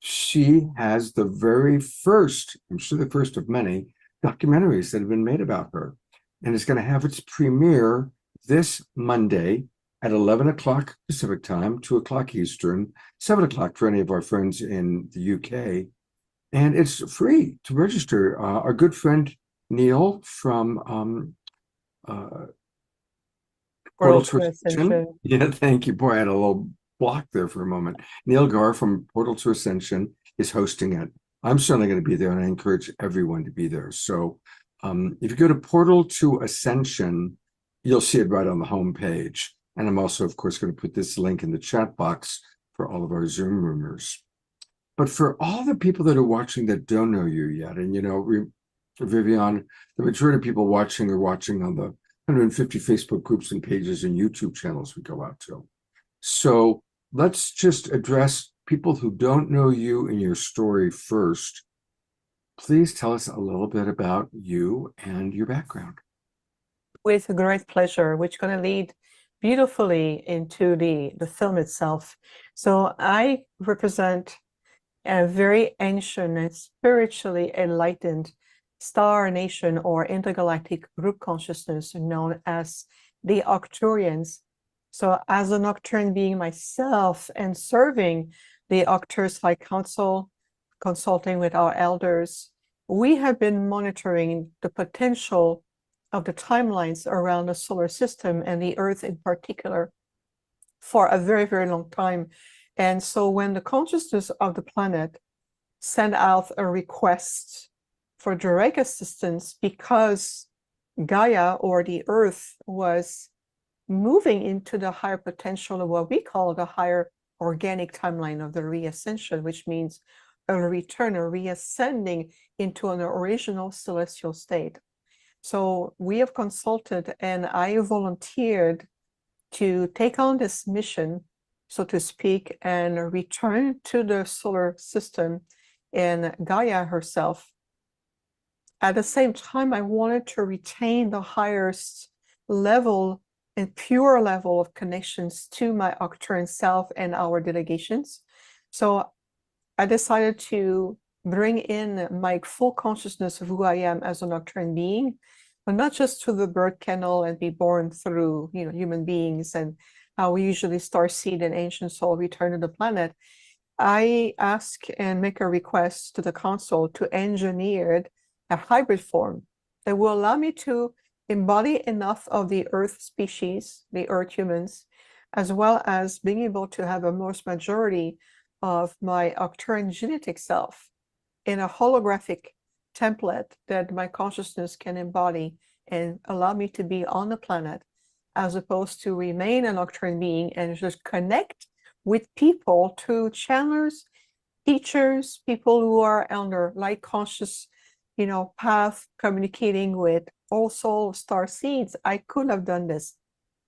she has the very first, I'm sure the first of many, documentaries that have been made about her. And it's going to have its premiere this Monday at 11 o'clock Pacific time, 2 o'clock Eastern, 7 o'clock for any of our friends in the UK. And it's free to register. Our good friend Neil from Portal to Ascension. Yeah, thank you. Boy, I had a little block there for a moment. Neil Gar from Portal to Ascension is hosting it. I'm certainly going to be there, and I encourage everyone to be there. So if you go to Portal to Ascension, you'll see it right on the home page. And I'm also, of course, going to put this link in the chat box for all of our Zoom roomers. But for all the people that are watching that don't know you yet, and you know, Vivian, the majority of people watching are watching on the 150 Facebook groups and pages and YouTube channels we go out to. So let's just address people who don't know you and your story first. Please tell us a little bit about you and your background. With great pleasure, which is going to lead beautifully into the film itself. So I represent a very ancient and spiritually enlightened star nation or intergalactic group consciousness known as the Arcturians. So as an Arcturian being myself and serving the Arcturus High Council, consulting with our elders, we have been monitoring the potential of the timelines around the solar system and the Earth in particular for a very, very long time. And so when the consciousness of the planet sent out a request for direct assistance because Gaia or the Earth was moving into the higher potential of what we call the higher organic timeline of the reascension, which means a return, a reascending into an original celestial state. So we have consulted, and I volunteered to take on this mission, so to speak, and return to the solar system and Gaia herself. At the same time, I wanted to retain the highest level and pure level of connections to my Arcturian self and our delegations. So I decided to bring in my full consciousness of who I am as an Arcturian being, but not just to the birth canal and be born through, human beings and how we usually starseed and ancient soul return to the planet. I ask and make a request to the council to engineer a hybrid form that will allow me to embody enough of the Earth species, the Earth humans, as well as being able to have a most majority of my Arcturian genetic self in a holographic template that my consciousness can embody and allow me to be on the planet, as opposed to remain an Arcturian being and just connect with people, to channelers, teachers, people who are on their light conscious, path, communicating with all soul star seeds. I could have done this.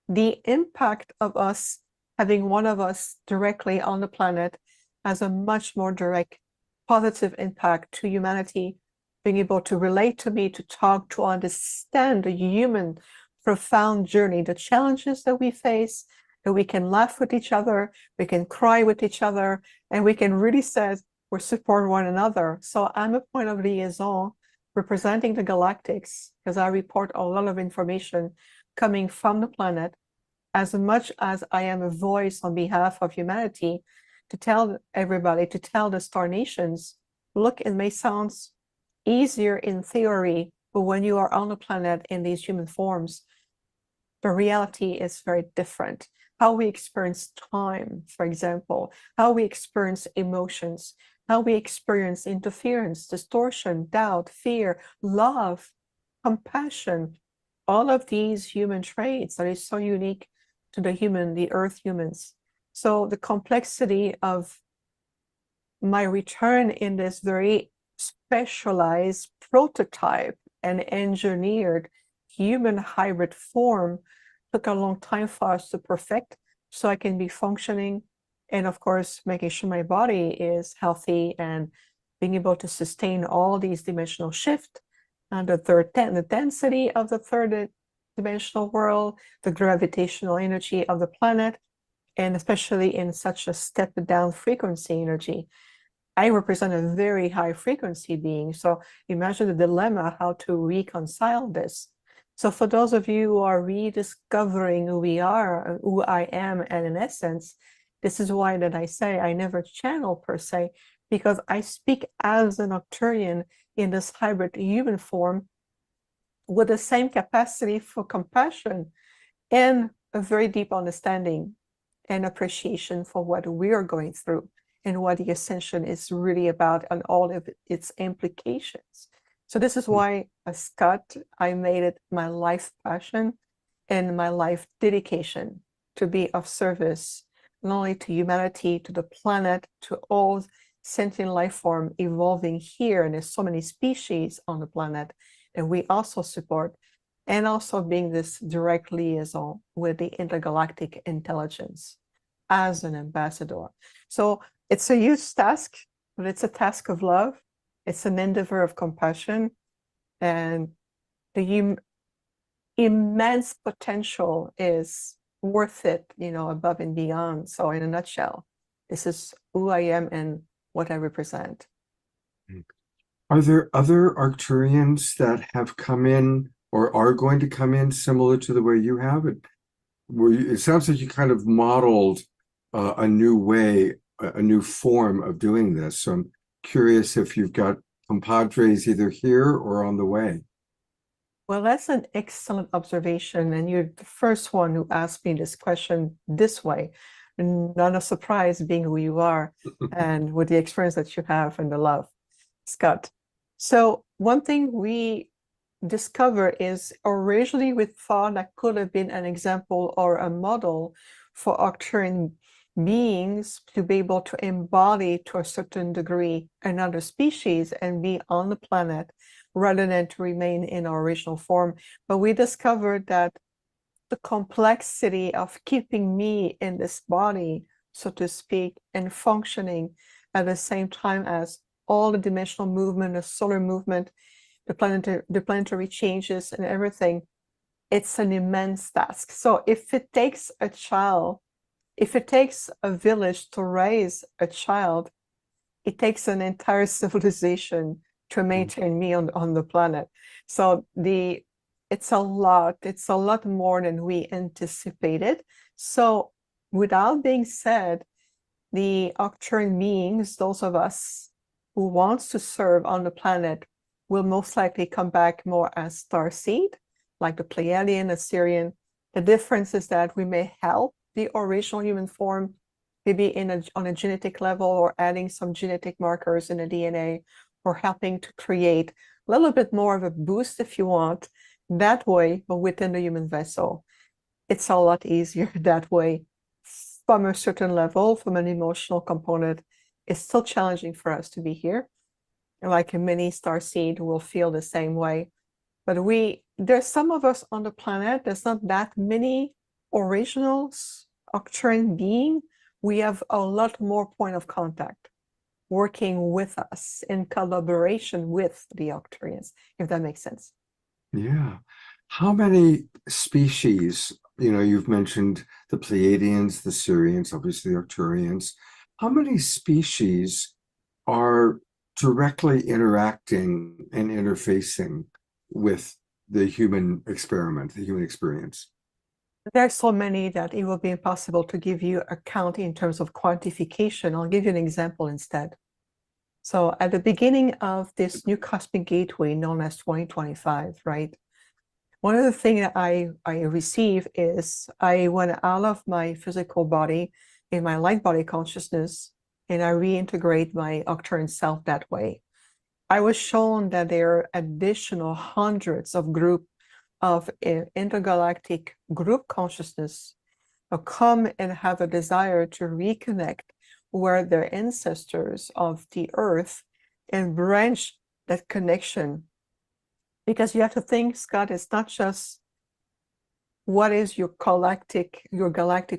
The impact of us having one of us directly on the planet has a much more direct positive impact to humanity, being able to relate to me, to talk, to understand the human profound journey, the challenges that we face, that we can laugh with each other, we can cry with each other, and we can really say we support one another. So I'm a point of liaison representing the galactics, because I report a lot of information coming from the planet, as much as I am a voice on behalf of humanity to tell everybody, to tell the star nations, look, it may sound easier in theory, but when you are on the planet in these human forms, the reality is very different. How we experience time, for example, how we experience emotions, how we experience interference, distortion, doubt, fear, love, compassion, all of these human traits that is so unique to the Earth humans. So the complexity of my return in this very specialized prototype and engineered human hybrid form took a long time for us to perfect, so I can be functioning, and of course making sure my body is healthy and being able to sustain all these dimensional shifts and the density of the third dimensional world, the gravitational energy of the planet, and especially in such a step down frequency energy. I represent a very high frequency being, so imagine the dilemma how to reconcile this. So for those of you who are rediscovering who we are, who I am, and in essence, this is why that I say I never channel per se, because I speak as an Arcturian in this hybrid human form with the same capacity for compassion and a very deep understanding and appreciation for what we are going through and what the ascension is really about and all of its implications. So this is why, Scott, I made it my life passion and my life dedication to be of service, not only to humanity, to the planet, to all sentient life form evolving here. And there's so many species on the planet that we also support, and also being this direct liaison with the intergalactic intelligence as an ambassador. So it's a huge task, but it's a task of love. It's an endeavor of compassion, and the immense potential is worth it, above and beyond. So in a nutshell, this is who I am and what I represent. Are there other Arcturians that have come in or are going to come in similar to the way you have it? It sounds like you kind of modeled a new way, a new form of doing this. So I'm curious if you've got compadres either here or on the way. Well, that's an excellent observation. And you're the first one who asked me this question this way. Not a surprise being who you are and with the experience that you have and the love, Scott. So one thing we discovered is originally we thought that could have been an example or a model for Arcturian beings to be able to embody to a certain degree another species and be on the planet rather than to remain in our original form. But we discovered that the complexity of keeping me in this body, so to speak, and functioning at the same time as all the dimensional movement, the solar movement, the planetary changes and everything, it's an immense task. So if it takes a child, if it takes a village to raise a child, it takes an entire civilization to maintain me on the planet. So it's a lot more than we anticipated. So with that being said, the Arcturian beings, those of us who wants to serve on the planet, will most likely come back more as starseed, like the Pleiadian, Assyrian. The difference is that we may help the original human form, maybe on a genetic level, or adding some genetic markers in the DNA, or helping to create a little bit more of a boost, if you want, that way, but within the human vessel. It's a lot easier that way. From a certain level, from an emotional component, it's still challenging for us to be here. Like many starseed will feel the same way. But there's some of us on the planet, there's not that many original Arcturian being. We have a lot more point of contact working with us in collaboration with the Arcturians, if that makes sense. Yeah. How many species, you've mentioned the Pleiadians, the Sirians, obviously the Arcturians. How many species are directly interacting and interfacing with the human experiment, the human experience? There's so many that it will be impossible to give you a count in terms of quantification. I'll give you an example instead. So at the beginning of this new cosmic gateway known as 2025, right? One of the things that I receive is I went out of my physical body in my light body consciousness, and I reintegrate my Arcturian self that way. I was shown that there are additional hundreds of group of intergalactic group consciousness come and have a desire to reconnect where their ancestors of the earth and branch that connection. Because you have to think, Scott, it's not just what is your galactic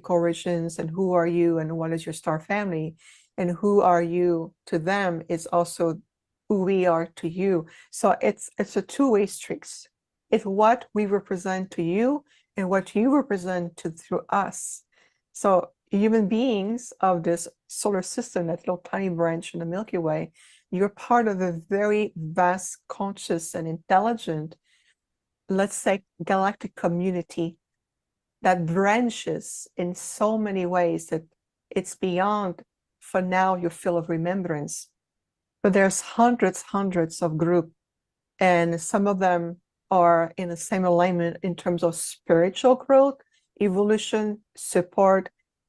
origins and who are you and what is your star family and who are you to them is also who we are to you. So it's a two-way street. It's what we represent to you and what you represent through us. So human beings of this solar system, that little tiny branch in the Milky Way, you're part of a very vast, conscious and intelligent, let's say, galactic community that branches in so many ways that it's beyond, for now, your field of remembrance. But there's hundreds of groups, and some of them are in the same alignment in terms of spiritual growth, evolution, support,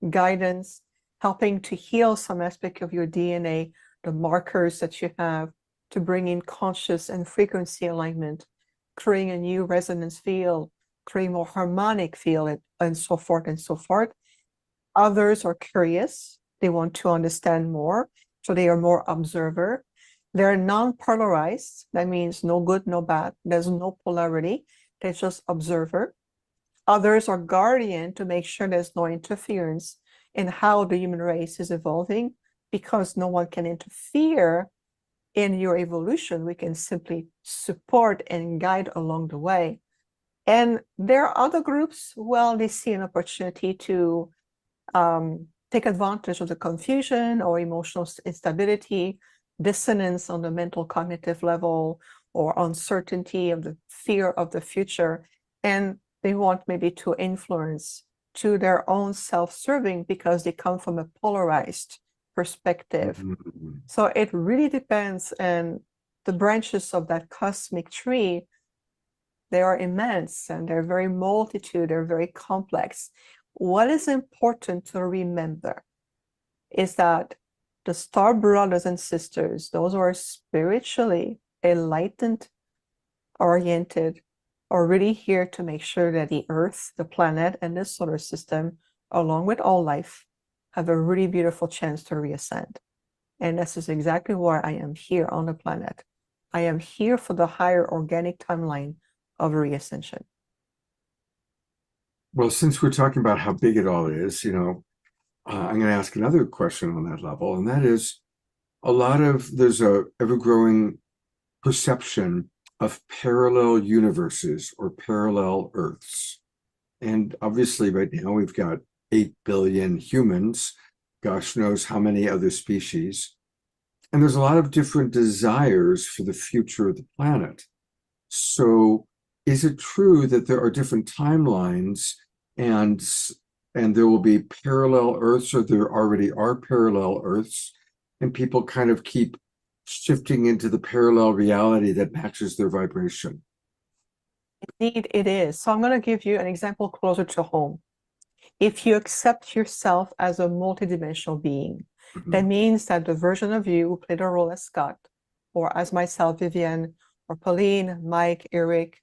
guidance, helping to heal some aspect of your DNA, the markers that you have to bring in conscious and frequency alignment, creating a new resonance field, creating more harmonic field, and so forth and so forth. Others are curious. They want to understand more. So they are more observer. They're non-polarized. That means no good, no bad. There's no polarity. They're just observer. Others are guardian to make sure there's no interference in how the human race is evolving, because no one can interfere in your evolution. We can simply support and guide along the way. And there are other groups, well, they see an opportunity to take advantage of the confusion or emotional instability, dissonance on the mental cognitive level, or uncertainty of the fear of the future. And they want maybe to influence to their own self-serving because they come from a polarized perspective. Mm-hmm. So it really depends, and the branches of that cosmic tree, they are immense and they're very multitude, they're very complex. What is important to remember is that the star brothers and sisters, those who are spiritually enlightened, oriented, are really here to make sure that the Earth, the planet, and the solar system, along with all life, have a really beautiful chance to reascend. And this is exactly why I am here on the planet, I am here for the higher organic timeline of reascension. Well, since we're talking about how big it all is, I'm going to ask another question on that level, and that is there's a ever-growing perception of parallel universes or parallel Earths. And obviously right now we've got 8 billion humans, gosh knows how many other species. And there's a lot of different desires for the future of the planet. So is it true that there are different timelines and there will be parallel Earths, or there already are parallel Earths, and people kind of keep shifting into the parallel reality that matches their vibration? Indeed, it is. So I'm going to give you an example closer to home. If you accept yourself as a multidimensional being, that means that the version of you who played a role as Scott, or as myself, Vivian, or Pauline, Mike, Eric,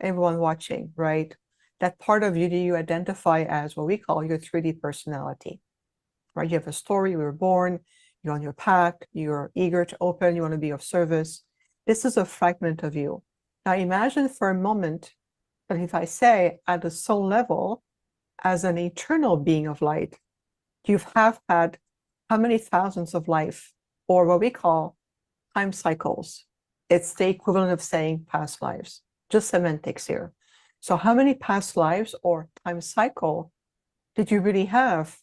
everyone watching, right? That part of you that you identify as what we call your 3D personality, right? You have a story, you were born, you're on your path, you're eager to open, you want to be of service. This is a fragment of you. Now imagine for a moment that if I say at the soul level, as an eternal being of light, you have had how many thousands of life, or what we call time cycles. It's the equivalent of saying past lives, just semantics here. So how many past lives or time cycle did you really have?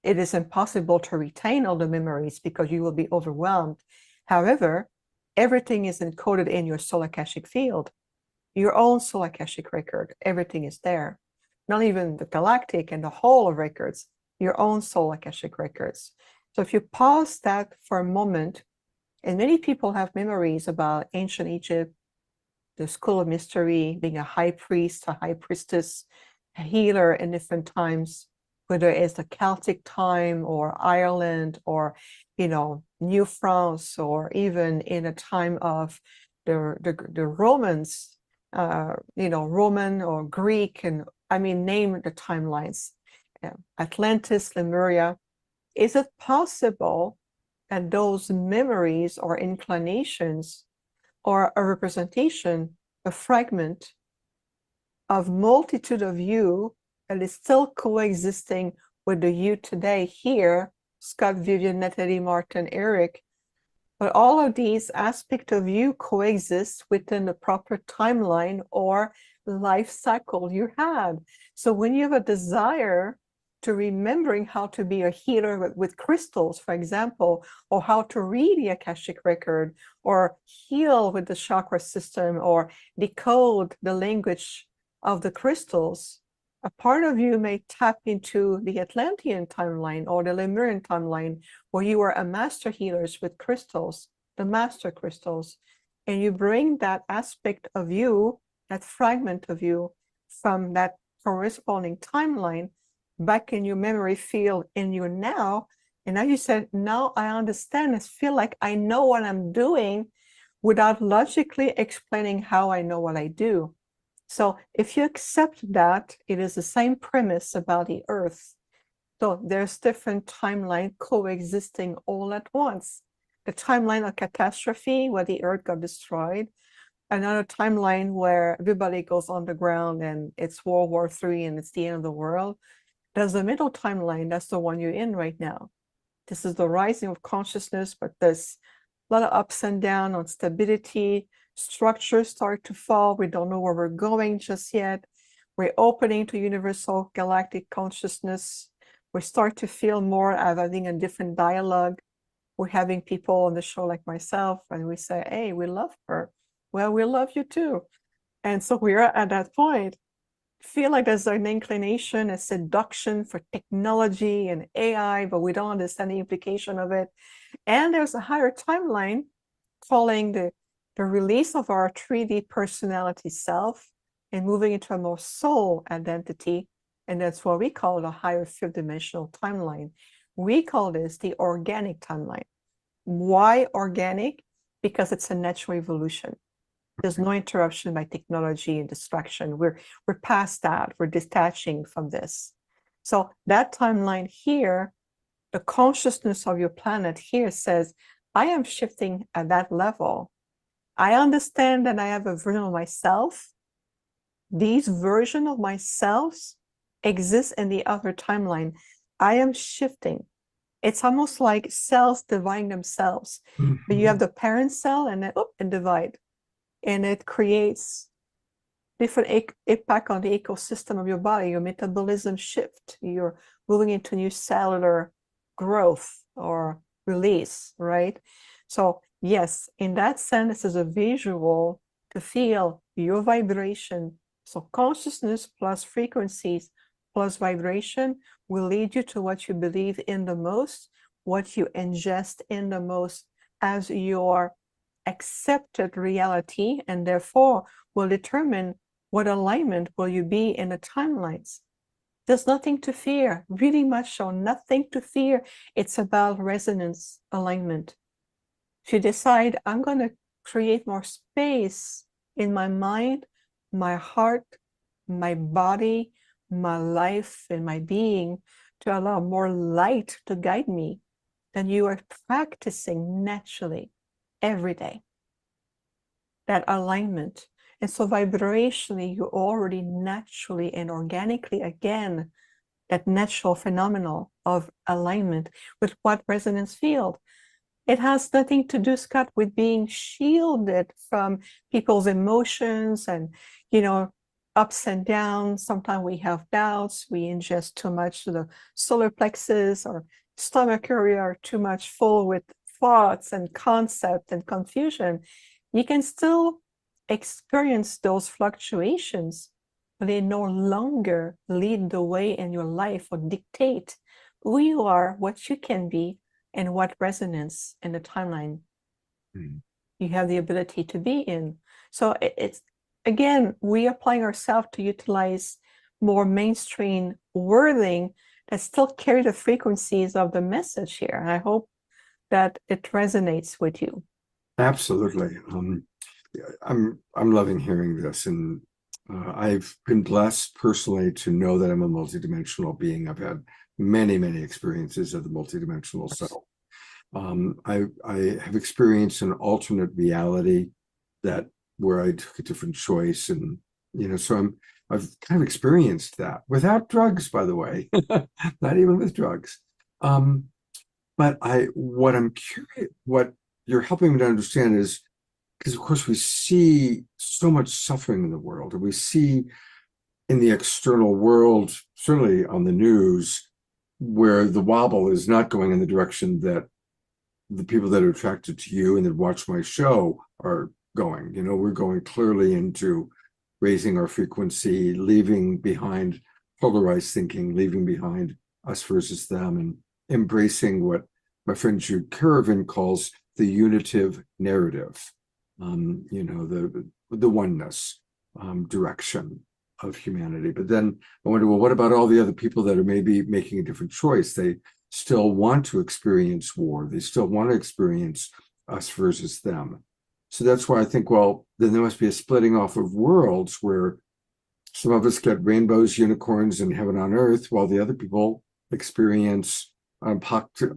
It is impossible to retain all the memories because you will be overwhelmed. However, everything is encoded in your soul akashic field, your own soul akashic record. Everything is there. Not even the galactic and the whole of records, your own soul akashic records. So if you pause that for a moment, and many people have memories about ancient Egypt, the school of mystery, being a high priest, a high priestess, a healer in different times, whether it's the Celtic time or Ireland or, New France, or even in a time of the Romans, Roman or Greek, and name the timelines, Atlantis, Lemuria. Is it possible that those memories or inclinations are a representation, a fragment of multitude of you that is still coexisting with the you today here, Scott, Vivian, Natalie, Martin, Eric, but all of these aspects of you coexist within the proper timeline or life cycle you had. So when you have a desire to remembering how to be a healer with crystals, for example, or how to read the Akashic record, or heal with the chakra system, or decode the language of the crystals, a part of you may tap into the Atlantean timeline or the Lemurian timeline, where you are a master healers with crystals, the master crystals, and you bring that aspect of you, that fragment of you from that corresponding timeline back in your memory field in you now. And now you said, now I understand. I feel like I know what I'm doing without logically explaining how I know what I do. So if you accept that, it is the same premise about the earth. So there's different timelines coexisting all at once. The timeline of catastrophe where the earth got destroyed, another timeline where everybody goes underground and it's World War III and it's the end of the world. There's a middle timeline, that's the one you're in right now. This is the rising of consciousness, but there's a lot of ups and downs on stability. Structures start to fall. We don't know where we're going just yet. We're opening to universal galactic consciousness. We start to feel more of having a different dialogue. We're having people on the show like myself, and we say, hey, we love her. Well, we love you too. And so we're at that point. Feel like there's an inclination, a seduction for technology and AI, but we don't understand the implication of it. And there's a higher timeline calling the release of our 3D personality self and moving into a more soul identity. And that's what we call the higher fifth dimensional timeline. We call this the organic timeline. Why organic? Because it's a natural evolution. There's no interruption by technology and distraction. We're past that. We're detaching from this. So that timeline here, the consciousness of your planet here says, I am shifting at that level I understand that I have a version of myself. These versions of myself exist in the other timeline. I am shifting. It's almost like cells dividing themselves. But you have the parent cell and then and divide. And it creates different impact on the ecosystem of your body. Your metabolism shift. You're moving into new cellular growth or release, right? So yes, in that sense, this is a visual to feel your vibration. So consciousness plus frequencies plus vibration will lead you to what you believe in the most, what you ingest in the most as your accepted reality, and therefore will determine what alignment will you be in the timelines. There's nothing to fear, really much so, nothing to fear. It's about resonance alignment. If you decide, I'm going to create more space in my mind, my heart, my body, my life, and my being to allow more light to guide me, then you are practicing naturally every day that alignment. And so vibrationally, you already naturally and organically, again, that natural phenomenon of alignment with what resonance field. It has nothing to do, Scott, with being shielded from people's emotions and, ups and downs. Sometimes we have doubts, we ingest too much to the solar plexus, or stomach area are too much full with thoughts and concept and confusion. You can still experience those fluctuations, but they no longer lead the way in your life or dictate who you are, what you can be, and what resonance in the timeline you have the ability to be in. So it's, again, we are applying ourselves to utilize more mainstream wording that still carry the frequencies of the message here. And I hope that it resonates with you. Absolutely. I'm loving hearing this, and I've been blessed personally to know that I'm a multidimensional being. I've had many experiences of the multidimensional self. I have experienced an alternate reality where I took a different choice, and so I've kind of experienced that without drugs, by the way, not even with drugs. But what I'm curious, what you're helping me to understand is, because of course we see so much suffering in the world, and we see in the external world, certainly on the news, where the wobble is not going in the direction that the people that are attracted to you and that watch my show are going. We're going clearly into raising our frequency, leaving behind polarized thinking, leaving behind us versus them, and embracing what my friend Jude Currivan calls the unitive narrative, the oneness direction of humanity. But then I wonder, well, what about all the other people that are maybe making a different choice? They still want to experience war. They still want to experience us versus them. So that's why I think, well, then there must be a splitting off of worlds where some of us get rainbows, unicorns, and heaven on earth, while the other people experience an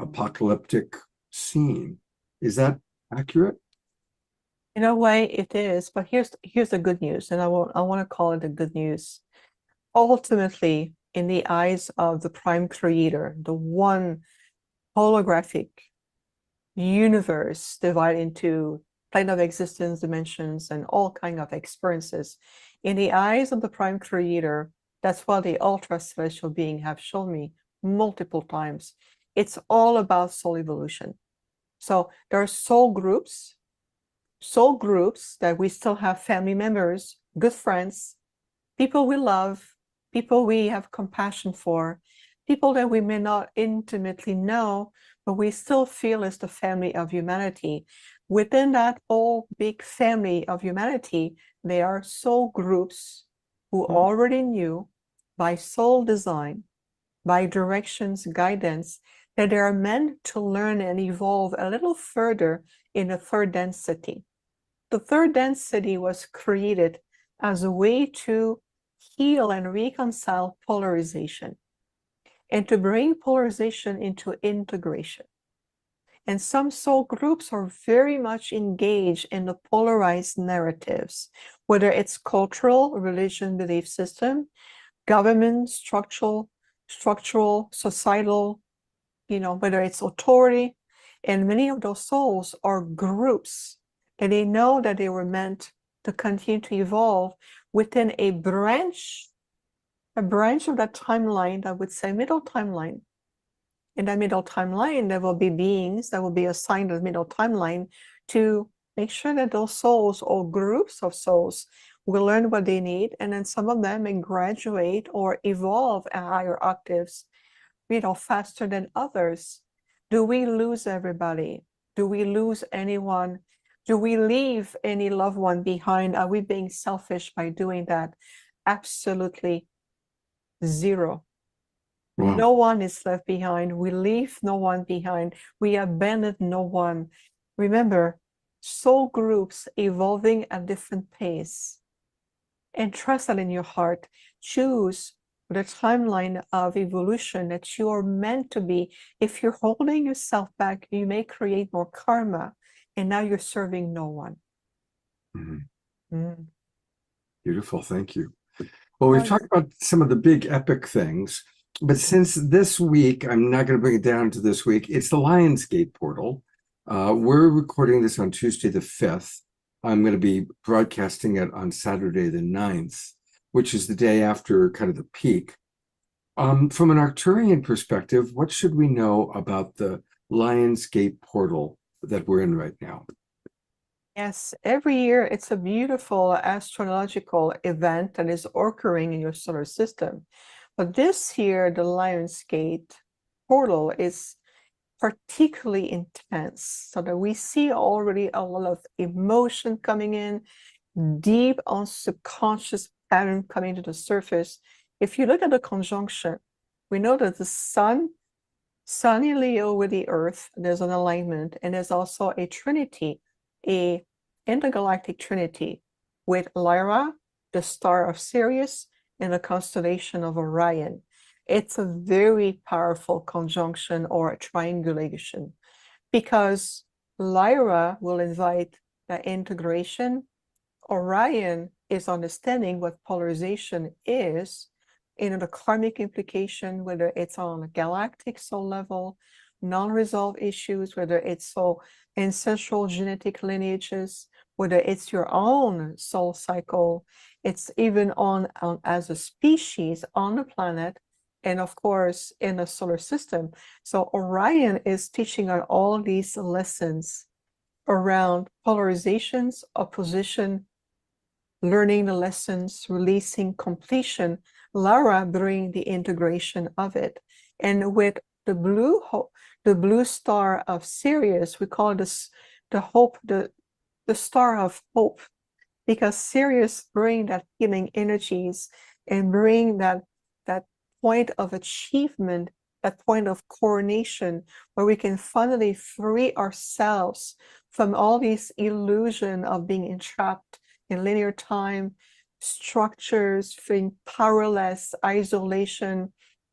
apocalyptic scene. Is that accurate? In a way, it is. But here's the good news, and I want to call it the good news. Ultimately, in the eyes of the Prime Creator, the one holographic universe divided into plane of existence, dimensions, and all kinds of experiences, in the eyes of the Prime Creator, that's what the ultra celestial being have shown me multiple times. It's all about soul evolution. So there are soul groups that we still have family members, good friends, people we love, people we have compassion for, people that we may not intimately know, but we still feel is the family of humanity. Within that whole big family of humanity, there are soul groups who already knew by soul design, by directions, guidance, that they are meant to learn and evolve a little further in the third density. The third density was created as a way to heal and reconcile polarization and to bring polarization into integration. And some soul groups are very much engaged in the polarized narratives, whether it's cultural, religion, belief system, government, structural, societal, whether it's authority. And many of those souls are groups, and they know that they were meant to continue to evolve within a branch of that timeline, I would say middle timeline. In that middle timeline, there will be beings that will be assigned to the middle timeline to make sure that those souls or groups of souls will learn what they need, and then some of them may graduate or evolve at higher octaves, faster than others. Do we lose everybody? Do we lose anyone? Do we leave any loved one behind? Are we being selfish by doing that? Absolutely zero. Wow. No one is left behind. We leave no one behind. We abandon no one. Remember, soul groups evolving at different pace. And trust that in your heart. Choose the timeline of evolution that you are meant to be. If you're holding yourself back, you may create more karma, and now you're serving no one. Beautiful. Thank you. Well, we've talked about some of the big epic things, but since this week, I'm not going to bring it down to this week, it's the Lionsgate portal. We're recording this on Tuesday the 5th. I'm going to be broadcasting it on Saturday the 9th, which is the day after kind of the peak. From an Arcturian perspective, what should we know about the Lionsgate portal that we're in right now? Yes, every year it's a beautiful astrological event that is occurring in your solar system. But this year, the Lionsgate portal is particularly intense, so that we see already a lot of emotion coming in, deep on subconscious pattern coming to the surface. If you look at the conjunction, we know that the sun in Leo with the earth, there's an alignment, and there's also a trinity, a intergalactic trinity with Lyra, the star of Sirius, and the constellation of Orion. It's a very powerful conjunction or a triangulation, because Lyra will invite the integration. Orion is understanding what polarization is, the karmic implication, whether it's on a galactic soul level, non-resolved issues, whether it's so ancestral genetic lineages, whether it's your own soul cycle, it's even on as a species on the planet, and of course in the solar system. So Orion is teaching on all these lessons around polarizations, opposition, learning the lessons, releasing, completion. Lara bring the integration of it. And with the blue star of Sirius, we call this the star of hope, because Sirius bring that healing energies and bring that point of achievement, that point of coronation, where we can finally free ourselves from all these illusion of being entrapped in linear time, structures, feeling powerless, isolation,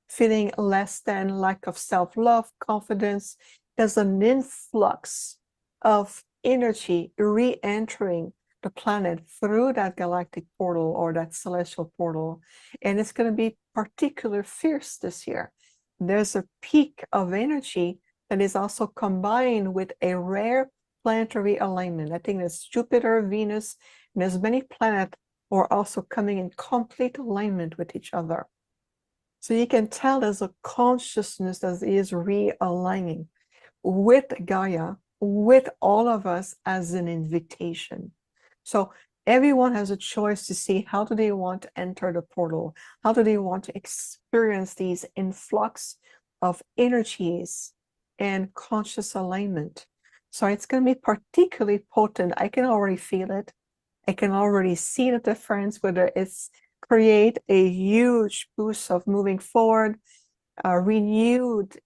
feeling less than, lack of self-love, confidence. There's an influx of energy re-entering the planet through that galactic portal or that celestial portal. And it's going to be particularly fierce this year. There's a peak of energy that is also combined with a rare planetary alignment. I think it's Jupiter, Venus, and as many planets are also coming in complete alignment with each other. So you can tell there's a consciousness that is realigning with Gaia, with all of us as an invitation. So everyone has a choice to see how do they want to enter the portal, how do they want to experience these influx of energies and conscious alignment. So it's going to be particularly potent. I can already feel it. I can already see the difference, whether it's create a huge boost of moving forward, a renewed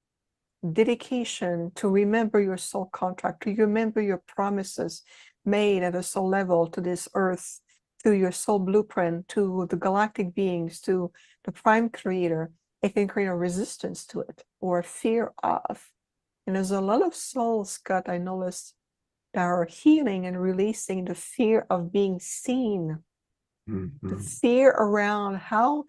dedication to remember your soul contract, to remember your promises made at a soul level to this earth, to your soul blueprint, to the galactic beings, to the prime creator. It can create a resistance to it or a fear of. And there's a lot of souls, Scott, I noticed, that are healing and releasing the fear of being seen, the fear around how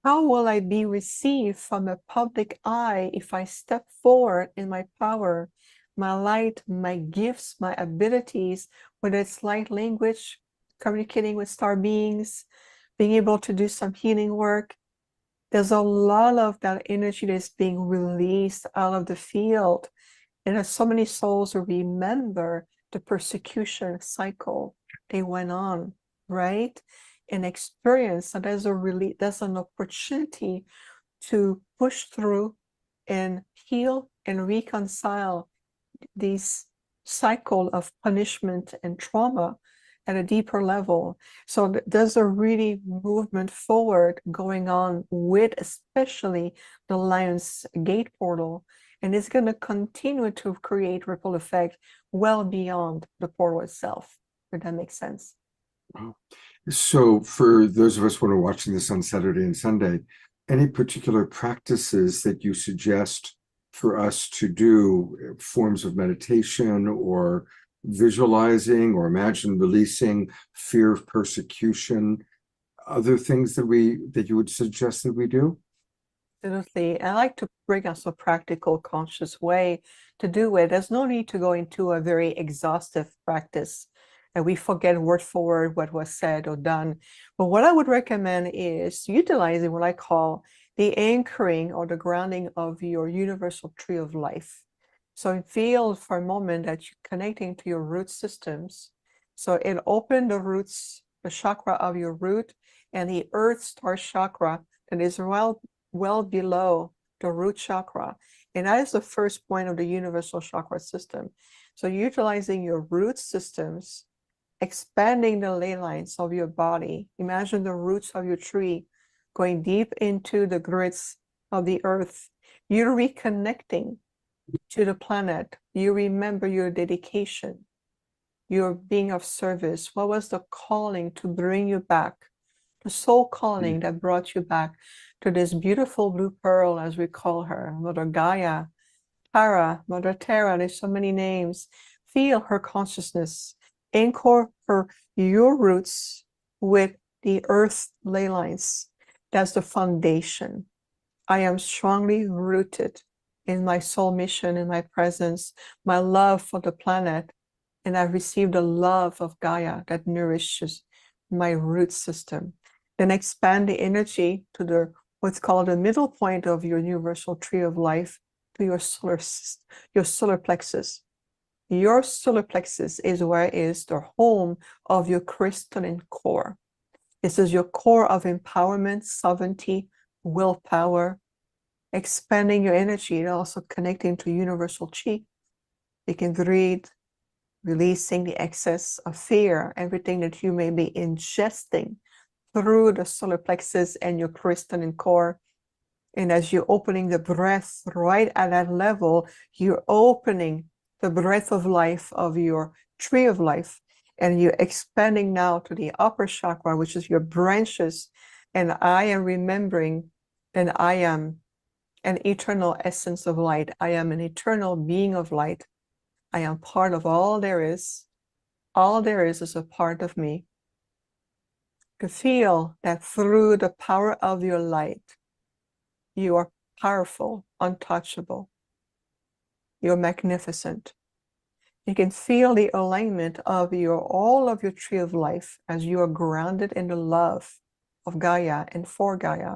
will I be received from a public eye if I step forward in my power, my light, my gifts, my abilities, whether it's light language, communicating with star beings, being able to do some healing work. There's a lot of that energy that's being released out of the field. And there's so many souls who remember the persecution cycle they went on, right? And experience that there's an opportunity to push through and heal and reconcile these cycle of punishment and trauma at a deeper level. So there's a really movement forward going on with especially the Lion's Gate portal, and it's going to continue to create ripple effect well beyond the portal itself, if that makes sense. Wow. So for those of us who are watching this on Saturday and Sunday, any particular practices that you suggest for us to do, forms of meditation or visualizing or imagine releasing fear of persecution, other things that you would suggest that we do? Absolutely. I like to bring us a practical, conscious way to do it. There's no need to go into a very exhaustive practice and we forget word for word what was said or done. But what I would recommend is utilizing what I call the anchoring or the grounding of your universal tree of life. So feel for a moment that you're connecting to your root systems. So it opened the roots, the chakra of your root, and the earth star chakra that is well below the root chakra. And that is the first point of the universal chakra system. So utilizing your root systems, expanding the ley lines of your body. Imagine the roots of your tree going deep into the grids of the earth. You're reconnecting to the planet. You remember your dedication, your being of service. What was the calling to bring you back? The soul calling that brought you back to this beautiful blue pearl, as we call her, Mother Gaia, Tara, Mother Terra. There's so many names. Feel her consciousness. Anchor your roots with the earth ley lines. That's the foundation. I am strongly rooted in my soul mission, in my presence, my love for the planet, and I've received the love of Gaia that nourishes my root system. Then expand the energy to what's called the middle point of your universal tree of life, to your solar plexus. Your solar plexus is where is the home of your crystalline core. This is your core of empowerment, sovereignty, willpower, expanding your energy and also connecting to universal chi. You can breathe, releasing the excess of fear, everything that you may be ingesting through the solar plexus and your crystalline core. And as you're opening the breath right at that level, you're opening the breath of life of your tree of life, and you're expanding now to the upper chakra, which is your branches. And I am remembering that I am an eternal essence of light. I am an eternal being of light. I am part of all there is. All there is a part of me. To feel that through the power of your light, you are powerful, untouchable. You're magnificent. You can feel the alignment of all of your tree of life as you are grounded in the love of Gaia and for Gaia,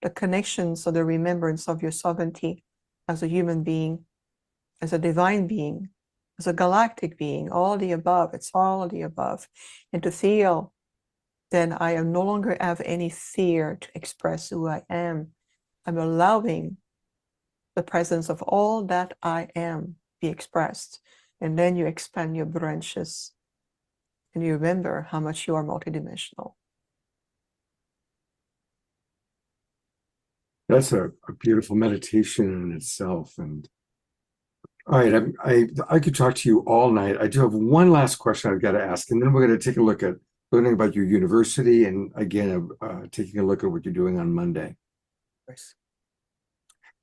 the connections of the remembrance of your sovereignty as a human being, as a divine being, as a galactic being, all the above. It's all of the above. And to feel then I am no longer have any fear to express who I am. I'm allowing the presence of all that I am be expressed. And then you expand your branches and you remember how much you are multidimensional. That's a beautiful meditation in itself. And all right, I could talk to you all night. I do have one last question I've got to ask, and then we're going to take a look at learning about your university and again, taking a look at what you're doing on Monday.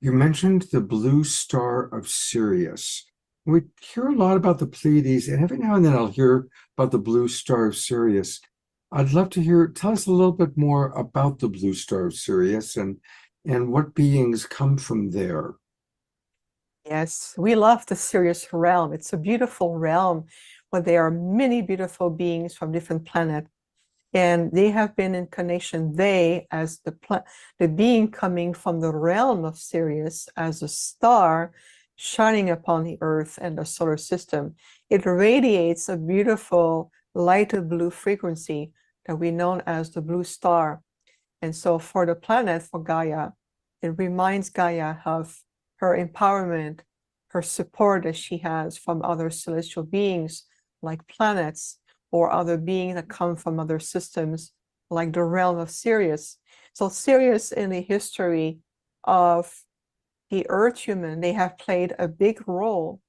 you mentioned the blue star of Sirius. We hear a lot about the Pleiades, and every now and then I'll hear about the blue star of Sirius. I'd love to hear, tell us a little bit more about the blue star of Sirius and what beings come from there. Yes, we love the Sirius realm. It's a beautiful realm where there are many beautiful beings from different planets. And they have been in connection, they as the being coming from the realm of Sirius as a star shining upon the earth and the solar system. It radiates a beautiful lighter blue frequency that we know as the blue star. And so for the planet, for Gaia, it reminds Gaia of her empowerment, her support that she has from other celestial beings like planets, or other beings that come from other systems, like the realm of Sirius. So Sirius, in the history of the Earth human, they have played a big role.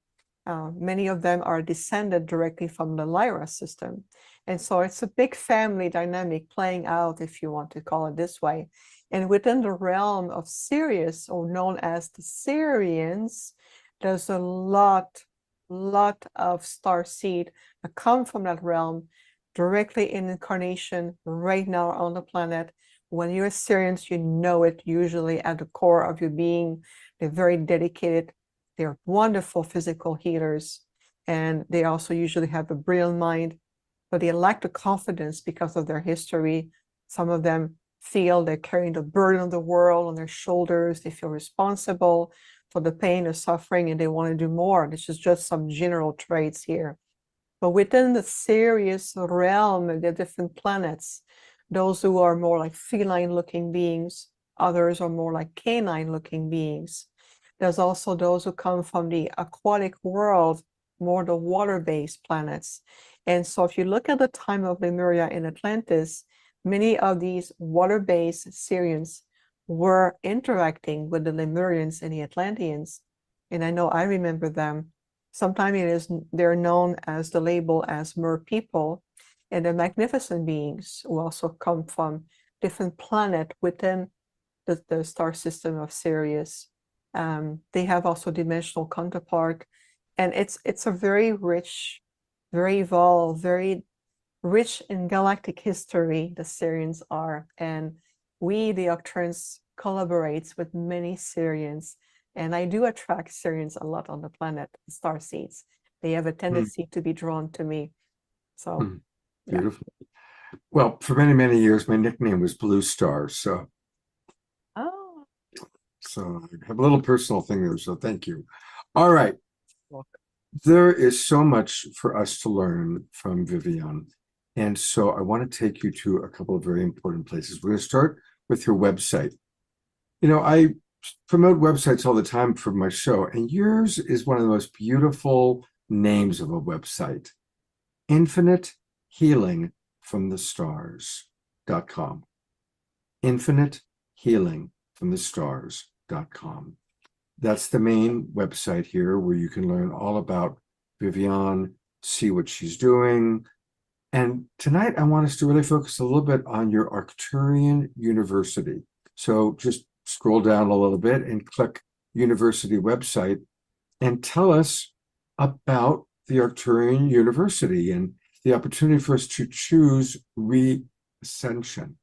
Many of them are descended directly from the Lyra system. And so it's a big family dynamic playing out, if you want to call it this way. And within the realm of Sirius, or known as the Sirians, there's a lot of star seed that come from that realm directly in incarnation right now on the planet. When you're Sirians, you know it usually at the core of your being. They're very dedicated. They're wonderful physical healers. And they also usually have a brilliant mind, but they lack the confidence because of their history. Some of them feel they're carrying the burden of the world on their shoulders. They feel responsible for the pain or suffering, and they want to do more. This is just some general traits here. But within the Sirius realm, there are different planets. Those who are more like feline-looking beings, others are more like canine-looking beings. There's also those who come from the aquatic world, more the water-based planets. And so if you look at the time of Lemuria in Atlantis, many of these water-based Sirians were interacting with the Lemurians and the Atlanteans. And I know I remember them. Sometimes they're known as the label as mer people, and they're magnificent beings who also come from different planet within the star system of Sirius. They have also dimensional counterpart, and it's a very rich, very evolved, very rich in galactic history, the Sirians are. And we, the Octurans, collaborates with many Sirians. And I do attract Sirians a lot on the planet, the star seeds. They have a tendency to be drawn to me. So, beautiful. Yeah. Well, for many, many years, my nickname was Blue Star. So I have a little personal thing there. So thank you. All right. There is so much for us to learn from Vivian. And so I want to take you to a couple of very important places. We're going to start with your website. You know, I promote websites all the time for my show, and yours is one of the most beautiful names of a website. Infinite Healing from the Stars.com. Infinite Healing from the Stars.com. That's the main website here where you can learn all about Vivian, see what she's doing. And tonight I want us to really focus a little bit on your Arcturian University. So just scroll down a little bit and click University website and tell us about the Arcturian University and the opportunity for us to choose Reascension.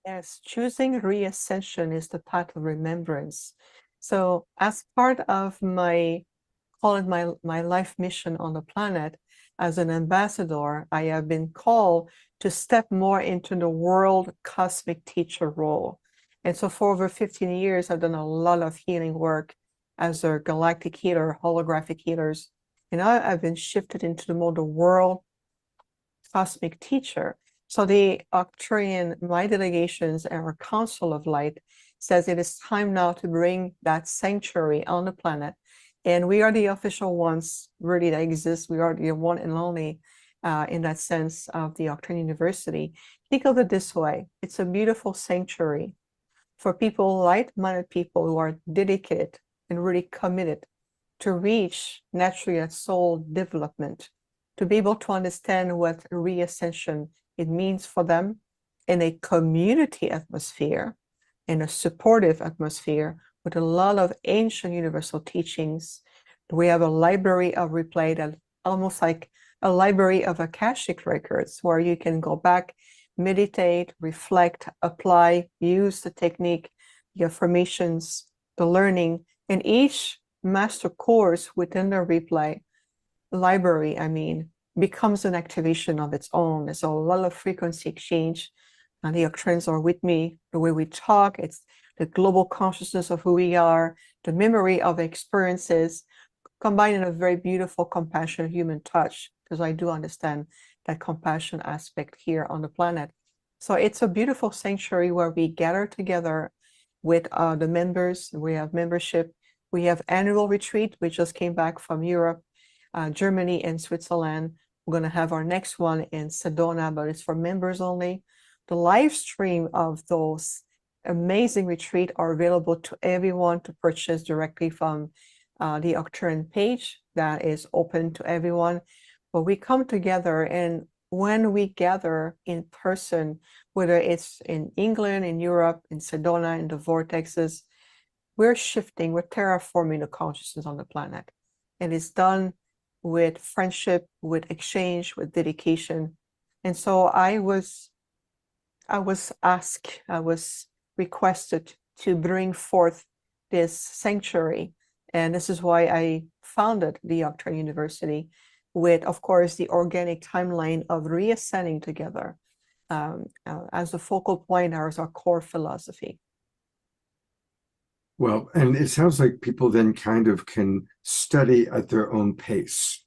Yes, choosing Reascension is the path of remembrance. So as part of my life mission on the planet, as an ambassador, I have been called to step more into the world cosmic teacher role. And so for over 15 years, I've done a lot of healing work as a galactic healer, holographic healers. And I've been shifted into the world cosmic teacher. So the Arcturian, my delegations and our Council of Light says it is time now to bring that sanctuary on the planet. And we are the official ones really that exist. We are the one and only in that sense of the Arcturian University. Think of it this way. It's a beautiful sanctuary for people, like-minded people who are dedicated and really committed to reach naturally a soul development, to be able to understand what reascension it means for them in a community atmosphere, in a supportive atmosphere with a lot of ancient universal teachings. We have a library of replay that almost like a library of Akashic records where you can go back, meditate, reflect, apply, use the technique, the affirmations, the learning, and each master course within the replay library, becomes an activation of its own. There's a lot of frequency exchange, and the Octrins are with me. The way we talk, it's the global consciousness of who we are, the memory of experiences, combined in a very beautiful, compassionate human touch, because I do understand that compassion aspect here on the planet. So it's a beautiful sanctuary where we gather together with the members. We have membership. We have annual retreat. We just came back from Europe, Germany, and Switzerland. We're going to have our next one in Sedona, but it's for members only. The live stream of those amazing retreats are available to everyone to purchase directly from the Octurian page that is open to everyone. But we come together, and when we gather in person, whether it's in England, in Europe, in Sedona, in the vortexes, we're shifting, we're terraforming the consciousness on the planet. And it's done with friendship, with exchange, with dedication. And so I was requested to bring forth this sanctuary. And this is why I founded the Octurian University with, of course, the organic timeline of reascending together as the focal point, as our core philosophy. Well, and it sounds like people then kind of can study at their own pace.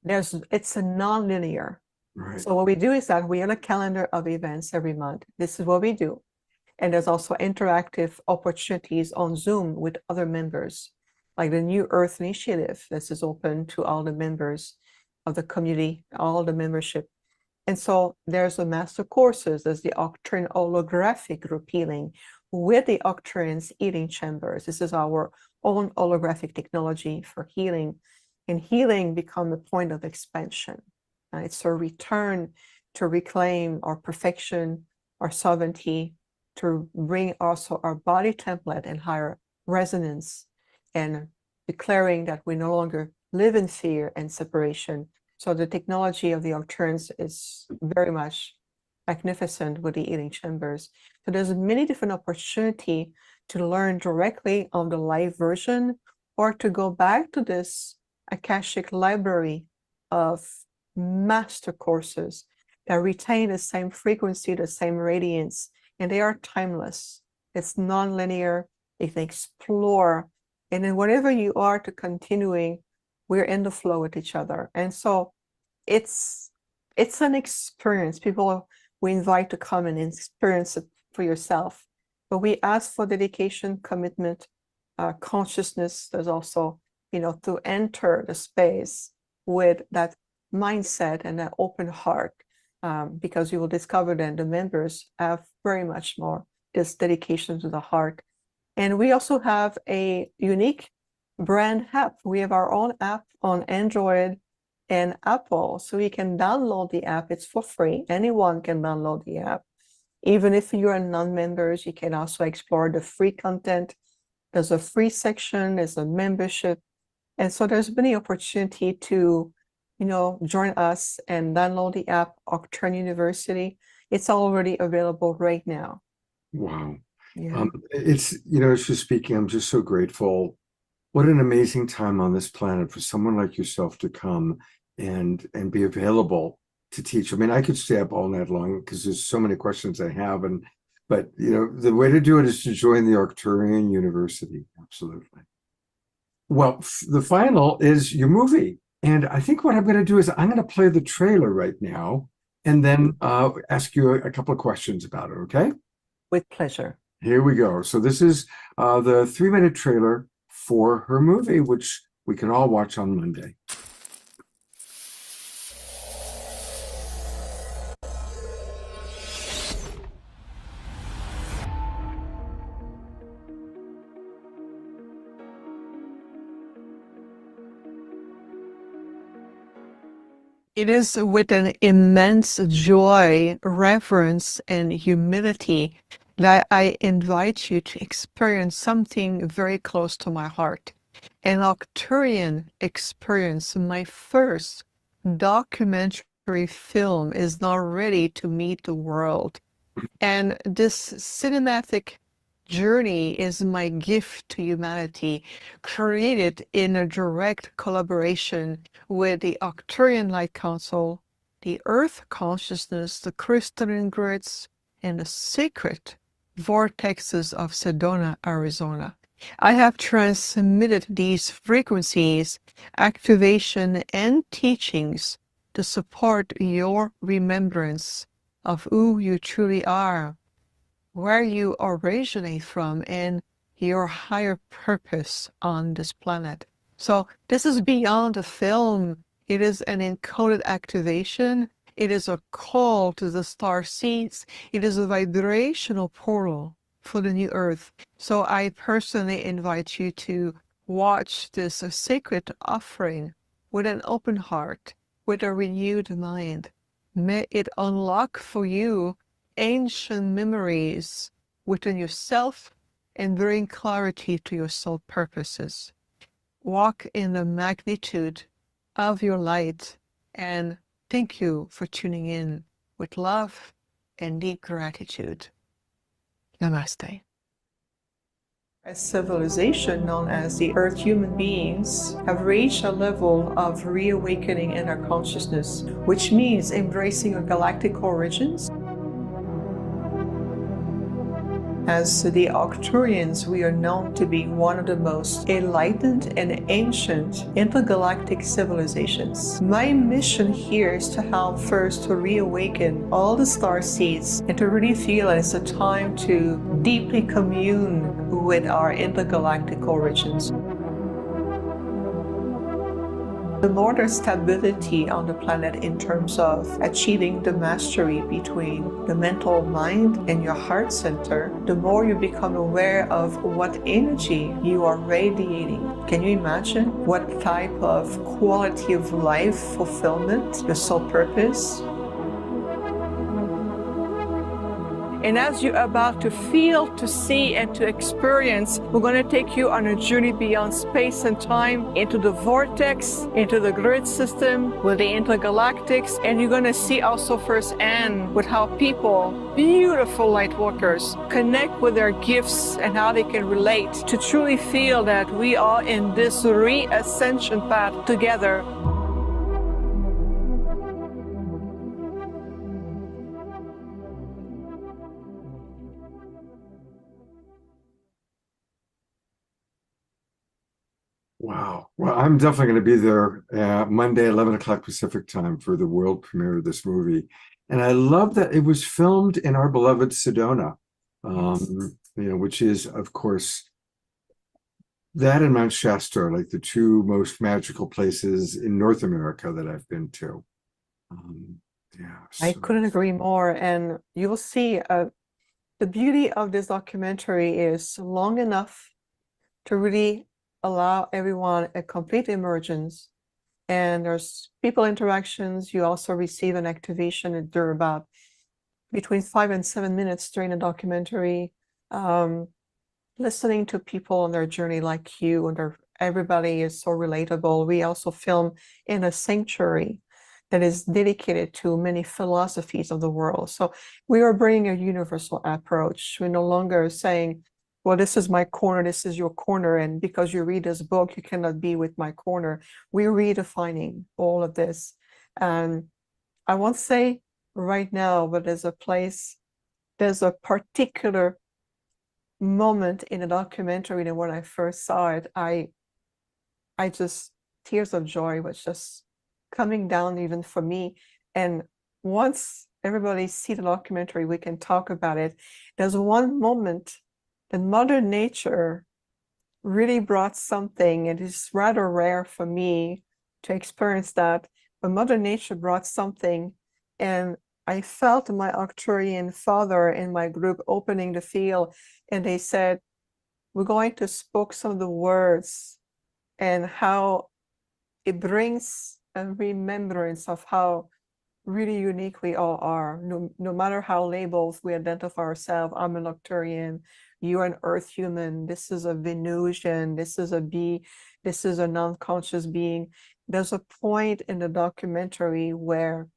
It's a non-linear. Right. So what we do is that we have a calendar of events every month. This is what we do. And there's also interactive opportunities on Zoom with other members, like the New Earth Initiative. This is open to all the members of the community, all the membership. And so there's the master courses. There's the Octurian holographic group healing with the Octurian's healing chambers. This is our own holographic technology for healing. And healing become a point of expansion. It's a return to reclaim our perfection, our sovereignty, to bring also our body template and higher resonance, and declaring that we no longer live in fear and separation. So the technology of the Octurians is very much magnificent with the healing chambers. So there's many different opportunity to learn directly on the live version, or to go back to this Akashic library of master courses that retain the same frequency, the same radiance, and they are timeless. It's non-linear. They can explore, and then whatever you are to continuing, we're in the flow with each other. And so it's an experience. People we invite to come and experience it for yourself. But we ask for dedication, commitment, consciousness. There's also, to enter the space with that mindset and that open heart, because you will discover then the members have very much more this dedication to the heart. And we also have a unique brand app. We have our own app on Android and Apple, so you can download the app. It's for free. Anyone can download the app. Even if you're a non-members, you can also explore the free content. There's a free section, there's a membership. And so there's many opportunity to, join us and download the app, Octurian University. It's already available right now. Wow. Yeah. It's, as you're speaking, I'm just so grateful. What an amazing time on this planet for someone like yourself to come and be available to teach. I mean, I could stay up all night long because there's so many questions I have. But the way to do it is to join the Octurian University. Absolutely. Well, the final is your movie. And I think what I'm going to do is I'm going to play the trailer right now and then ask you a couple of questions about it, okay? With pleasure. Here we go. So this is the 3-minute trailer for her movie, which we can all watch on Monday. It is with an immense joy, reverence, and humility that I invite you to experience something very close to my heart. An Arcturian experience. My first documentary film is now ready to meet the world. And this cinematic journey is my gift to humanity, created in a direct collaboration with the Arcturian Light Council, the Earth Consciousness, the crystalline grids, and the sacred vortexes of Sedona, Arizona. I have transmitted these frequencies, activation, and teachings to support your remembrance of who you truly are, where you originate from, and your higher purpose on this planet. So this is beyond a film. It is an encoded activation. It is a call to the star seeds. It is a vibrational portal for the new earth. So I personally invite you to watch this sacred offering with an open heart, with a renewed mind. May it unlock for you ancient memories within yourself and bring clarity to your soul purposes. Walk in the magnitude of your light, and thank you for tuning in with love and deep gratitude. Namaste. A civilization known as the Earth human beings have reached a level of reawakening in our consciousness, which means embracing our galactic origins. As the Arcturians, we are known to be one of the most enlightened and ancient intergalactic civilizations. My mission here is to help first to reawaken all the star seeds and to really feel it's a time to deeply commune with our intergalactic origins. The more there's stability on the planet in terms of achieving the mastery between the mental mind and your heart center, the more you become aware of what energy you are radiating. Can you imagine what type of quality of life fulfillment, your soul purpose? And as you're about to feel, to see, and to experience, we're going to take you on a journey beyond space and time, into the vortex, into the grid system, with the intergalactics, and you're going to see also firsthand with how people, beautiful light workers, connect with their gifts and how they can relate to truly feel that we are in this re-ascension path together. Wow. Well, I'm definitely going to be there Monday, 11 o'clock Pacific time for the world premiere of this movie. And I love that it was filmed in our beloved Sedona, which is, of course, that and Mount Shasta are like the two most magical places in North America that I've been to. I couldn't agree more. And you will see the beauty of this documentary is long enough to really allow everyone a complete emergence, and there's people interactions. You also receive an activation. They're about between 5 and 7 minutes during the documentary, listening to people on their journey like you, and everybody is so relatable. We also film in a sanctuary that is dedicated to many philosophies of the world. So we are bringing a universal approach. We're no longer saying, well, this is my corner, this is your corner, and because you read this book, you cannot be with my corner. We're redefining all of this. And I won't say right now, but there's a particular moment in the documentary that when I first saw it, I just, tears of joy was just coming down even for me. And once everybody see the documentary, we can talk about it. There's one moment that Mother Nature really brought something. It is rather rare for me to experience that, but Mother Nature brought something, and I felt my Arcturian father in my group opening the field, and they said, we're going to speak some of the words and how it brings a remembrance of how really unique we all are. No matter how labels we identify ourselves, I'm a Nocturian, you're an Earth human, this is a Venusian, this is a bee, this is a non-conscious being. There's a point in the documentary where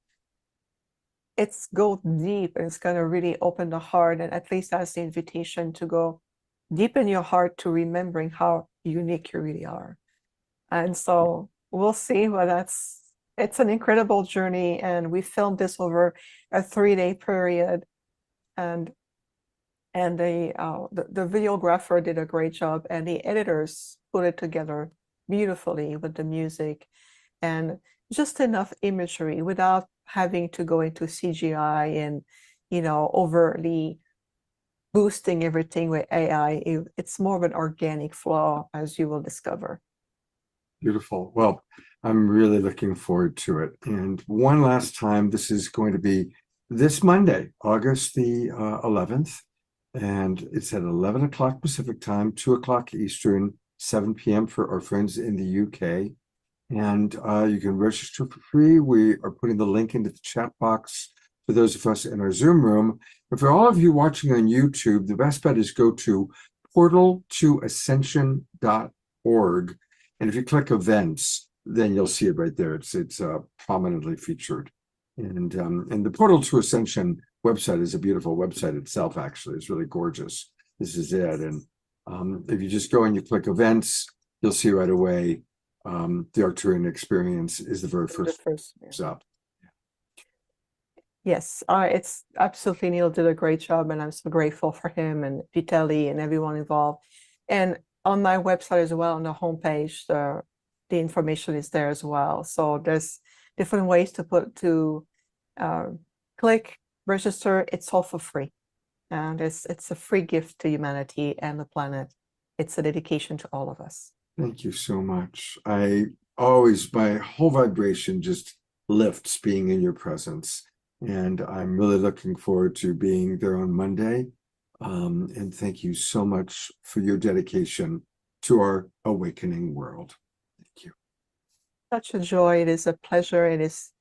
it's go deep and it's going to really open the heart, and at least that's the invitation to go deep in your heart to remembering how unique you really are. And so we'll see, but it's an incredible journey, and we filmed this over a 3-day period, and the videographer did a great job, and the editors put it together beautifully with the music and just enough imagery without having to go into CGI and, overtly boosting everything with AI. It's more of an organic flow, as you will discover. Beautiful. Well, I'm really looking forward to it. And one last time, this is going to be this Monday, August the 11th, and it's at 11 o'clock Pacific time, 2 o'clock Eastern, 7 p.m. for our friends in the UK. And you can register for free. We are putting the link into the chat box for those of us in our Zoom room. But for all of you watching on YouTube, the best bet is go to portaltoascension.org. And if you click events, then you'll see it right there. It's prominently featured. And the Portal to Ascension website is a beautiful website itself, actually. It's really gorgeous. This is it. And if you just go and you click events, you'll see right away the Arcturian experience is the very first up. Yes, it's absolutely, Neil did a great job, and I'm so grateful for him and Vitaly and everyone involved. And on my website as well, on the homepage, the information is there as well. So there's different ways to click, register. It's all for free, and it's a free gift to humanity and the planet. It's a dedication to all of us. Thank you so much. My whole vibration just lifts being in your presence. And I'm really looking forward to being there on Monday. And thank you so much for your dedication to our awakening world. Thank you. Such a joy. It is a pleasure. It is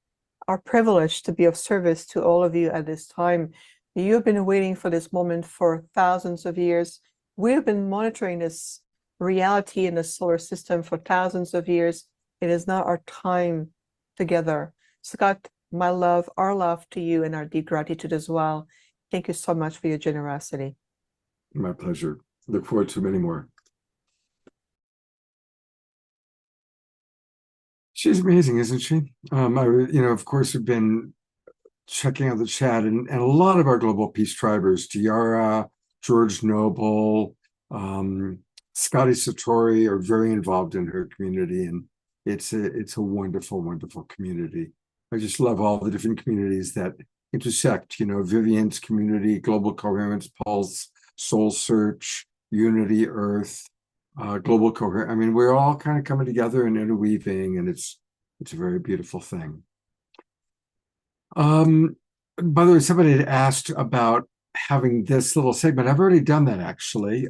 our privilege to be of service to all of you at this time. You have been waiting for this moment for thousands of years. We have been monitoring this reality in the solar system for thousands of years. It is now our time together. Scott, my love, our love to you, and our deep gratitude as well. Thank you so much for your generosity. My pleasure. Look forward to many more. She's amazing, isn't she? Of course, we've been checking out the chat, and a lot of our Global Peace Tribers, Tiara, George Noble, Scotty Satori, are very involved in her community, and it's a wonderful, wonderful community. I just love all the different communities that intersect. Vivian's community, Global Coherence, Pulse, Soul Search, Unity Earth, Global Coherence. I mean, we're all kind of coming together and interweaving, and it's a very beautiful thing. By the way, somebody had asked about having this little segment. I've already done that, actually.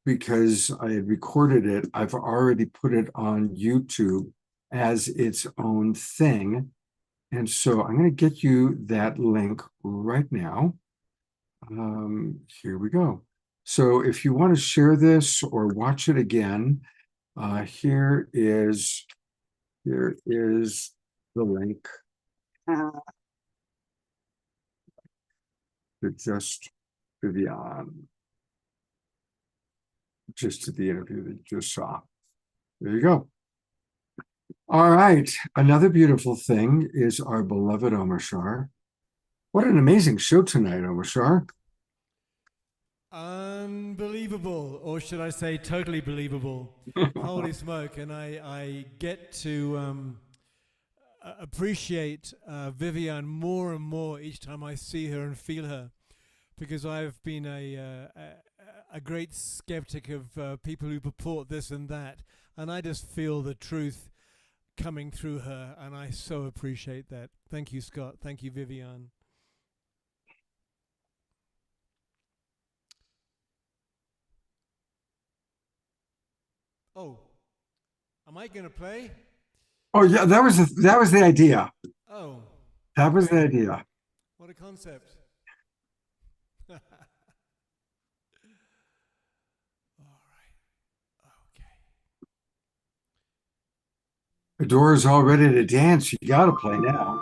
Because I had recorded it, I've already put it on YouTube as its own thing. And so I'm going to get you that link right now. Here we go. So if you want to share this or watch it again, here is the link. To just Vivian. Just to the interview that you just saw. There you go. All right. Another beautiful thing is our beloved Omar Shar. What an amazing show tonight, Omar Shar. Unbelievable, or should I say totally believable. Holy smoke. And I get to appreciate Vivian more and more each time I see her and feel her, because I've been a great skeptic of people who purport this and that, and I just feel the truth coming through her, and I so appreciate that. Thank you, Scott. Thank you, Vivian. Oh, am I going to play? Oh yeah, that was the idea. Oh, That was the idea. what a concept. All right. Okay. The door's all ready to dance. You got to play now.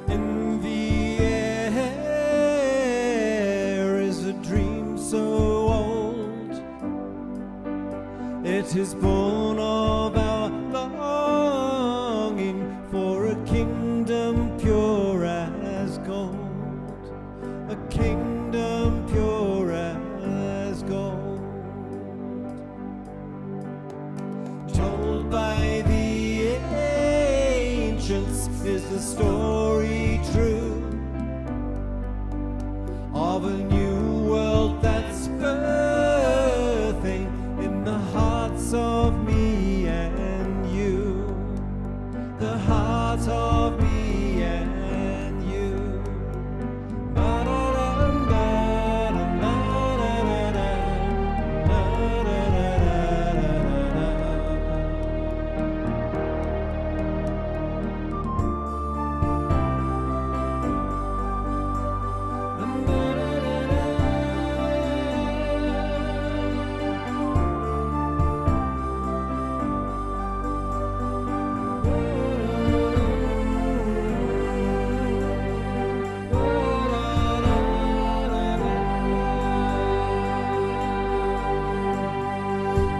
In the air is a dream so old. It is born of our longing for a kingdom pure as gold. A kingdom pure as gold. Told by the ancients is the story true of a new world that's birthing in the hearts of me and you, the heart of me and you.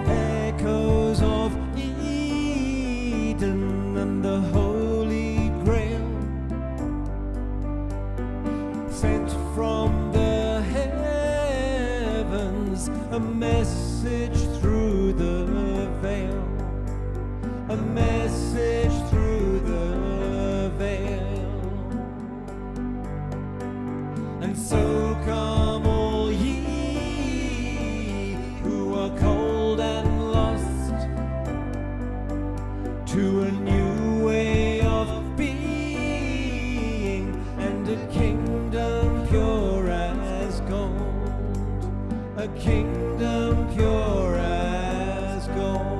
Echoes of Eden and the Holy Grail, sent from the heavens, a message through the veil, a message through the veil. And so come all ye who are cold and lost to a new way of being and a kingdom pure as gold, a kingdom pure as gold.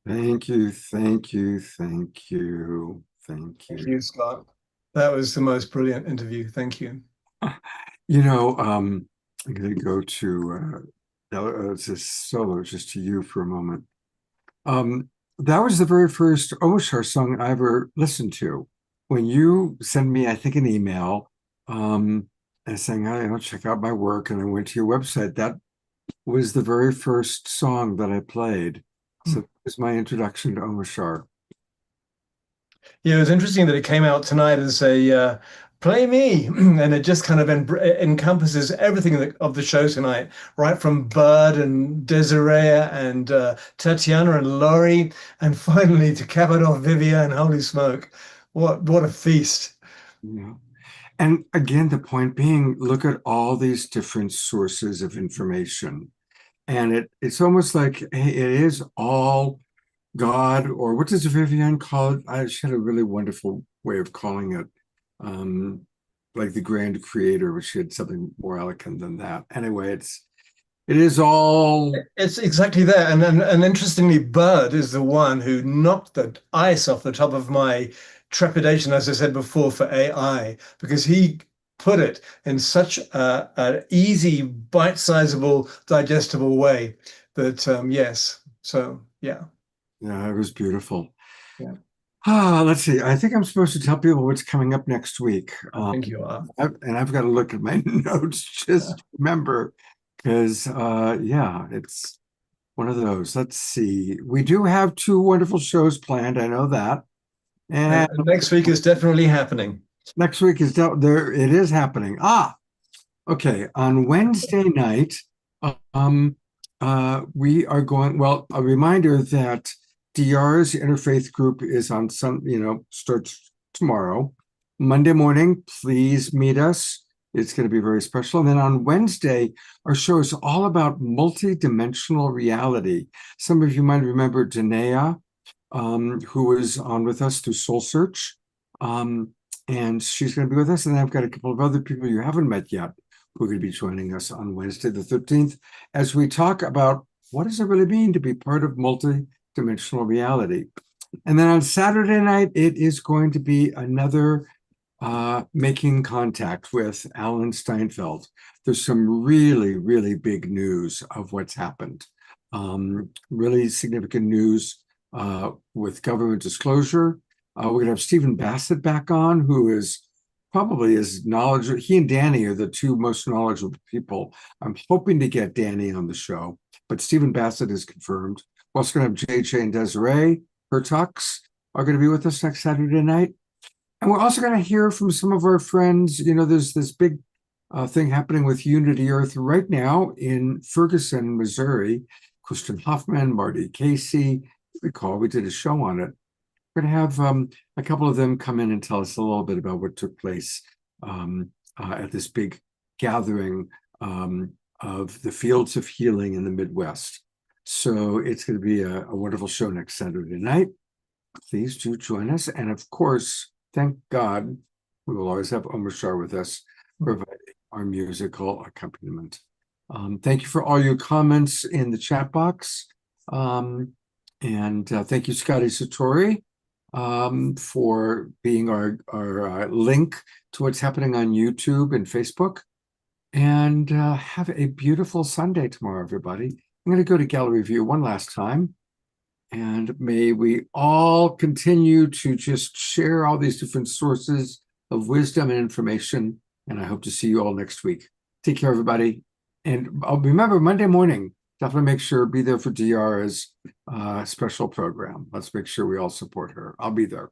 Thank you, thank you, thank you, thank Thank you. you, Scott. That was the most brilliant interview. Thank you. You know, I'm going to go to just solo, just to you for a moment. That was the very first Oshar song I ever listened to. When you sent me, I think, an email and saying, "Hey, I'll check out my work," and I went to your website, was the very first song that I played. So it was my introduction to Omar Shah. Yeah, it was interesting that it came out tonight as a play me, and it just kind of encompasses everything of the show tonight, right from Bud and Desiree and Tatiana and Laurie, and finally to cap it off, Vivian. Holy smoke, what a feast! Yeah. And again, the point being, look at all these different sources of information. And it's almost like, hey, it is all God, or what does Vivian call it? She had a really wonderful way of calling it, like the grand creator, but she had something more eloquent than that. Anyway, it is all. It's exactly that. And interestingly, Bud is the one who knocked the ice off the top of my trepidation, as I said before, for AI, because he put it in such an easy, bite-sizable, digestible way that, yes. So, yeah. Yeah, it was beautiful. Yeah. Let's see. I think I'm supposed to tell people what's coming up next week. I think you are. I've got to look at my notes just to remember, because yeah, it's one of those. Let's see. We do have 2 wonderful shows planned. I know that. And next week is definitely happening. Next week is there. It is happening. Okay. On Wednesday night, we are going. Well, a reminder that DR's interfaith group is on starts tomorrow. Monday morning, please meet us. It's going to be very special. And then on Wednesday, our show is all about multidimensional reality. Some of you might remember Danae, who was on with us through Soul Search. And she's going to be with us. And I've got a couple of other people you haven't met yet who are going to be joining us on Wednesday, the 13th, as we talk about what does it really mean to be part of multidimensional reality. And then on Saturday night, it is going to be another Making Contact with Alan Steinfeld. There's some really, really big news of what's happened. Really significant news with government disclosure. We're going to have Stephen Bassett back on, who is probably as knowledgeable. He and Danny are the 2 most knowledgeable people. I'm hoping to get Danny on the show, but Stephen Bassett is confirmed. We're also going to have JJ and Desiree Hertox are going to be with us next Saturday night. And we're also going to hear from some of our friends. You know, there's this big thing happening with Unity Earth right now in Ferguson, Missouri. Kristen Hoffman, Marty Casey. Recall we did a show on it. We're going to have a couple of them come in and tell us a little bit about what took place at this big gathering of the Fields of Healing in the Midwest. So it's going to be a wonderful show next Saturday night. Please do join us. And of course, thank God, we will always have Omar Shah with us, providing our musical accompaniment. Thank you for all your comments in the chat box. And thank you, Scotty Satori, for being our link to what's happening on YouTube and Facebook. And have a beautiful Sunday tomorrow, everybody. I'm going to go to gallery view one last time. And may we all continue to just share all these different sources of wisdom and information. And I hope to see you all next week. Take care, everybody. And remember, Monday morning, definitely make sure be there for DR's special program. Let's make sure we all support her. I'll be there.